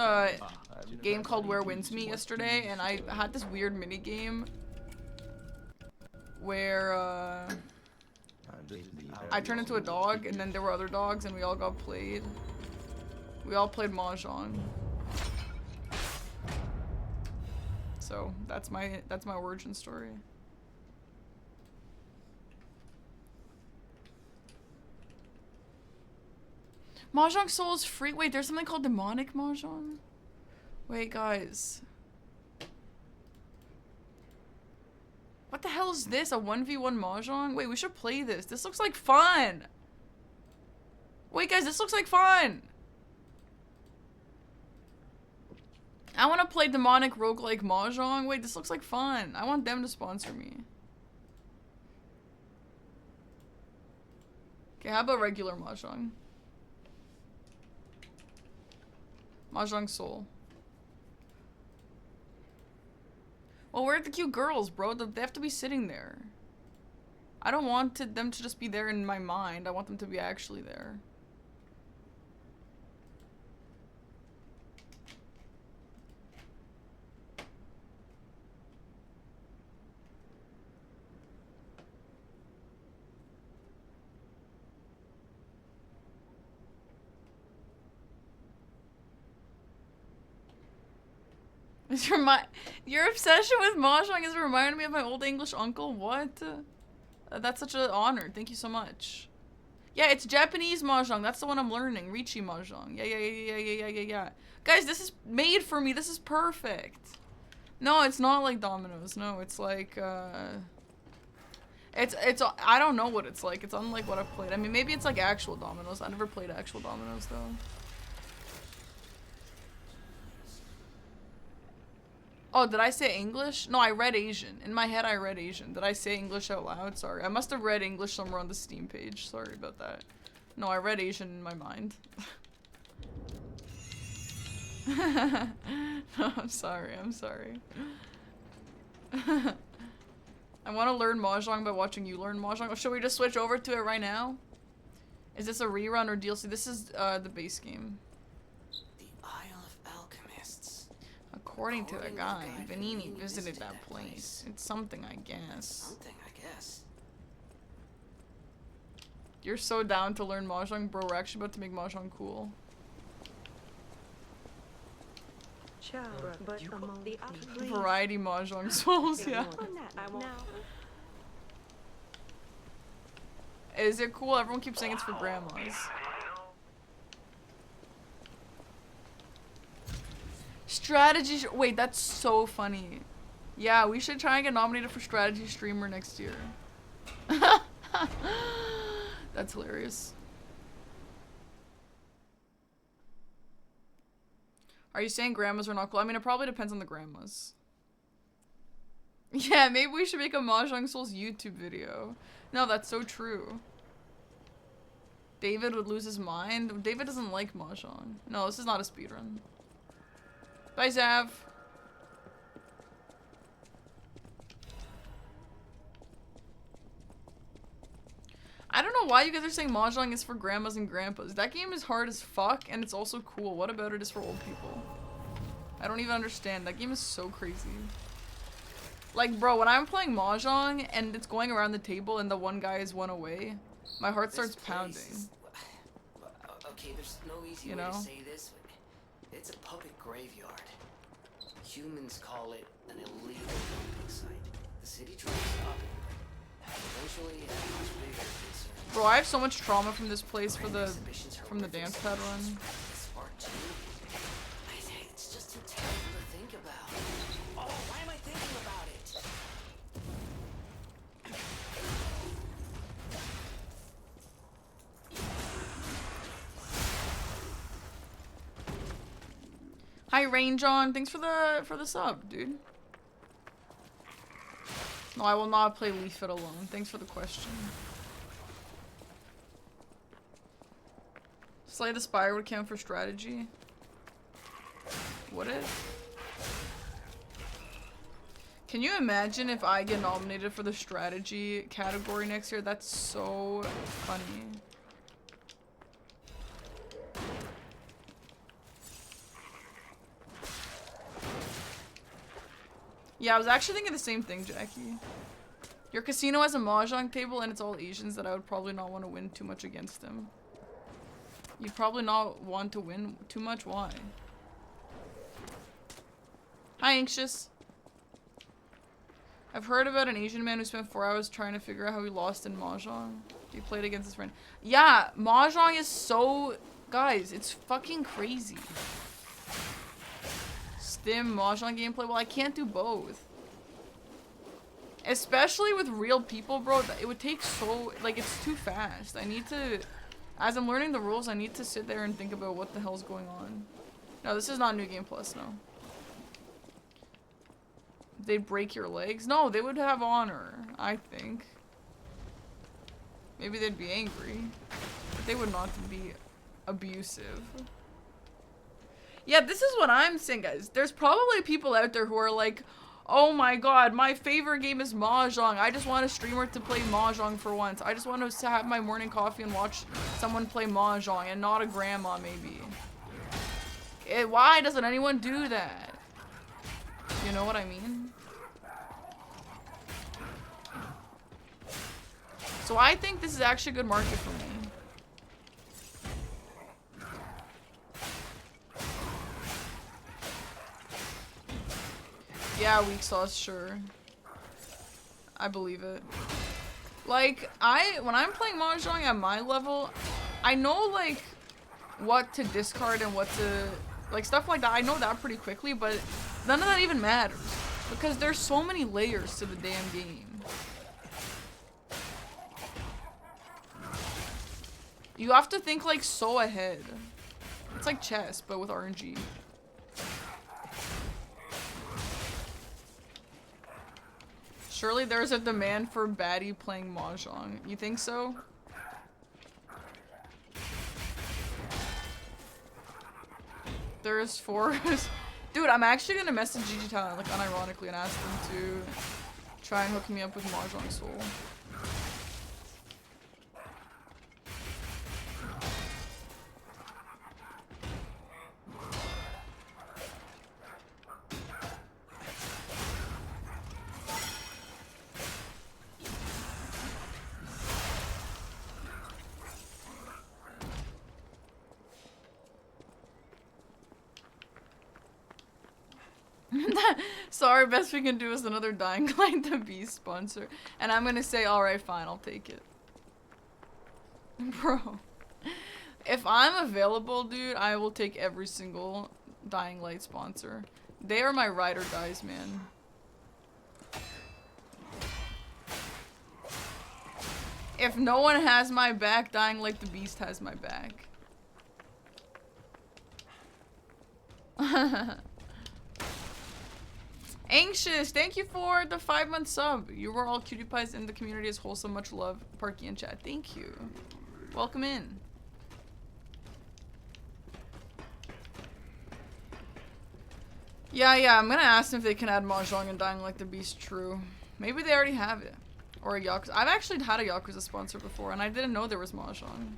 game called Where Wins Me yesterday, and I had this weird mini game where I turned into a dog, and then there were other dogs, and we all got played. We all played Mahjong. So that's my origin story. Mahjong Soul is free. Wait, there's something called Demonic Mahjong? Wait, guys. What the hell is this? A 1v1 Mahjong? Wait, we should play this. This looks like fun. Wait, guys, this looks like fun. I want to play Demonic Roguelike Mahjong. Wait, this looks like fun. I want them to sponsor me. Okay, how about regular Mahjong? Mahjong Soul. Well, where are the cute girls, bro? They have to be sitting there. I don't want them to just be there in my mind. I want them to be actually there. Your obsession with Mahjong is reminding me of my old English uncle. What? That's such an honor. Thank you so much. Yeah, it's Japanese Mahjong. That's the one I'm learning. Riichi Mahjong. Yeah. Guys, this is made for me. This is perfect. No, it's not like dominoes. No, it's like, it's, I don't know what it's like. It's unlike what I've played. I mean, maybe it's like actual dominoes. I never played actual dominoes, though. Oh, did I say English? No, I read Asian. In my head, I read Asian. Did I say English out loud? Sorry. I must have read English somewhere on the Steam page. Sorry about that. No, I read Asian in my mind. No, I'm sorry. I'm sorry. I want to learn Mahjong by watching you learn Mahjong. Oh, should we just switch over to it right now? Is this a rerun or DLC? This is the base game. According to the guy, Vanini visited that place. It's something, I guess. You're so down to learn Mahjong? Bro, we're actually about to make Mahjong cool. Variety Mahjong souls, yeah. Is it cool? Everyone keeps saying it's for grandmas. Strategy. Wait, that's so funny. Yeah, we should try and get nominated for strategy streamer next year. That's hilarious. Are you saying grandmas are not cool? I mean, it probably depends on the grandmas. Yeah, maybe we should make a Mahjong Souls YouTube video. No, that's so true. David would lose his mind. David doesn't like Mahjong. No, this is not a speedrun. Bye, Zav. I don't know why you guys are saying Mahjong is for grandmas and grandpas. That game is hard as fuck, and it's also cool. What about it is for old people? I don't even understand. That game is so crazy. Like, bro, when I'm playing Mahjong, and it's going around the table, and the one guy is one away, my heart starts pounding. Okay, there's no easy way to say this. It's a public graveyard. Humans call it an illegal dumping site. The city tries to stop it. Eventually, it has much bigger concerns. Bro, I have so much trauma from this place from the dance pad run. It's hard too. It's just too terrible to think about. Oh, why am I thinking about it? Hi, Rain John. Thanks for the sub, dude. No, I will not play Leaf It alone. Thanks for the question. Slay the Spire would count for strategy. Would it? Can you imagine if I get nominated for the strategy category next year? That's so funny. Yeah, I was actually thinking the same thing, Jackie. Your casino has a Mahjong table and it's all Asians that I would probably not want to win too much against them. You'd probably not want to win too much? Why? Hi, Anxious. I've heard about an Asian man who spent 4 hours trying to figure out how he lost in Mahjong. He played against his friend. Yeah, Mahjong is so... Guys, it's fucking crazy. Stim, Mahjong gameplay. Well, I can't do both. Especially with real people, bro. It would take so... Like, it's too fast. I need to... As I'm learning the rules, I need to sit there and think about what the hell's going on. No, this is not New Game Plus, no. They'd break your legs? No, they would have honor, I think. Maybe they'd be angry. But they would not be abusive. Yeah, this is what I'm saying, guys. There's probably people out there who are like, oh my god, my favorite game is Mahjong. I just want a streamer to play Mahjong for once. I just want to have my morning coffee and watch someone play Mahjong and not a grandma, maybe. Why doesn't anyone do that? You know what I mean? So I think this is actually a good market for me. Yeah, weak sauce, sure. I believe it. Like, when I'm playing Mahjong at my level, I know, like, what to discard and what to, like, stuff like that. I know that pretty quickly, but none of that even matters. Because there's so many layers to the damn game. You have to think, like, so ahead. It's like chess, but with RNG. Surely there's a demand for baddie playing Mahjong. You think so? There's 4. Dude, I'm actually gonna message GG Talent, like, unironically, and ask them to try and hook me up with Mahjong Soul. Sorry, best we can do is another Dying Light the Beast sponsor. And I'm gonna say, alright, fine, I'll take it. Bro. If I'm available, dude, I will take every single Dying Light sponsor. They are my ride or dies, man. If no one has my back, Dying Like the Beast has my back. Anxious, thank you for the 5-month sub. You were all cutie pies in the community as wholesome. Much love, Parky and chat. Thank you. Welcome in. Yeah, I'm gonna ask them if they can add Mahjong and Dying Like the Beast. True. Maybe they already have it. Or a Yakuza. I've actually had a Yakuza sponsor before, and I didn't know there was Mahjong.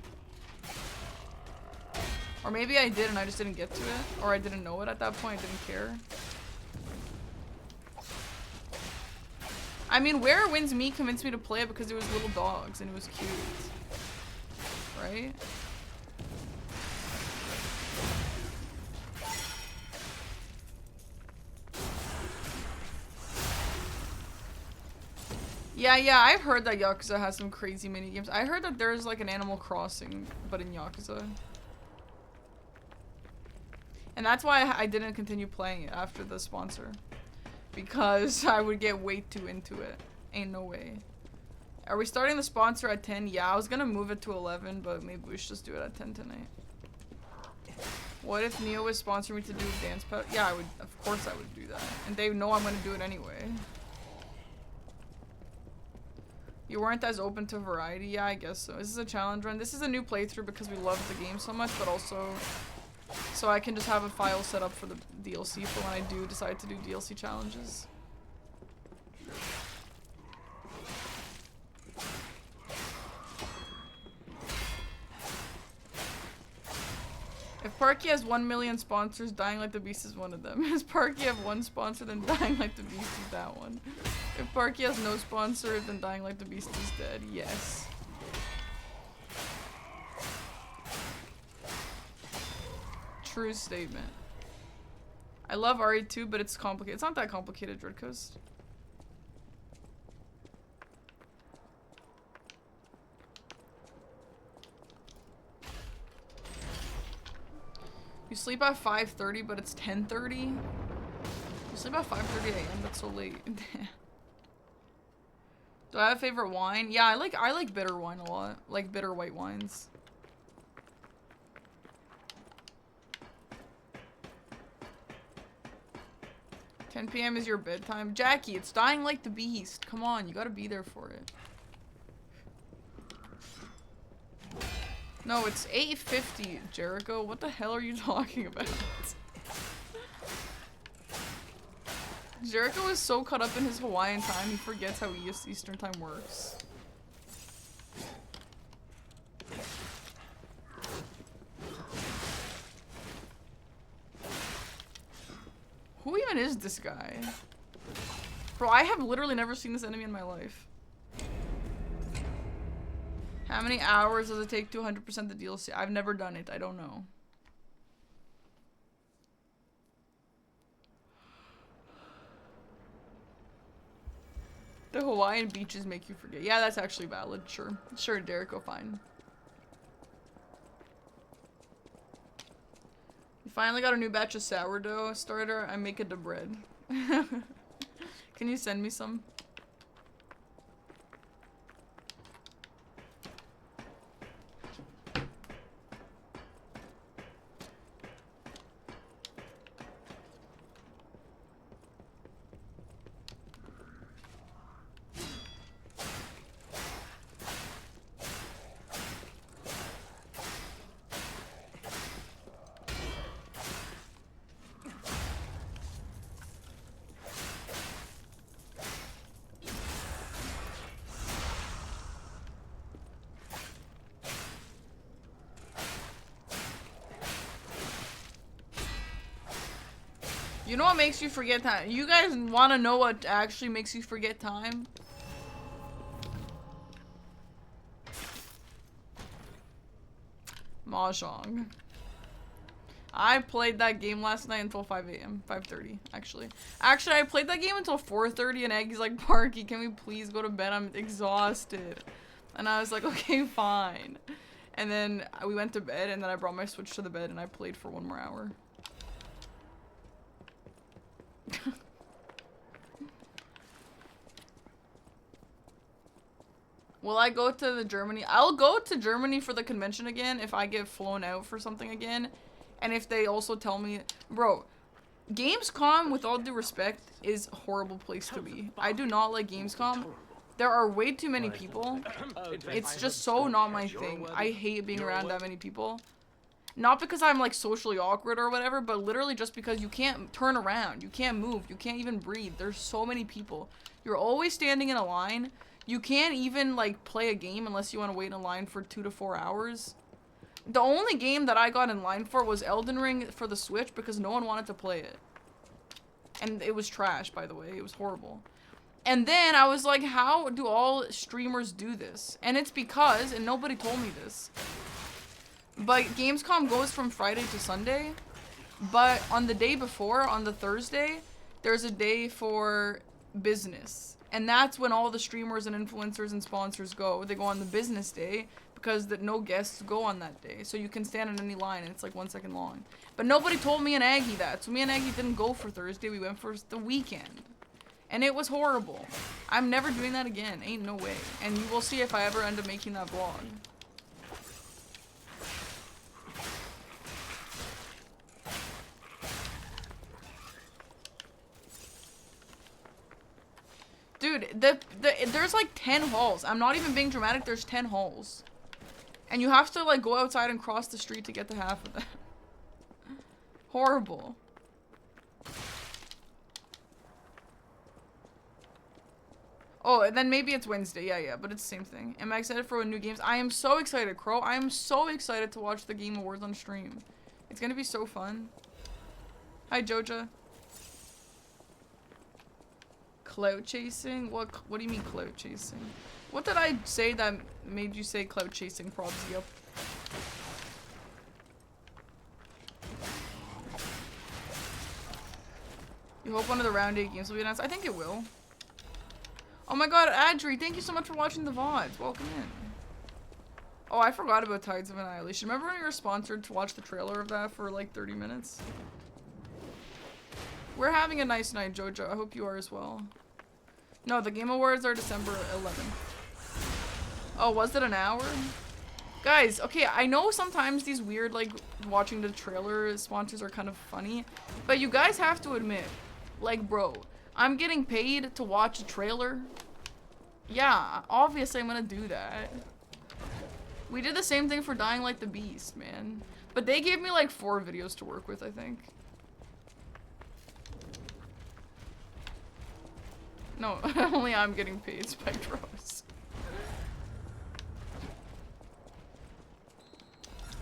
Or maybe I did and I just didn't get to it. Or I didn't know it at that point, I didn't care. I mean, Where Wins Me convinced me to play it because it was little dogs and it was cute. Right? Yeah, I've heard that Yakuza has some crazy minigames. I heard that there's like an Animal Crossing, but in Yakuza. And that's why I didn't continue playing it after the sponsor. Because I would get way too into it. Ain't no way. Are we starting the sponsor at 10? Yeah, I was gonna move it to 11, but maybe we should just do it at 10 tonight. What if Neo was sponsoring me to do a dance pet? Yeah, I would. Of course I would do that. And they know I'm gonna do it anyway. You weren't as open to variety? Yeah, I guess so. This is a challenge run. This is a new playthrough because we love the game so much, but also so I can just have a file set up for the DLC for when I do decide to do DLC challenges. If Parky has 1 million sponsors, Dying Like the Beast is one of them. If Parky have one sponsor, then Dying Like the Beast is that one. If Parky has no sponsor, then Dying Like the Beast is dead. Yes. True statement. I love RE2, but it's complicated. It's not that complicated, Dread Coast. You sleep at 5:30, but it's 10:30? You sleep at 5:30 a.m. That's so late. Do I have a favorite wine? Yeah, I like bitter wine a lot. Like bitter white wines. "10 p.m. is your bedtime." Jackie, it's Dying Like the Beast. Come on, you gotta be there for it. No, it's 8:50, Jericho. What the hell are you talking about? Jericho is so caught up in his Hawaiian time, he forgets how Eastern time works. Who even is this guy? Bro, I have literally never seen this enemy in my life. How many hours does it take to 100% the DLC? I've never done it. I don't know. The Hawaiian beaches make you forget. Yeah, that's actually valid. Sure. Sure, Derek, fine. You finally got a new batch of sourdough starter. I make it to bread. Can you send me some? You know what makes you forget time? You guys want to know what actually makes you forget time? Mahjong. I played that game last night until 5 a.m. 5:30, actually. Actually, I played that game until 4:30 and Aggie's like, "Parky, can we please go to bed? I'm exhausted." And I was like, "Okay, fine." And then we went to bed and then I brought my Switch to the bed and I played for 1 more hour. Will I go to the Germany? I'll go to Germany for the convention again if I get flown out for something again. And if they also tell me, bro, Gamescom, with all due respect, is a horrible place to be. I do not like Gamescom. There are way too many people. It's just so not my thing. I hate being around that many people. Not because I'm like socially awkward or whatever, but literally just because you can't turn around. You can't move. You can't even breathe. There's so many people. You're always standing in a line. You can't even like play a game unless you want to wait in a line for 2 to 4 hours. The only game that I got in line for was Elden Ring for the Switch because no one wanted to play it. And it was trash, by the way. It was horrible. And then I was like, how do all streamers do this? And it's because, and nobody told me this, but Gamescom goes from Friday to Sunday. But on the day before, on the Thursday, there's a day for business. And that's when all the streamers and influencers and sponsors go. They go on the business day because no guests go on that day. So you can stand in any line and it's like 1 second long. But nobody told me and Aggie that. So me and Aggie didn't go for Thursday. We went for the weekend. And it was horrible. I'm never doing that again. Ain't no way. And you will see if I ever end up making that vlog. Dude, there's like 10 halls. I'm not even being dramatic. There's 10 halls. And you have to like go outside and cross the street to get to half of them. Horrible. Oh, and then maybe it's Wednesday. Yeah, but it's the same thing. Am I excited for new games? I am so excited, Crow. I am so excited to watch the Game Awards on stream. It's gonna be so fun. Hi, Joja. Clout chasing? What do you mean clout chasing? What did I say that made you say clout chasing, probs? Yep. You hope one of the round 8 games will be announced? I think it will. Oh my god, Adri, thank you so much for watching the VODs. Welcome in. Oh, I forgot about Tides of Annihilation. Remember when you were sponsored to watch the trailer of that for like 30 minutes? We're having a nice night, Jojo. I hope you are as well. No, the Game Awards are December 11th. Oh, was it an hour? Guys, okay, I know sometimes these weird, like, watching the trailer sponsors are kind of funny, but you guys have to admit, like, bro, I'm getting paid to watch a trailer. Yeah, obviously I'm gonna do that. We did the same thing for Dying Like the Beast, man. But they gave me, like, 4 videos to work with, I think. No, only I'm getting paid, Spectros.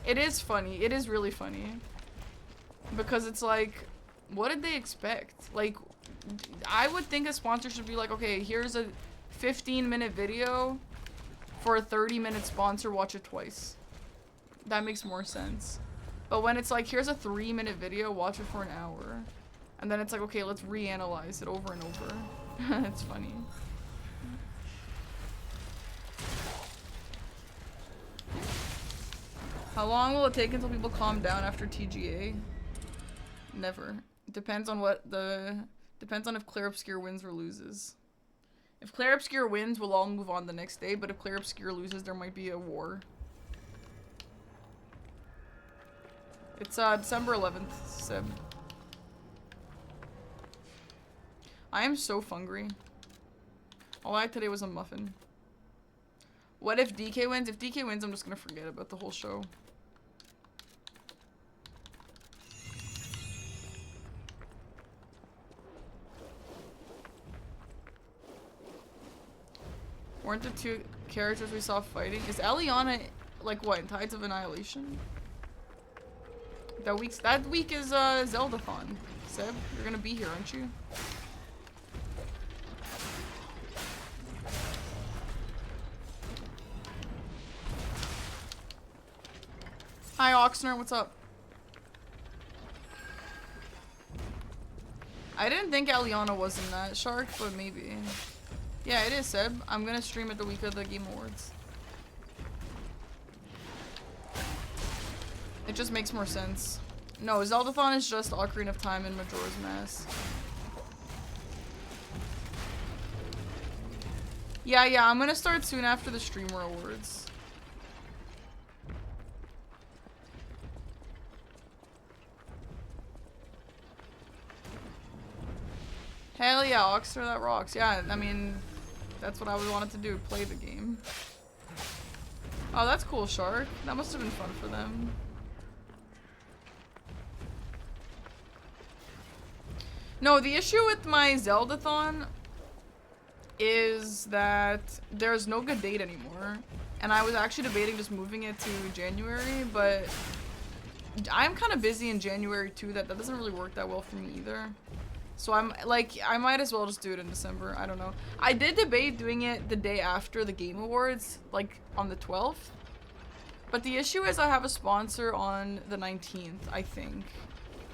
It is funny. It is really funny. Because it's like, what did they expect? Like, I would think a sponsor should be like, okay, here's a 15-minute video for a 30-minute sponsor, watch it twice. That makes more sense. But when it's like, here's a 3-minute video, watch it for an hour. And then it's like, okay, let's reanalyze it over and over. It's funny. How long will it take until people calm down after TGA? Never. Depends on if Clear Obscure wins or loses. If Clear Obscure wins, we'll all move on the next day, but if Clear Obscure loses, there might be a war. It's December 11th, Seb. I am so hungry. All I had today was a muffin. What if DK wins? If DK wins, I'm just gonna forget about the whole show. Weren't the 2 characters we saw fighting? Is Eliana, like, what, in Tides of Annihilation? That week is Zeldathon. Seb, you're gonna be here, aren't you? Hi, Oxner, what's up? I didn't think Eliana was in that, Shark, but maybe. Yeah, it is, Seb. I'm gonna stream it the week of the Game Awards. It just makes more sense. No, Zeldathon is just Ocarina of Time and Majora's Mask. Yeah, I'm gonna start soon after the streamer awards. Hell yeah, Oxter, that rocks. Yeah, I mean, that's what I would wanted to do, play the game. Oh, that's cool, Shark. That must have been fun for them. No, the issue with my Zeldathon is that there's no good date anymore. And I was actually debating just moving it to January, but I'm kind of busy in January too. That doesn't really work that well for me either. So I'm like, I might as well just do it in December. I don't know. I did debate doing it the day after the Game Awards, like on the 12th. But the issue is I have a sponsor on the 19th, I think.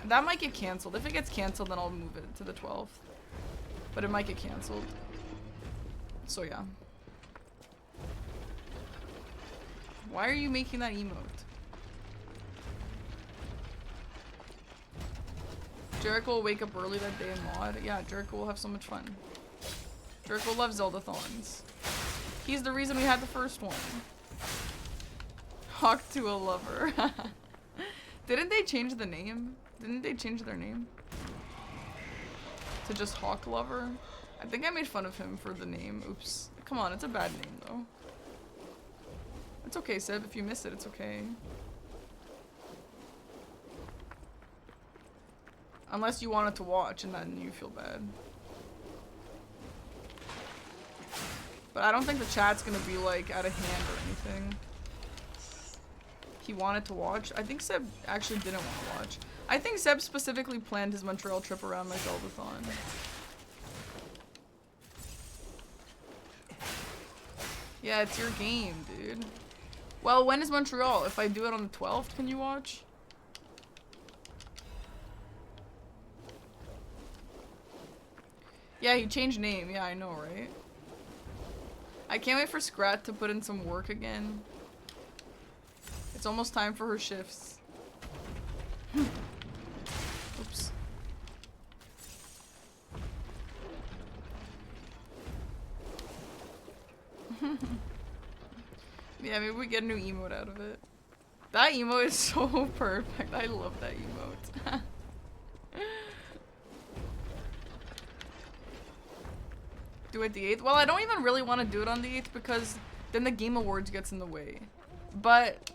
That might get canceled. If it gets canceled, then I'll move it to the 12th. But it might get canceled. So yeah. Why are you making that emote? Jericho will wake up early that day and mod. Yeah, Jericho will have so much fun. Jericho loves Zeldathons. He's the reason we had the first one. Hawk to a lover. Didn't they change the name? Didn't they change their name? To just Hawk Lover? I think I made fun of him for the name. Oops. Come on, it's a bad name though. It's okay, Seb. If you miss it, it's okay. Unless you wanted to watch and then you feel bad. But I don't think the chat's gonna be like out of hand or anything. He wanted to watch. I think Seb actually didn't want to watch. I think Seb specifically planned his Montreal trip around my Zeldathon. Yeah, it's your game, dude. Well, when is Montreal? If I do it on the 12th, can you watch? Yeah, he changed name. Yeah, I know, right? I can't wait for Scrat to put in some work again. It's almost time for her shifts. Oops. Yeah, maybe we get a new emote out of it. That emote is so perfect. I love that emote. Do it the 8th? Well, I don't even really want to do it on the 8th because then the Game Awards gets in the way. But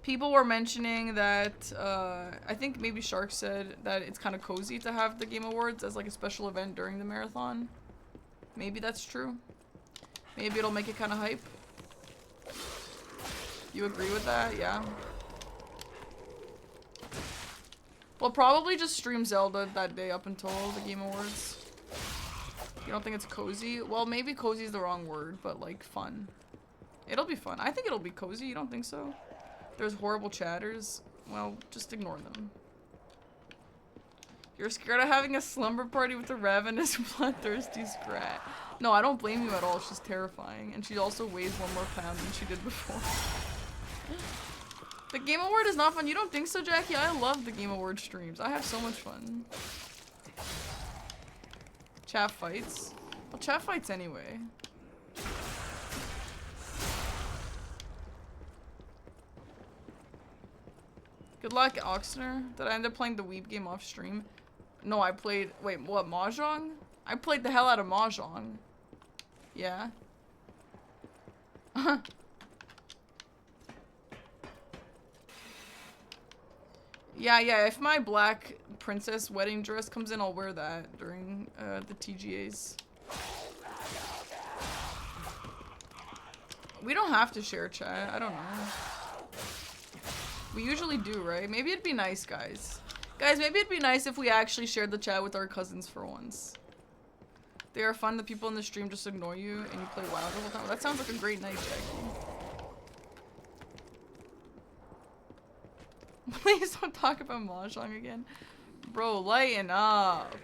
people were mentioning that, I think maybe Shark said that it's kind of cozy to have the Game Awards as like a special event during the marathon. Maybe that's true. Maybe it'll make it kind of hype. You agree with that? Yeah. We'll probably just stream Zelda that day up until the Game Awards. You don't think it's cozy? Well, maybe cozy is the wrong word, but like fun. It'll be fun. I think it'll be cozy. You don't think so? There's horrible chatters. Well, just ignore them. You're scared of having a slumber party with a ravenous, bloodthirsty Scrat. No, I don't blame you at all. She's terrifying. And she also weighs 1 more pound than she did before. The Game Award is not fun. You don't think so, Jackie? I love the Game Award streams. I have so much fun. Chat fights? Well, chat fights anyway. Good luck, Oxner. Did I end up playing the Weeb game off stream? No, I played... Wait, what? Mahjong? I played the hell out of Mahjong. Yeah. Yeah, if my black princess wedding dress comes in, I'll wear that during the TGAs. We don't have to share chat. I don't know. We usually do, right? Maybe it'd be nice, guys. Guys, maybe it'd be nice if we actually shared the chat with our cousins for once. They are fun. The people in the stream just ignore you and you play WoW the whole time. That sounds like a great night, Jackie. Please don't talk about Mahjong again. Bro, lighten up.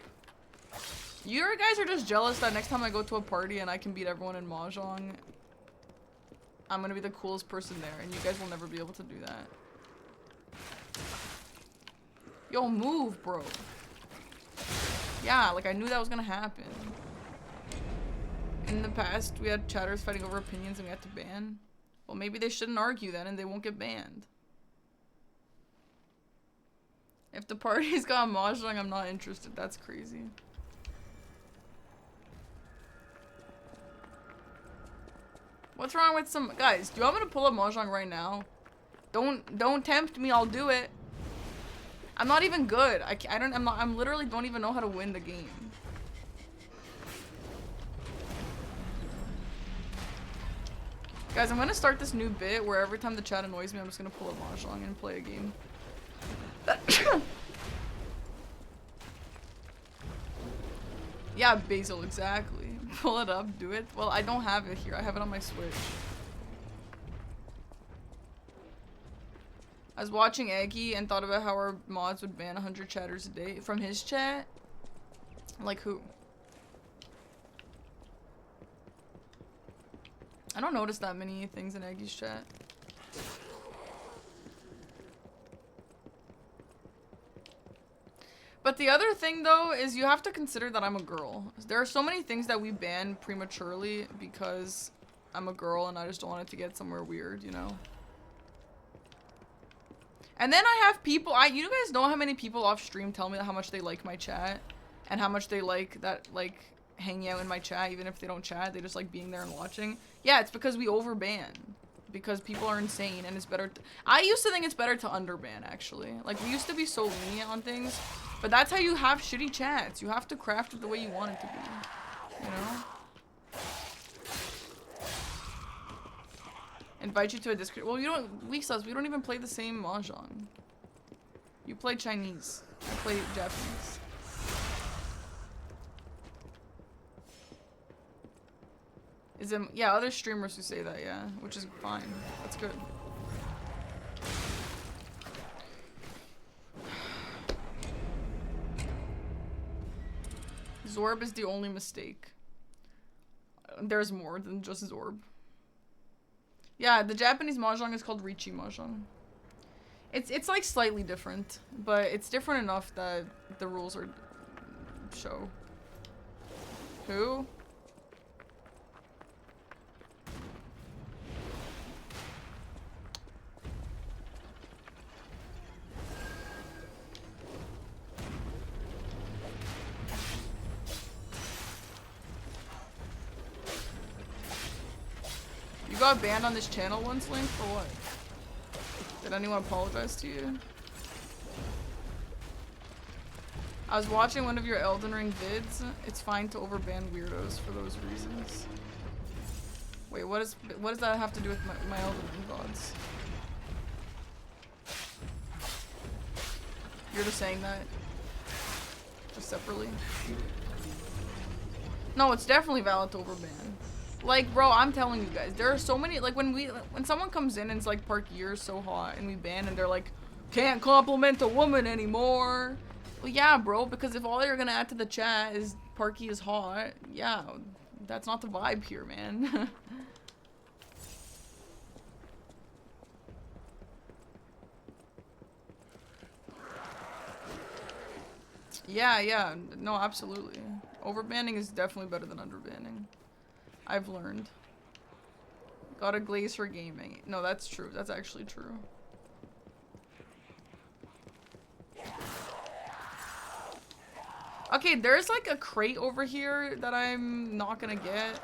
You guys are just jealous that next time I go to a party and I can beat everyone in Mahjong, I'm gonna be the coolest person there, and you guys will never be able to do that. Yo, move, bro. Yeah, like I knew that was gonna happen. in the past, we had chatters fighting over opinions and we had to ban. Well, maybe they shouldn't argue then and they won't get banned. If the party's got mahjong, I'm not interested. That's crazy. What's wrong with some guys? Do you want me to pull up mahjong right now? Don't tempt me. I'll do it. I'm not even good. I'm literally don't even know how to win the game. Guys, I'm gonna start this new bit where every time the chat annoys me, I'm just gonna pull up mahjong and play a game. Yeah, Basil, exactly. Pull it up, do it. Well, I don't have it here. I have it on my Switch. I was watching Eggy and thought about how our mods would ban 100 chatters a day from his chat. Like who? I don't notice that many things in Eggy's chat. But the other thing, though, is you have to consider that I'm a girl. There are so many things that we ban prematurely because I'm a girl and I just don't want it to get somewhere weird, you know? And then I have people, you guys know how many people off stream tell me how much they like my chat and how much they like that, like, hanging out in my chat even if they don't chat, they just like being there and watching. Yeah, it's because we overban. Because people are insane and it's better I used to think it's better to underban, actually. Like, we used to be so lenient on things, but that's how you have shitty chats. You have to craft it the way you want it to be, you know? Invite you to a Discord. Well, you don't, we don't even play the same mahjong. You play Chinese. I play Japanese. Is it, yeah, other streamers who say that, yeah, which is fine. That's good. Zorb is the only mistake. There's more than just Zorb. Yeah, the Japanese mahjong is called Richi mahjong. It's like slightly different, but it's different enough that the rules are show. Who? You got banned on this channel once, Link? For what? Did anyone apologize to you? I was watching one of your Elden Ring vids. It's fine to overban weirdos for those reasons. Wait, what does that have to do with my Elden Ring VODs? You're just saying that? Just separately? No, it's definitely valid to overban. Like, bro, I'm telling you guys, there are so many, like, when someone comes in and it's like, Park, you're so hot, and we ban, and they're like, can't compliment a woman anymore. Well, yeah, bro, because if all you're gonna add to the chat is Parky is hot, yeah, that's not the vibe here, man. Yeah, no, absolutely. Overbanning is definitely better than underbanning. I've learned. Got a glaze for gaming. No, that's true. That's actually true. Okay, there's like a crate over here that I'm not gonna get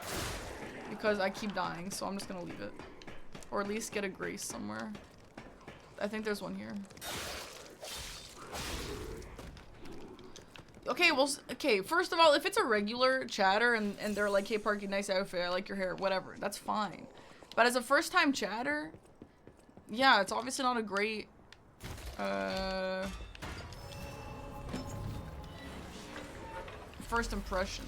because I keep dying, so I'm just gonna leave it. Or at least get a grace somewhere. I think there's one here. Okay, well, okay, first of all, if it's a regular chatter and they're like, hey, Parky, nice outfit, I like your hair, whatever, that's fine. But as a first-time chatter, yeah, it's obviously not a great, first impression.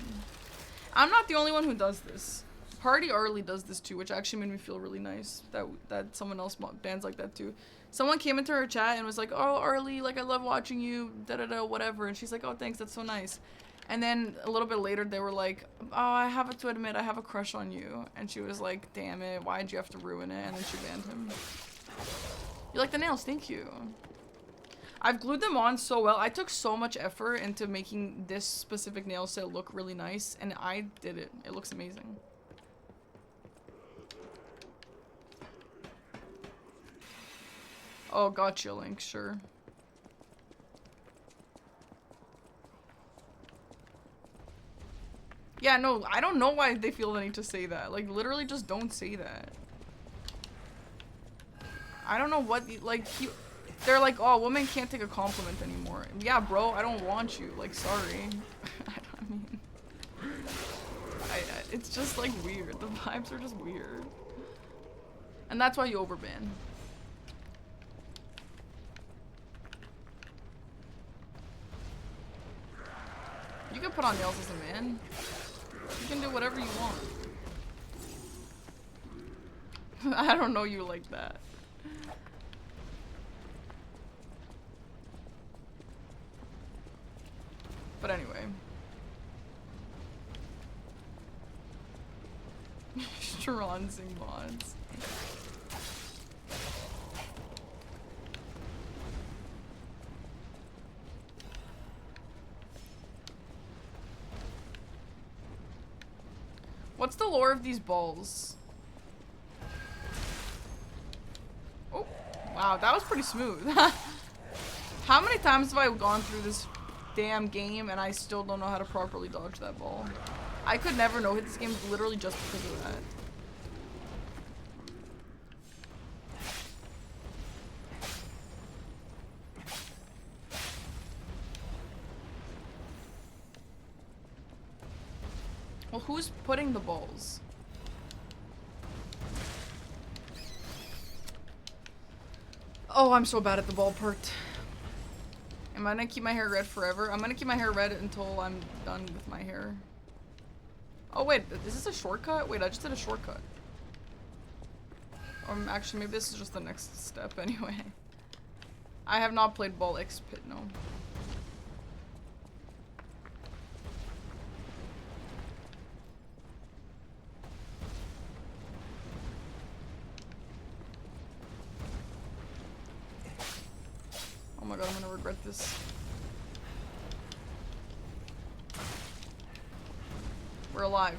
I'm not the only one who does this. Party Arlie does this too, which actually made me feel really nice that someone else bans like that too. Someone came into her chat and was like, oh, Arlie, like, I love watching you, da-da-da, whatever. And she's like, oh, thanks, that's so nice. And then a little bit later, they were like, oh, I have to admit, I have a crush on you. And she was like, damn it, why'd you have to ruin it? And then she banned him. You like the nails? Thank you. I've glued them on so well. I took so much effort into making this specific nail set look really nice. And I did it. It looks amazing. Oh, gotcha, Link, sure. Yeah, no, I don't know why they feel the need to say that. Like, literally just don't say that. I don't know what, like, they're like, oh, women can't take a compliment anymore. Yeah, bro, I don't want you. Like, sorry. I mean, it's just, like, weird. The vibes are just weird. And that's why you overban. You can put on nails as a man. You can do whatever you want. I don't know you like that. But anyway. Stronsing mods. What's the lore of these balls? Oh, wow, that was pretty smooth. How many times have I gone through this damn game and I still don't know how to properly dodge that ball? I could never know hit this game literally just because of that. Well, who's putting the balls? Oh, I'm so bad at the ball part. Am I gonna keep my hair red forever? I'm gonna keep my hair red until I'm done with my hair. Oh wait, is this a shortcut? Wait, I just did a shortcut. Actually, maybe this is just the next step anyway. I have not played Ball X Pit, no. Oh my god, I'm gonna regret this. We're alive.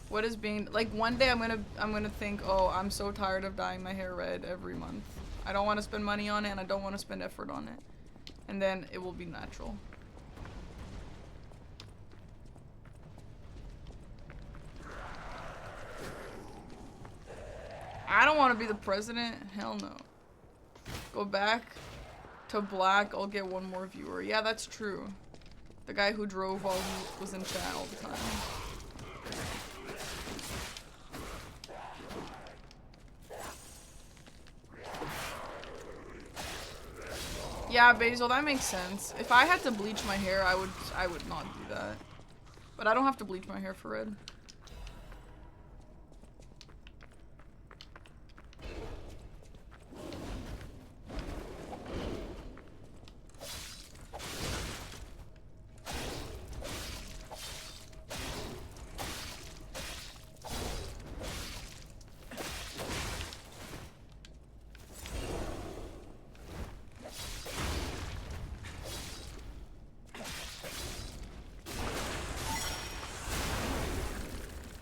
What is being like one day I'm gonna think, oh, I'm so tired of dyeing my hair red every month. I don't want to spend money on it and I don't want to spend effort on it. And then it will be natural. I don't want to be the president. Hell no. Go back to black, I'll get one more viewer. Yeah, that's true. The guy who drove while he was in chat all the time. Yeah, Basil, that makes sense. If I had to bleach my hair, I would not do that. But I don't have to bleach my hair for red.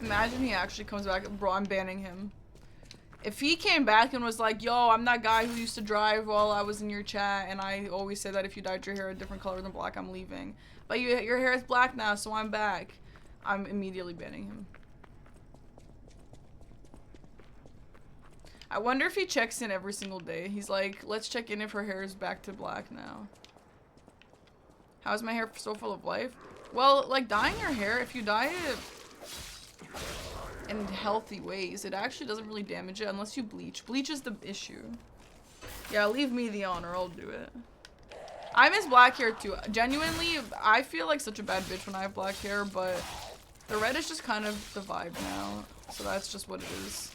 Imagine he actually comes back. Bro, I'm banning him. If he came back and was like, yo, I'm that guy who used to drive while I was in your chat, and I always say that if you dyed your hair a different color than black, I'm leaving. But your hair is black now, so I'm back. I'm immediately banning him. I wonder if he checks in every single day. He's like, let's check in if her hair is back to black now. How's my hair so full of life? Well, like, dyeing your hair, if you dye it in healthy ways, it actually doesn't really damage it unless you bleach. Bleach is the issue. Yeah, leave me the honor, I'll do it. I miss black hair too. Genuinely, I feel like such a bad bitch when I have black hair, but the red is just kind of the vibe now. So that's just what it is.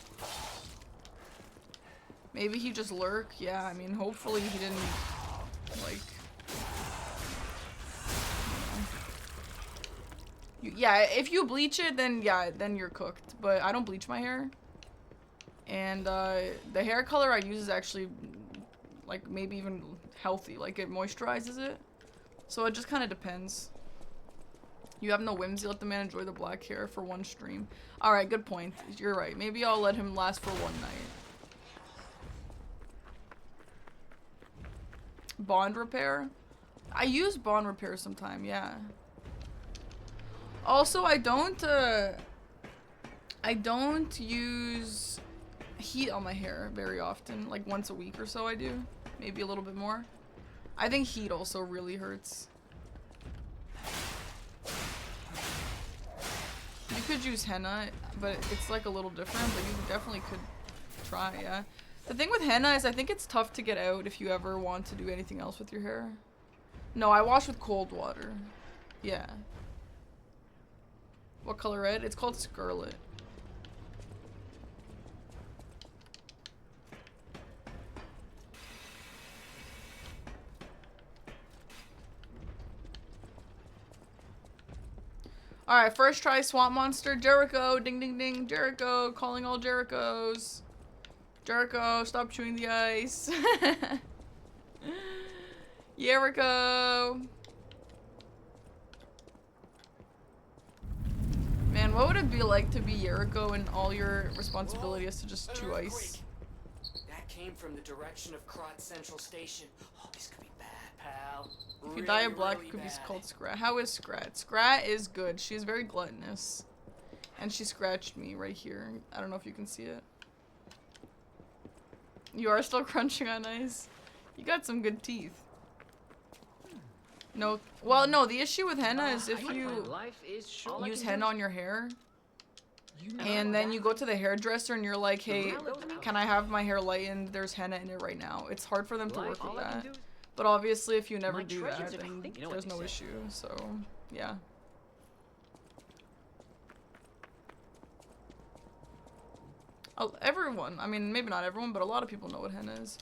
Maybe he just lurk. Yeah, I mean, hopefully he didn't, like... Yeah, if you bleach it, then yeah, then you're cooked. But I don't bleach my hair. And the hair color I use is actually, like, maybe even healthy. Like, it moisturizes it. So it just kind of depends. You have no whimsy. Let the man enjoy the black hair for one stream. Alright, good point. You're right. Maybe I'll let him last for one night. Bond repair. I use bond repair sometime, yeah. Also, I don't use heat on my hair very often. Like once a week or so I do. Maybe a little bit more. I think heat also really hurts. You could use henna, but it's like a little different, but you definitely could try, yeah. The thing with henna is I think it's tough to get out if you ever want to do anything else with your hair. No, I wash with cold water. Yeah. What color red? It's called scarlet. Alright, first try Swamp Monster. Jericho, ding ding ding. Jericho, calling all Jerichos. Jericho, stop chewing the ice. Jericho. Man, what would it be like to be Jericho and all your responsibility is to just chew ice? That came from the direction of Krot Central Station. Oh, this could be bad, pal. If you die of black, it could be called Scrat. How is Scrat? Scrat is good. She's very gluttonous. And she scratched me right here. I don't know if you can see it. You are still crunching on ice. You got some good teeth. No. Well, no, the issue with henna is if you use henna on your hair, and then you go to the hairdresser and you're like, hey, can I have my hair lightened? There's henna in it right now. It's hard for them to work with that. But obviously, if you never do that, then there's no issue. So, yeah. Everyone, I mean, maybe not everyone, but a lot of people know what henna is.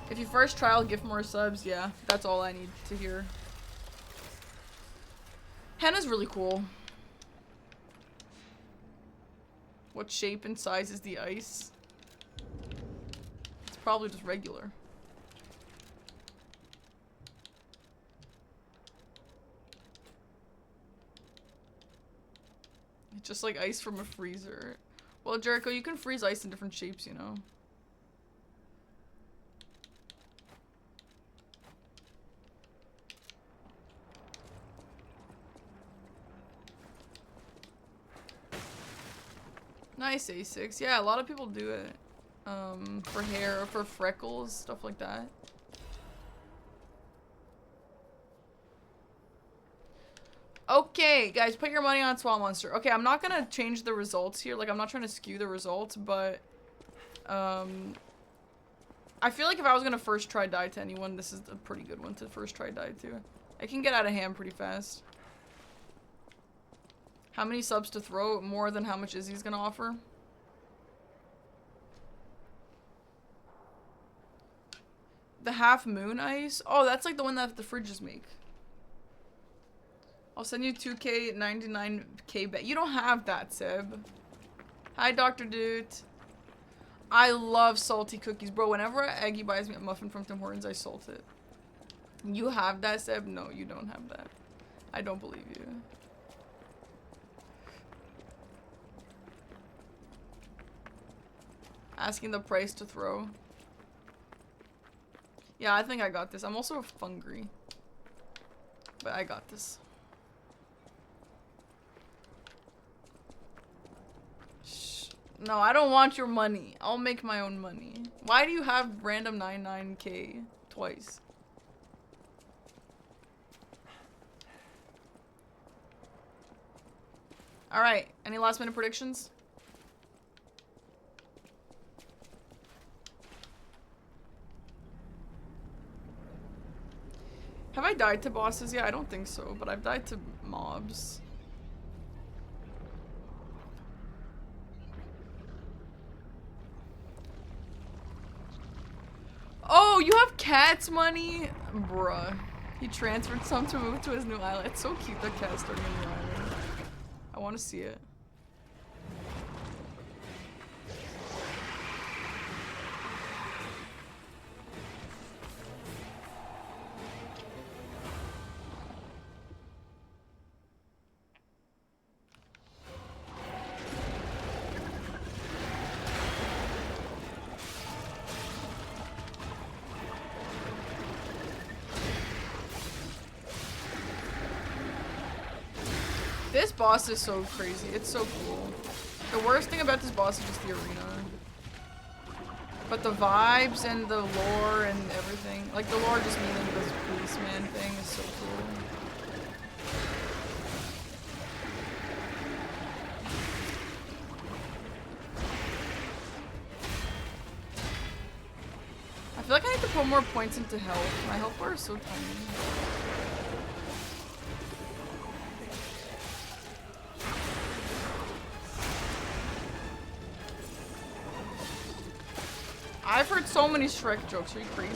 If you first try, I'll give more subs. Yeah, that's all I need to hear. Henna's really cool. What shape and size is the ice? It's probably just regular. It's just like ice from a freezer. Well, Jericho, you can freeze ice in different shapes, you know. Nice A6. Yeah, a lot of people do it. For hair, or for freckles, stuff like that. Okay, guys, put your money on Swamp Monster. Okay, I'm not gonna change the results here. Like, I'm not trying to skew the results, but I feel like if I was gonna first try die to anyone, this is a pretty good one to first try die to. I can get out of hand pretty fast. How many subs to throw? More than how much Izzy's gonna offer? The half moon ice? Oh, that's like the one that the fridges make. I'll send you 2K 99K bet. You don't have that, Seb. Hi, Dr. Dude. I love salty cookies. Bro, whenever Aggie buys me a muffin from Tim Hortons, I salt it. You have that, Seb? No, you don't have that. I don't believe you. Asking the price to throw. Yeah, I think I got this. I'm also hungry. But I got this. Shh. No, I don't want your money. I'll make my own money. Why do you have random 99K twice? Alright, any last minute predictions? Have I died to bosses? Yeah, I don't think so, but I've died to mobs. Oh, you have cat's money? Bruh. He transferred some to move to his new island. It's so cute that cat's starting a new island. I want to see it. This boss is so crazy. It's so cool. The worst thing about this boss is just the arena. But the vibes and the lore and everything. Like the lore just meaning this policeman thing is so cool. I feel like I need to put more points into health. My health bar is so tiny. I've heard so many Shrek jokes. Are you crazy?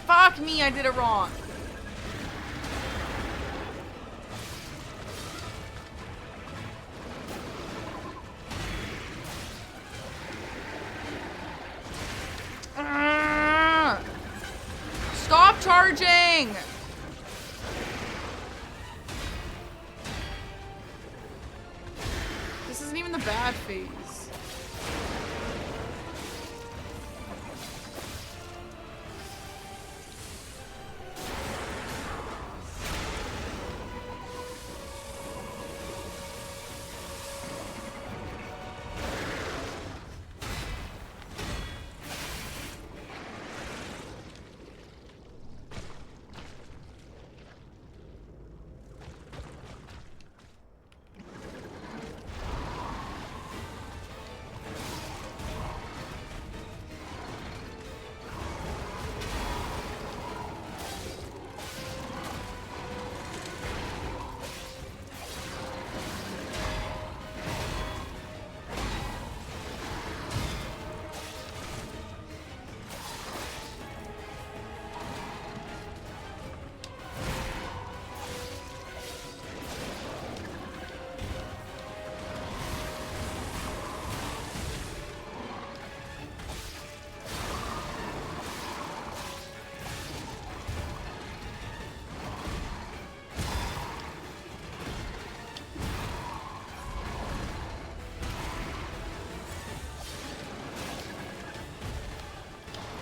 Fuck me, I did it wrong. Stop charging! This isn't even the bad phase.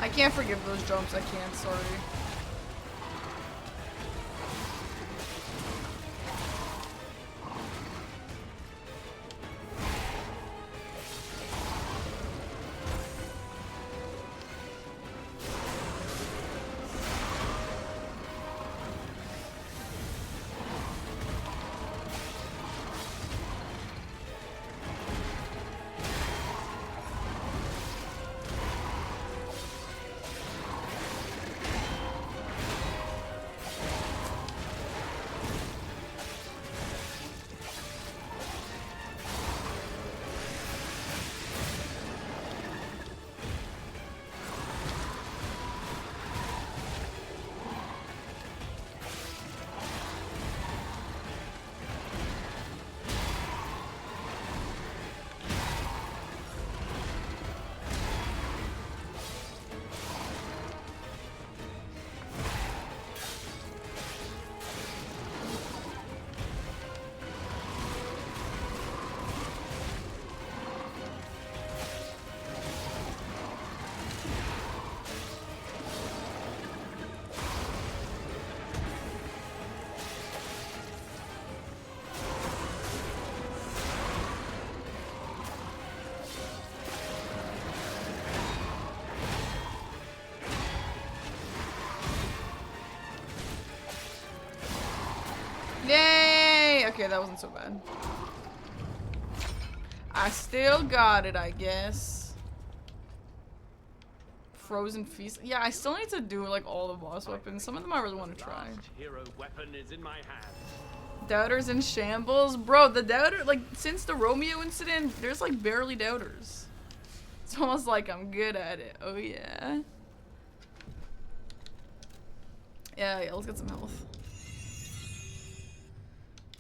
I can't forgive those jumps, I can't, sorry. Yay! Okay, that wasn't so bad. I still got it, I guess. Frozen Feast. Yeah, I still need to do like all the boss weapons. Some of them I really want to try. Hero weapon is in my hand. Doubters in shambles? Bro, the doubter, like, since the Romeo incident, there's like barely doubters. It's almost like I'm good at it. Oh yeah. Yeah, let's get some health.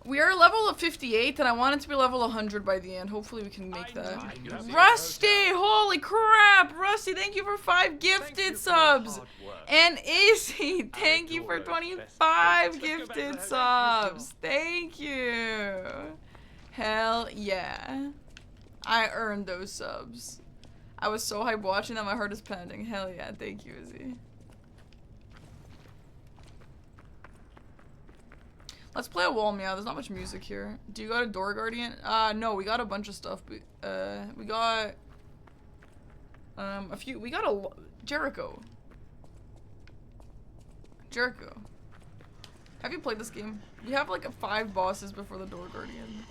We are level of 58, and I want it to be level 100 by the end. Hopefully we can make that. Rusty! Holy crap! Rusty, thank you for 5 gifted subs! And Izzy, thank you for 25 gifted subs! Thank you! Hell yeah. I earned those subs. I was so hyped watching them, my heart is pounding. Hell yeah, thank you, Izzy. Let's play a wall meow. There's not much music here. Do you got a door guardian? No, we got a bunch of stuff. But, we got a few. We got a Jericho. Jericho. Have you played this game? We have like 5 bosses before the door guardian.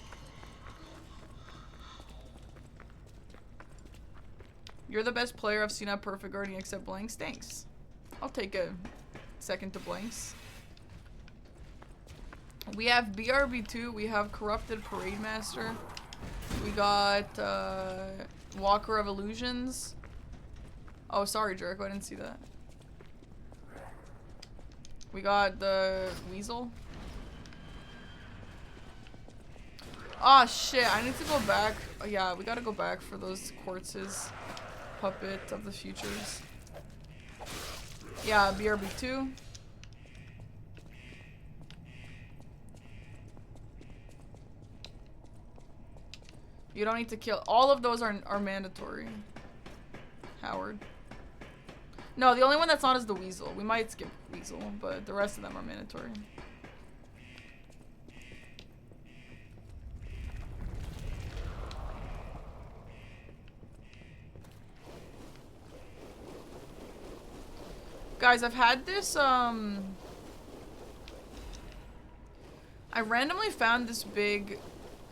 You're the best player I've seen at Perfect Guardian except Blanks. Thanks. I'll take a second to Blanks. We have BRB2, we have Corrupted Parade Master, we got Walker of Illusions. Oh, sorry, Jericho, I didn't see that. We got the Weasel. Oh shit, I need to go back. Oh, yeah, we gotta go back for those Quartz's Puppet of the Futures. Yeah, BRB2. You don't need to kill. All of those are mandatory. Howard. No, the only one that's not is the Weasel. We might skip Weasel, but the rest of them are mandatory. Guys, I've had this, I randomly found this big...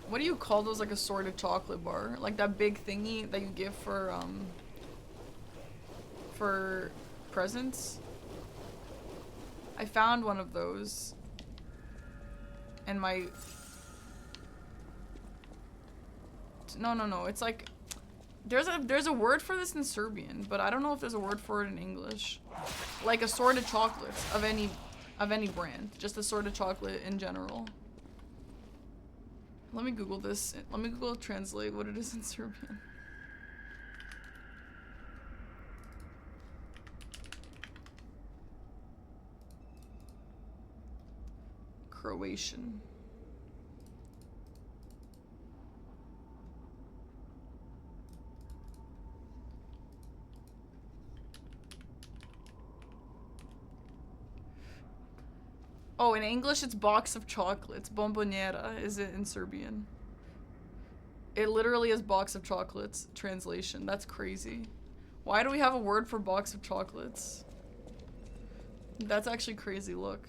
What do you call those, like, assorted chocolate bar? Like that big thingy that you give for presents? I found one of those. And my... No. It's like... There's a word for this in Serbian, but I don't know if there's a word for it in English. Like assorted chocolates of any brand. Just assorted chocolate in general. Let me Google this. Let me Google translate what it is in Serbian. Croatian. Oh, in English it's box of chocolates. Bomboniera is it in Serbian. It literally is box of chocolates. Translation. That's crazy. Why do we have a word for box of chocolates? That's actually crazy. Look.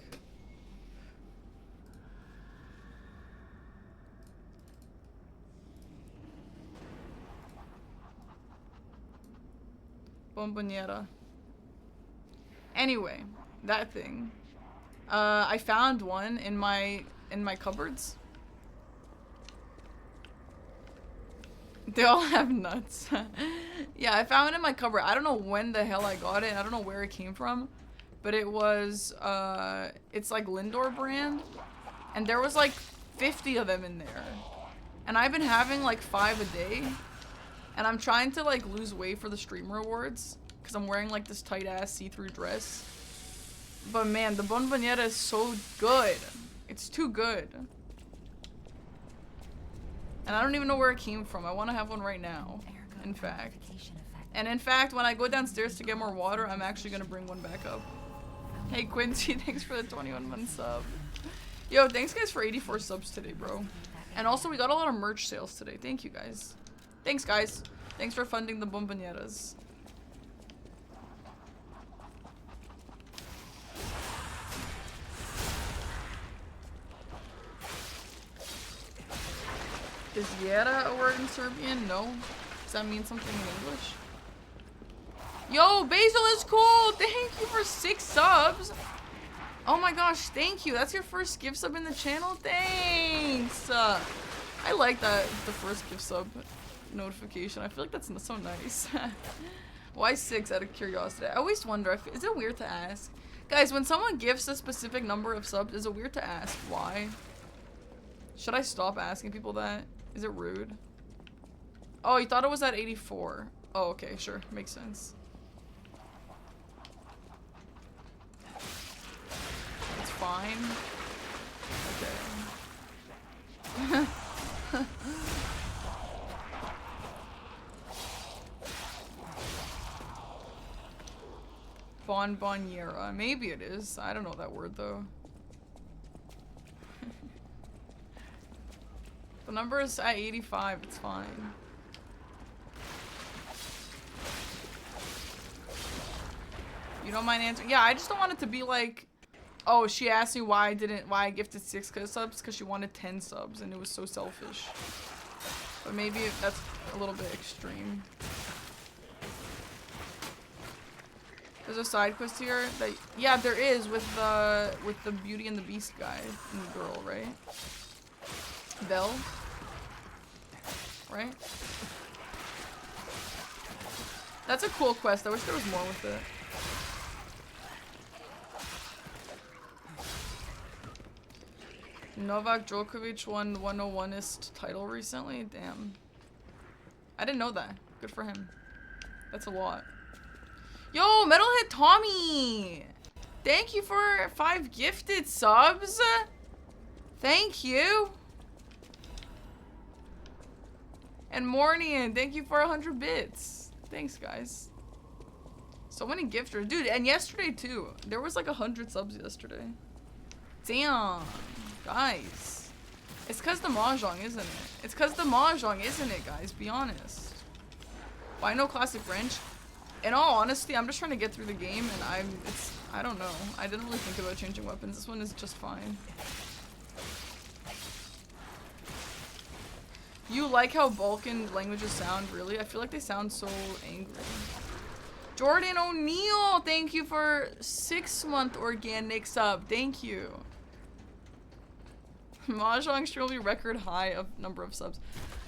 Bomboniera. Anyway, that thing. I found one in my cupboards. They all have nuts. Yeah, I found it in my cupboard. I don't know when the hell I got it. I don't know where it came from. But it was, it's like Lindor brand. And there was like 50 of them in there. And I've been having like 5 a day. And I'm trying to like lose weight for the stream rewards. Because I'm wearing like this tight ass see-through dress. But man, the bomboniera is so good. It's too good. And I don't even know where it came from. I want to have one right now, in fact. And in fact, when I go downstairs to get more water, I'm actually going to bring one back up. Hey Quincy, thanks for the 21-month sub. Yo, thanks guys for 84 subs today, bro. And also, we got a lot of merch sales today. Thank you guys. Thanks guys. Thanks for funding the bombonieras. Is Yera a word in Serbian? No. Does that mean something in English? Yo, Basil is cool! Thank you for 6 subs! Oh my gosh, thank you. That's your first gift sub in the channel? Thanks! I like that, the first gift sub notification. I feel like that's so nice. Why 6 out of curiosity? I always wonder, is it weird to ask? Guys, when someone gifts a specific number of subs, is it weird to ask why? Should I stop asking people that? Is it rude? Oh, you thought it was at 84. Oh, okay, sure. Makes sense. It's fine. Okay. Bonboniera. Maybe it is. I don't know that word though. The number is at 85. It's fine. You don't mind answering? Yeah, I just don't want it to be like, oh, she asked me why I gifted 6 subs because she wanted 10 subs and it was so selfish. But maybe that's a little bit extreme. There's a side quest here that, yeah, there is with the Beauty and the Beast guy and the girl, right? Belle, right? That's a cool quest. I wish there was more with it. Novak Djokovic won the 101ist title recently. Damn. I didn't know that. Good for him. That's a lot. Yo, Metalhead Tommy! Thank you for 5 gifted subs. Thank you. And Mornian, thank you for 100 bits. Thanks, guys. So many gifters. Dude, and yesterday too. There was like 100 subs yesterday. Damn. Guys. It's cause the Mahjong, isn't it? It's cause the Mahjong, isn't it, guys? Be honest. Why no classic wrench? In all honesty, I'm just trying to get through the game and I don't know. I didn't really think about changing weapons. This one is just fine. You like how Balkan languages sound, really? I feel like they sound so angry. Jordan O'Neill, thank you for 6-month organic sub. Thank you. Mahjong stream will be record high of number of subs.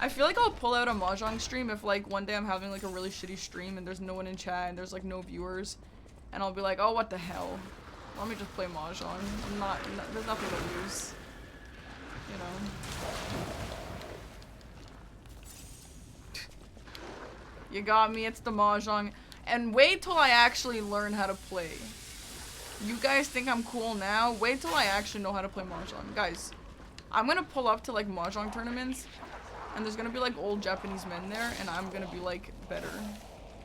I feel like I'll pull out a Mahjong stream if like one day I'm having like a really shitty stream and there's no one in chat and there's like no viewers. And I'll be like, oh, what the hell? Let me just play Mahjong. There's nothing to lose. You know? You got me, it's the Mahjong. And wait till I actually learn how to play. You guys think I'm cool now? Wait till I actually know how to play Mahjong. Guys, I'm gonna pull up to like Mahjong tournaments and there's gonna be like old Japanese men there and I'm gonna be like better.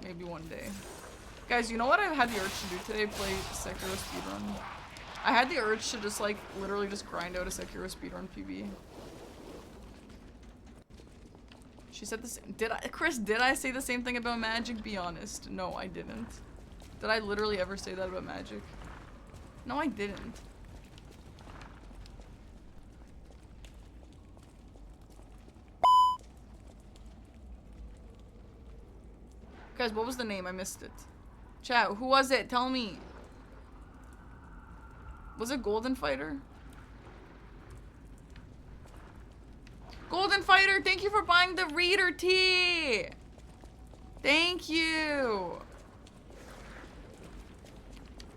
Maybe one day. Guys, you know what I had the urge to do today? Play Sekiro speedrun. I had the urge to just like literally just grind out a Sekiro speedrun PB. She said the same. Chris, did I say the same thing about Magic? Be honest. No, I didn't. Did I literally ever say that about Magic? No, I didn't. Guys, what was the name? I missed it. Chat, who was it? Tell me. Was it Golden Fighter? Golden Fighter, thank you for buying the reader tee. Thank you.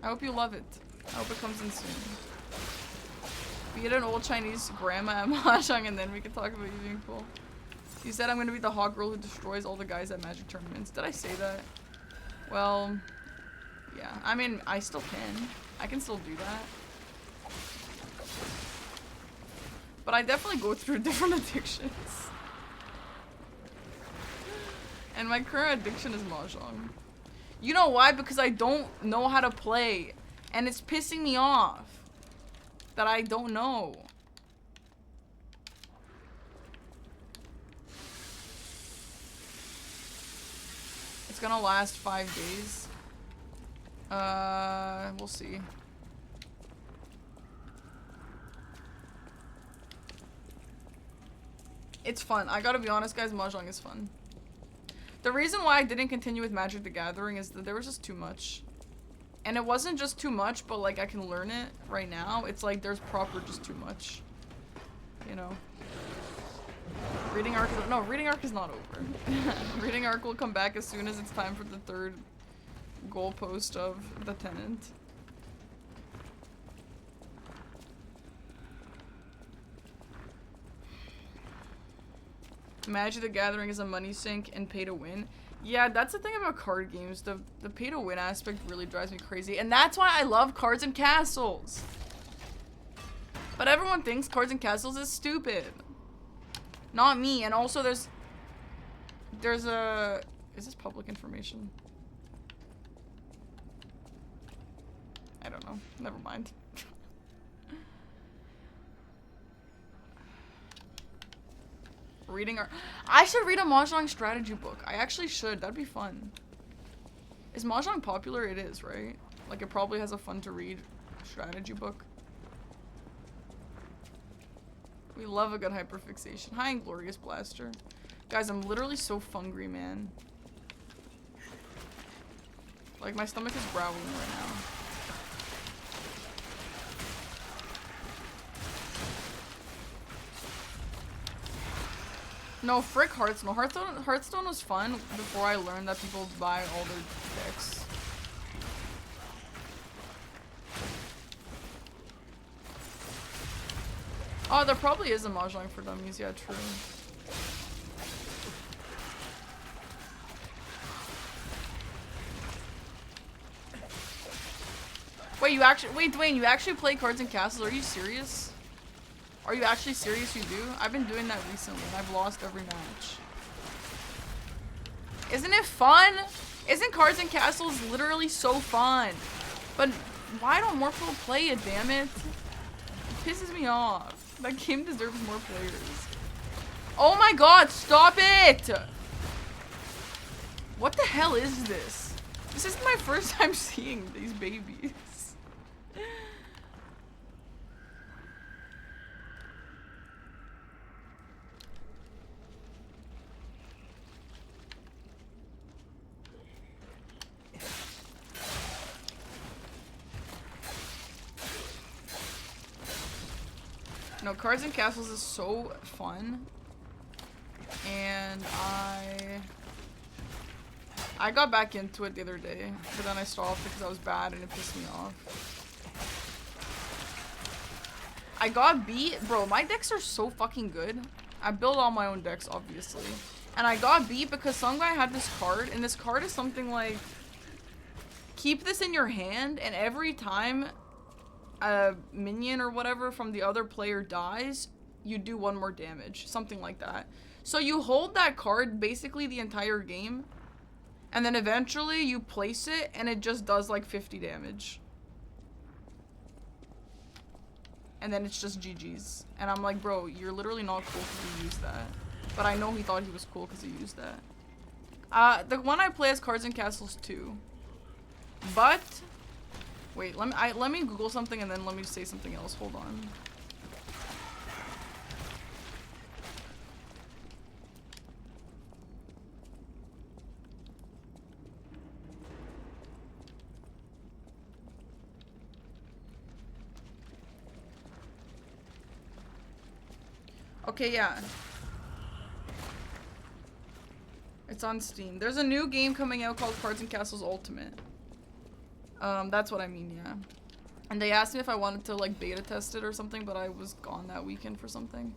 I hope you love it. I hope it comes in soon. Beat an old Chinese grandma at Mahjong and then we can talk about you being cool. You said I'm gonna be the hot girl who destroys all the guys at Magic tournaments. Did I say that? Well, yeah. I mean, I still can. I can still do that. But I definitely go through different addictions. And my current addiction is Mahjong. You know why? Because I don't know how to play. And it's pissing me off that I don't know. It's gonna last 5 days. We'll see. It's fun. I gotta be honest, guys, Mahjong is fun. The reason why I didn't continue with Magic the Gathering is that there was just too much. And it wasn't just too much, but like I can learn it right now. It's like there's proper just too much. You know. Reading Arc is, no, Reading Arc is not over. Reading Arc will come back as soon as it's time for the 3rd goalpost of the Tenant. Magic the Gathering is a money sink and pay to win. Yeah, that's the thing about card games. The pay to win aspect really drives me crazy. And that's why I love Cards and Castles. But everyone thinks Cards and Castles is stupid. Not me. And also there's a... Is this public information? I don't know. Never mind. Reading our... I should read a Mahjong strategy book. I actually should. That'd be fun. Is Mahjong popular? It is, right? Like, it probably has a fun to read strategy book. We love a good hyperfixation. Hi, Inglorious Blaster. Guys, I'm literally so fungry, man. Like, my stomach is growling right now. No, frick Hearthstone. Hearthstone was fun before I learned that people buy all their decks. Oh, there probably is a Mahjong for Dummies. Yeah, true. Wait, Dwayne, you actually play Cards and Castles? Are you serious? Are you actually serious you do? I've been doing that recently and I've lost every match. Isn't it fun? Isn't Cards and Castles literally so fun? But why don't more people play it, damn it? It pisses me off. That game deserves more players. Oh my god, stop it! What the hell is this? This isn't my first time seeing these babies. No, Cards and Castles is so fun. And I got back into it the other day, but then I stopped because I was bad and it pissed me off. I got beat. Bro, my decks are so fucking good. I build all my own decks, obviously. And I got beat because some guy had this card, and this card is something like, keep this in your hand, and every time a minion or whatever from the other player dies, you do 1 more damage. Something like that. So you hold that card basically the entire game, and then eventually you place it, and it just does like 50 damage. And then it's just GG's. And I'm like, bro, you're literally not cool because you used that. But I know he thought he was cool because he used that. The one I play is Cards and Castles 2. But wait, let me Google something and then let me say something else. Hold on. Okay, yeah. It's on Steam. There's a new game coming out called Cards and Castles Ultimate. That's what I mean, yeah. And they asked me if I wanted to, like, beta test it or something, but I was gone that weekend for something.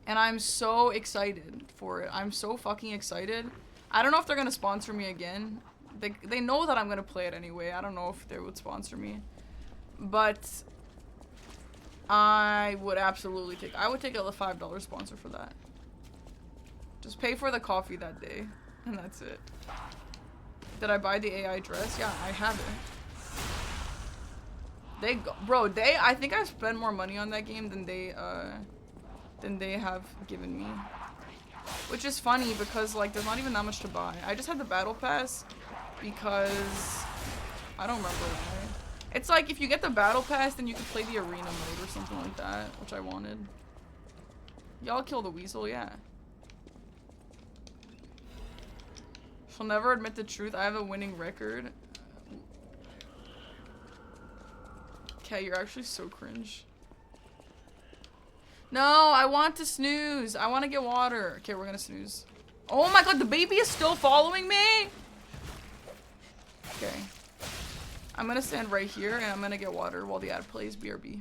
And I'm so excited for it. I'm so fucking excited. I don't know if they're gonna sponsor me again. They know that I'm gonna play it anyway. I don't know if they would sponsor me. But I would absolutely take... I would take a $5 sponsor for that. Just pay for the coffee that day. And that's it. Did I buy the AI dress? Yeah, I have it. I think I've spent more money on that game than they have given me. Which is funny because, like, there's not even that much to buy. I just had the battle pass because I don't remember why. It's like if you get the battle pass, then you can play the arena mode or something like that, which I wanted. Y'all kill the weasel, yeah. She'll never admit the truth. I have a winning record. Okay, you're actually so cringe. No, I want to snooze. I want to get water. Okay, we're gonna snooze. Oh my god, the baby is still following me? Okay. I'm gonna stand right here and I'm gonna get water while the ad plays BRB.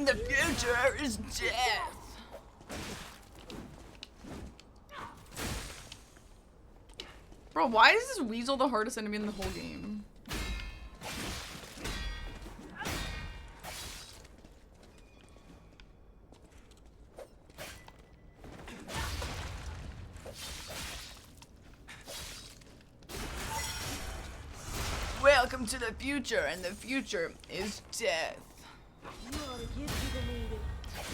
And the future is death. Bro, why is this weasel the hardest enemy in the whole game? Welcome to the future, and the future is death.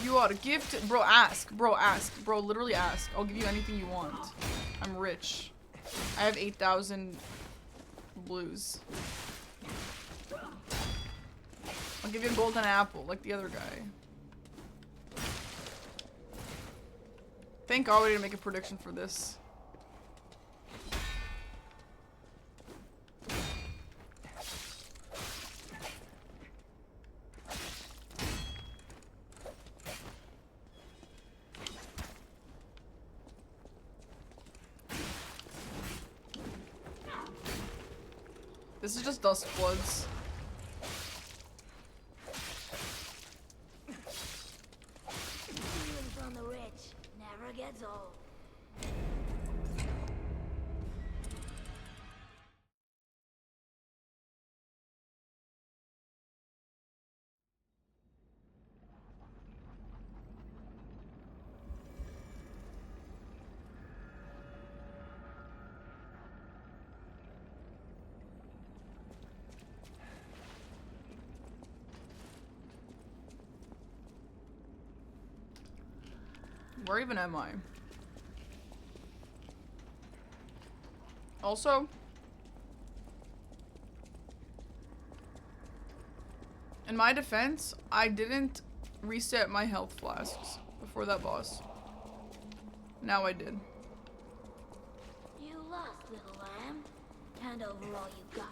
You ought to gift, bro. Ask, bro. Literally ask. I'll give you anything you want. I'm rich. I have 8,000 blues. I'll give you a golden apple, like the other guy. Thank God we didn't make a prediction for this. This is just dust floods. Stealing from the rich never gets old. Where even am I? Also, in my defense, I didn't reset my health flasks before that boss. Now I did. You lost, little lamb. Hand over all you got.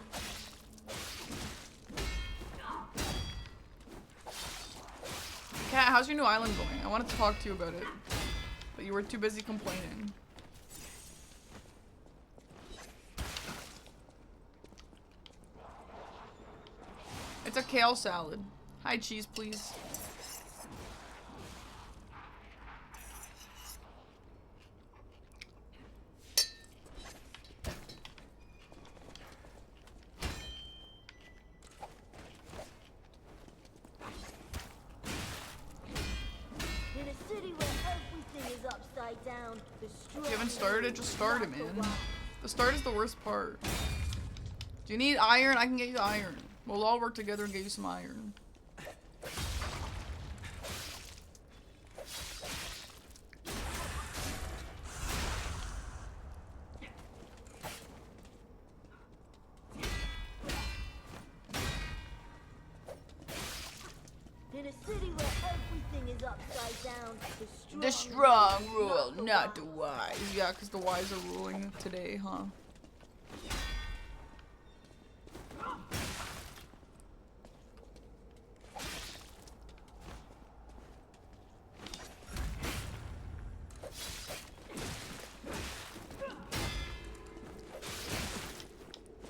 Kat, how's your new island going? I wanted to talk to you about it, but you were too busy complaining. It's a kale salad. Hi, cheese, please. In a city where everything is upside down, the You haven't started it? Just start it, man. The start is the worst part. Do you need iron? I can get you iron. We'll all work together and get you some iron. In a city where everything is upside down, The strong rule, not the wise. Yeah, because the wise are ruling today, huh?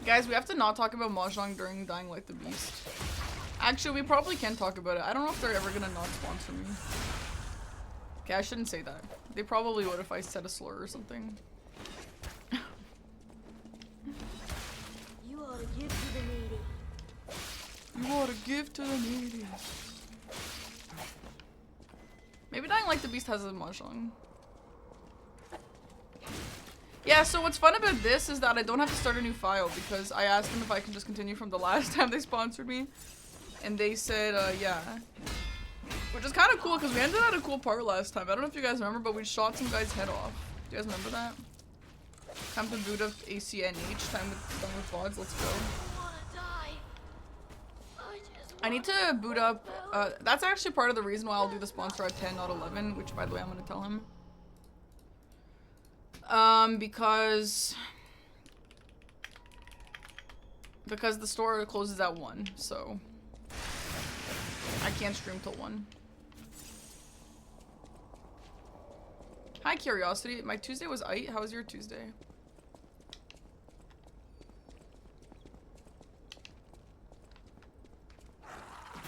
Guys, we have to not talk about Mahjong during Dying Like the Beast. Actually, we probably can talk about it. I don't know if they're ever gonna not sponsor me. Okay, I shouldn't say that. They probably would if I said a slur or something. You ought to give to the needy. You ought to give to the needy. Maybe Dying Like the Beast has a Mahjong. Yeah, so what's fun about this is that I don't have to start a new file because I asked them if I can just continue from the last time they sponsored me. And they said, yeah. Which is kind of cool because we ended at a cool part last time. I don't know if you guys remember, but we shot some guy's head off. Do you guys remember that? Time to boot up ACNH. Time with VODs. Let's go. I need to boot up. That's actually part of the reason why I'll do the sponsor at 10, not 11. Which, by the way, I'm going to tell him. Because the store closes at 1, so I can't stream till 1. Hi, Curiosity. My Tuesday was aight. How was your Tuesday?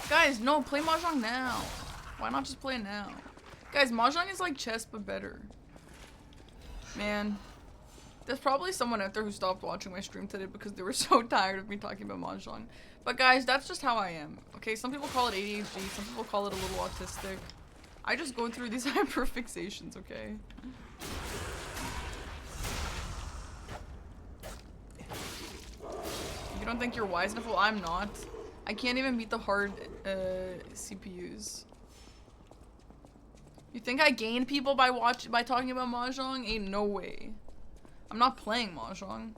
Guys, no, play Mahjong now. Why not just play it now? Guys, Mahjong is like chess, but better. Man. There's probably someone out there who stopped watching my stream today because they were so tired of me talking about Mahjong. But guys, that's just how I am. Okay, some people call it ADHD, some people call it a little autistic. I just go through these hyperfixations, okay? You don't think you're wise enough? Well, I'm not. I can't even beat the hard CPUs. You think I gain people by talking about Mahjong? Ain't no way. I'm not playing Mahjong.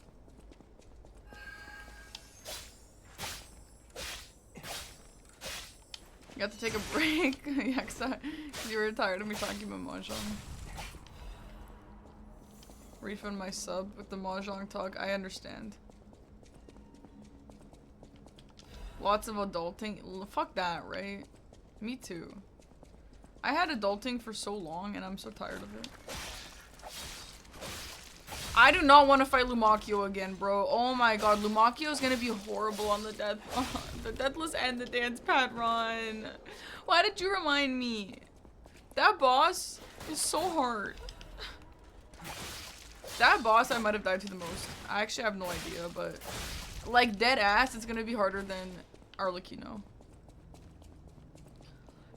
You have to take a break. Yeah, cause you were tired of me talking about Mahjong. Refund my sub with the Mahjong talk. I understand. Lots of adulting. Fuck that, right? Me too. I had adulting for so long and I'm so tired of it. I do not want to fight Lumakio again, bro. Oh my god, Lumakio is gonna be horrible on the the Deathless and the Dance Pad run. Why did you remind me? That boss is so hard. That boss I might have died to the most. I actually have no idea, but like dead ass, it's gonna be harder than Arlecchino.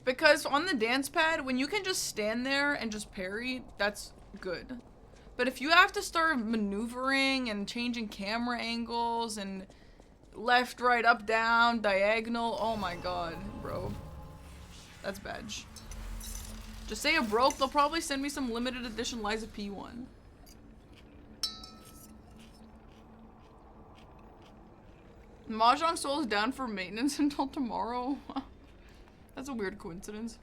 Because on the Dance Pad, when you can just stand there and just parry, that's good. But if you have to start maneuvering and changing camera angles and left, right, up, down, diagonal, oh my god, bro. That's bad. Just say it broke, they'll probably send me some limited edition Liza P one. Mahjong Soul is down for maintenance until tomorrow. That's a weird coincidence.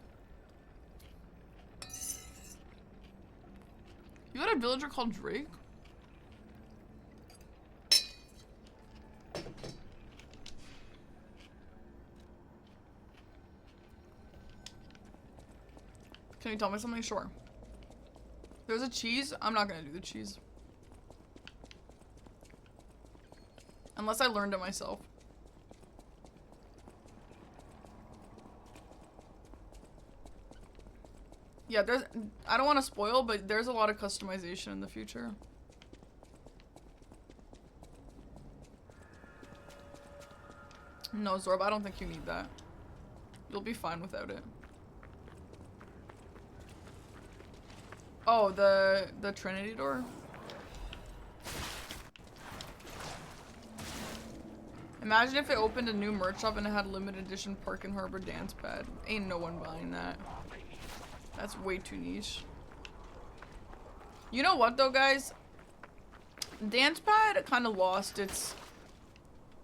You got a villager called Drake? Can you tell me something? Sure. There's a cheese? I'm not gonna do the cheese. Unless I learned it myself. Yeah, I don't want to spoil, but there's a lot of customization in the future. No, Zorb, I don't think you need that. You'll be fine without it. Oh, the Trinity door? Imagine if it opened a new merch shop and it had limited edition Park and Harbor Dance Pad. Ain't no one buying that. That's way too niche. You know what though, guys? Dance Pad kind of lost its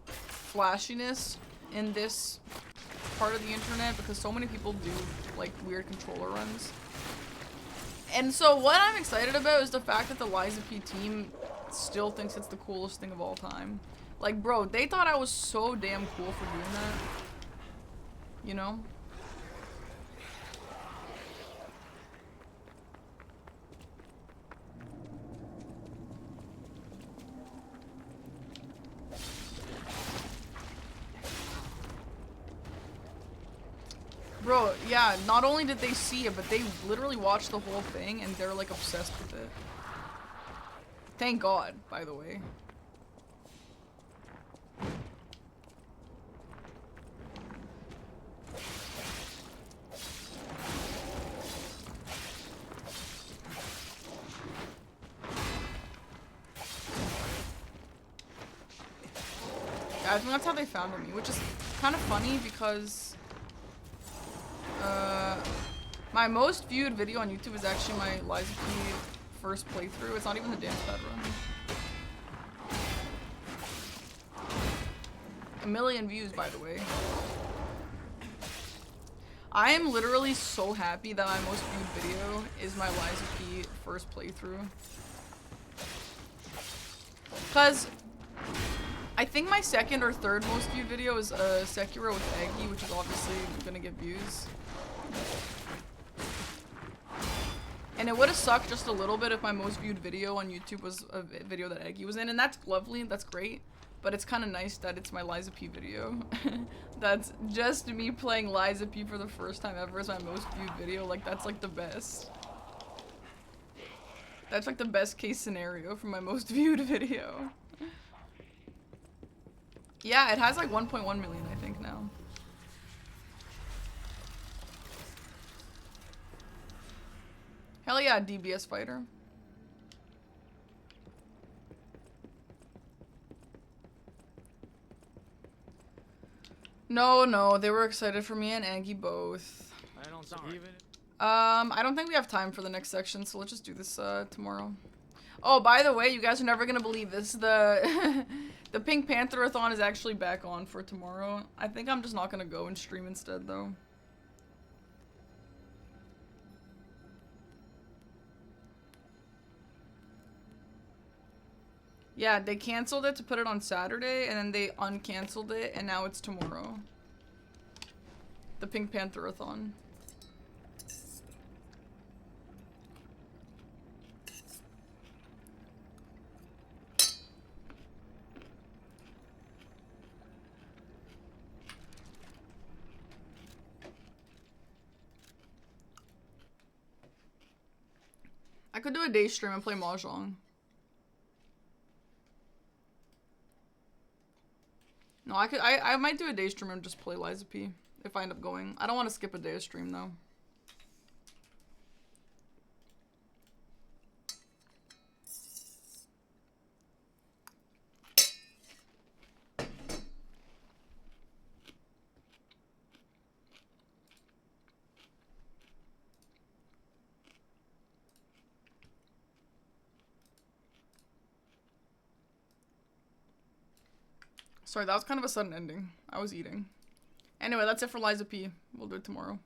flashiness in this part of the internet because so many people do like weird controller runs. And so what I'm excited about is the fact that the Liza P team still thinks it's the coolest thing of all time. Like, bro, they thought I was so damn cool for doing that. You know? Bro, yeah, not only did they see it, but they literally watched the whole thing and they're like obsessed with it. Thank God, by the way. Yeah, I think that's how they found me, which is kind of funny because my most viewed video on YouTube is actually my Liza P first playthrough. It's not even the Dance Pad run. 1 million views, by the way. I am literally so happy that my most viewed video is my Liza P first playthrough. Because I think my second or third most viewed video is Sekiro with Aggie, which is obviously gonna get views. And it would have sucked just a little bit if my most viewed video on YouTube was a video that Aggie was in, and that's lovely, that's great. but it's kind of nice that it's my Liza P video. That's just me playing Liza P for the first time ever as my most viewed video. Like, that's like the best. That's like the best case scenario for my most viewed video. Yeah, it has like 1.1 million, I think, now. Hell yeah, DBS fighter. No, they were excited for me and Aggie both. I don't think we have time for the next section, so let's just do this tomorrow. Oh, by the way, you guys are never gonna believe this. The the Pink Panther-a-thon is actually back on for tomorrow. I think I'm just not gonna go and stream instead, though. Yeah, they canceled it to put it on Saturday, and then they uncanceled it, and now it's tomorrow. The Pink Panther-a-thon. I could do a day stream and play Mahjong. No, I might do a day stream and just play Liza P if I end up going. I don't want to skip a day of stream though. Sorry, that was kind of a sudden ending. I was eating. Anyway, that's it for Liza P. We'll do it tomorrow.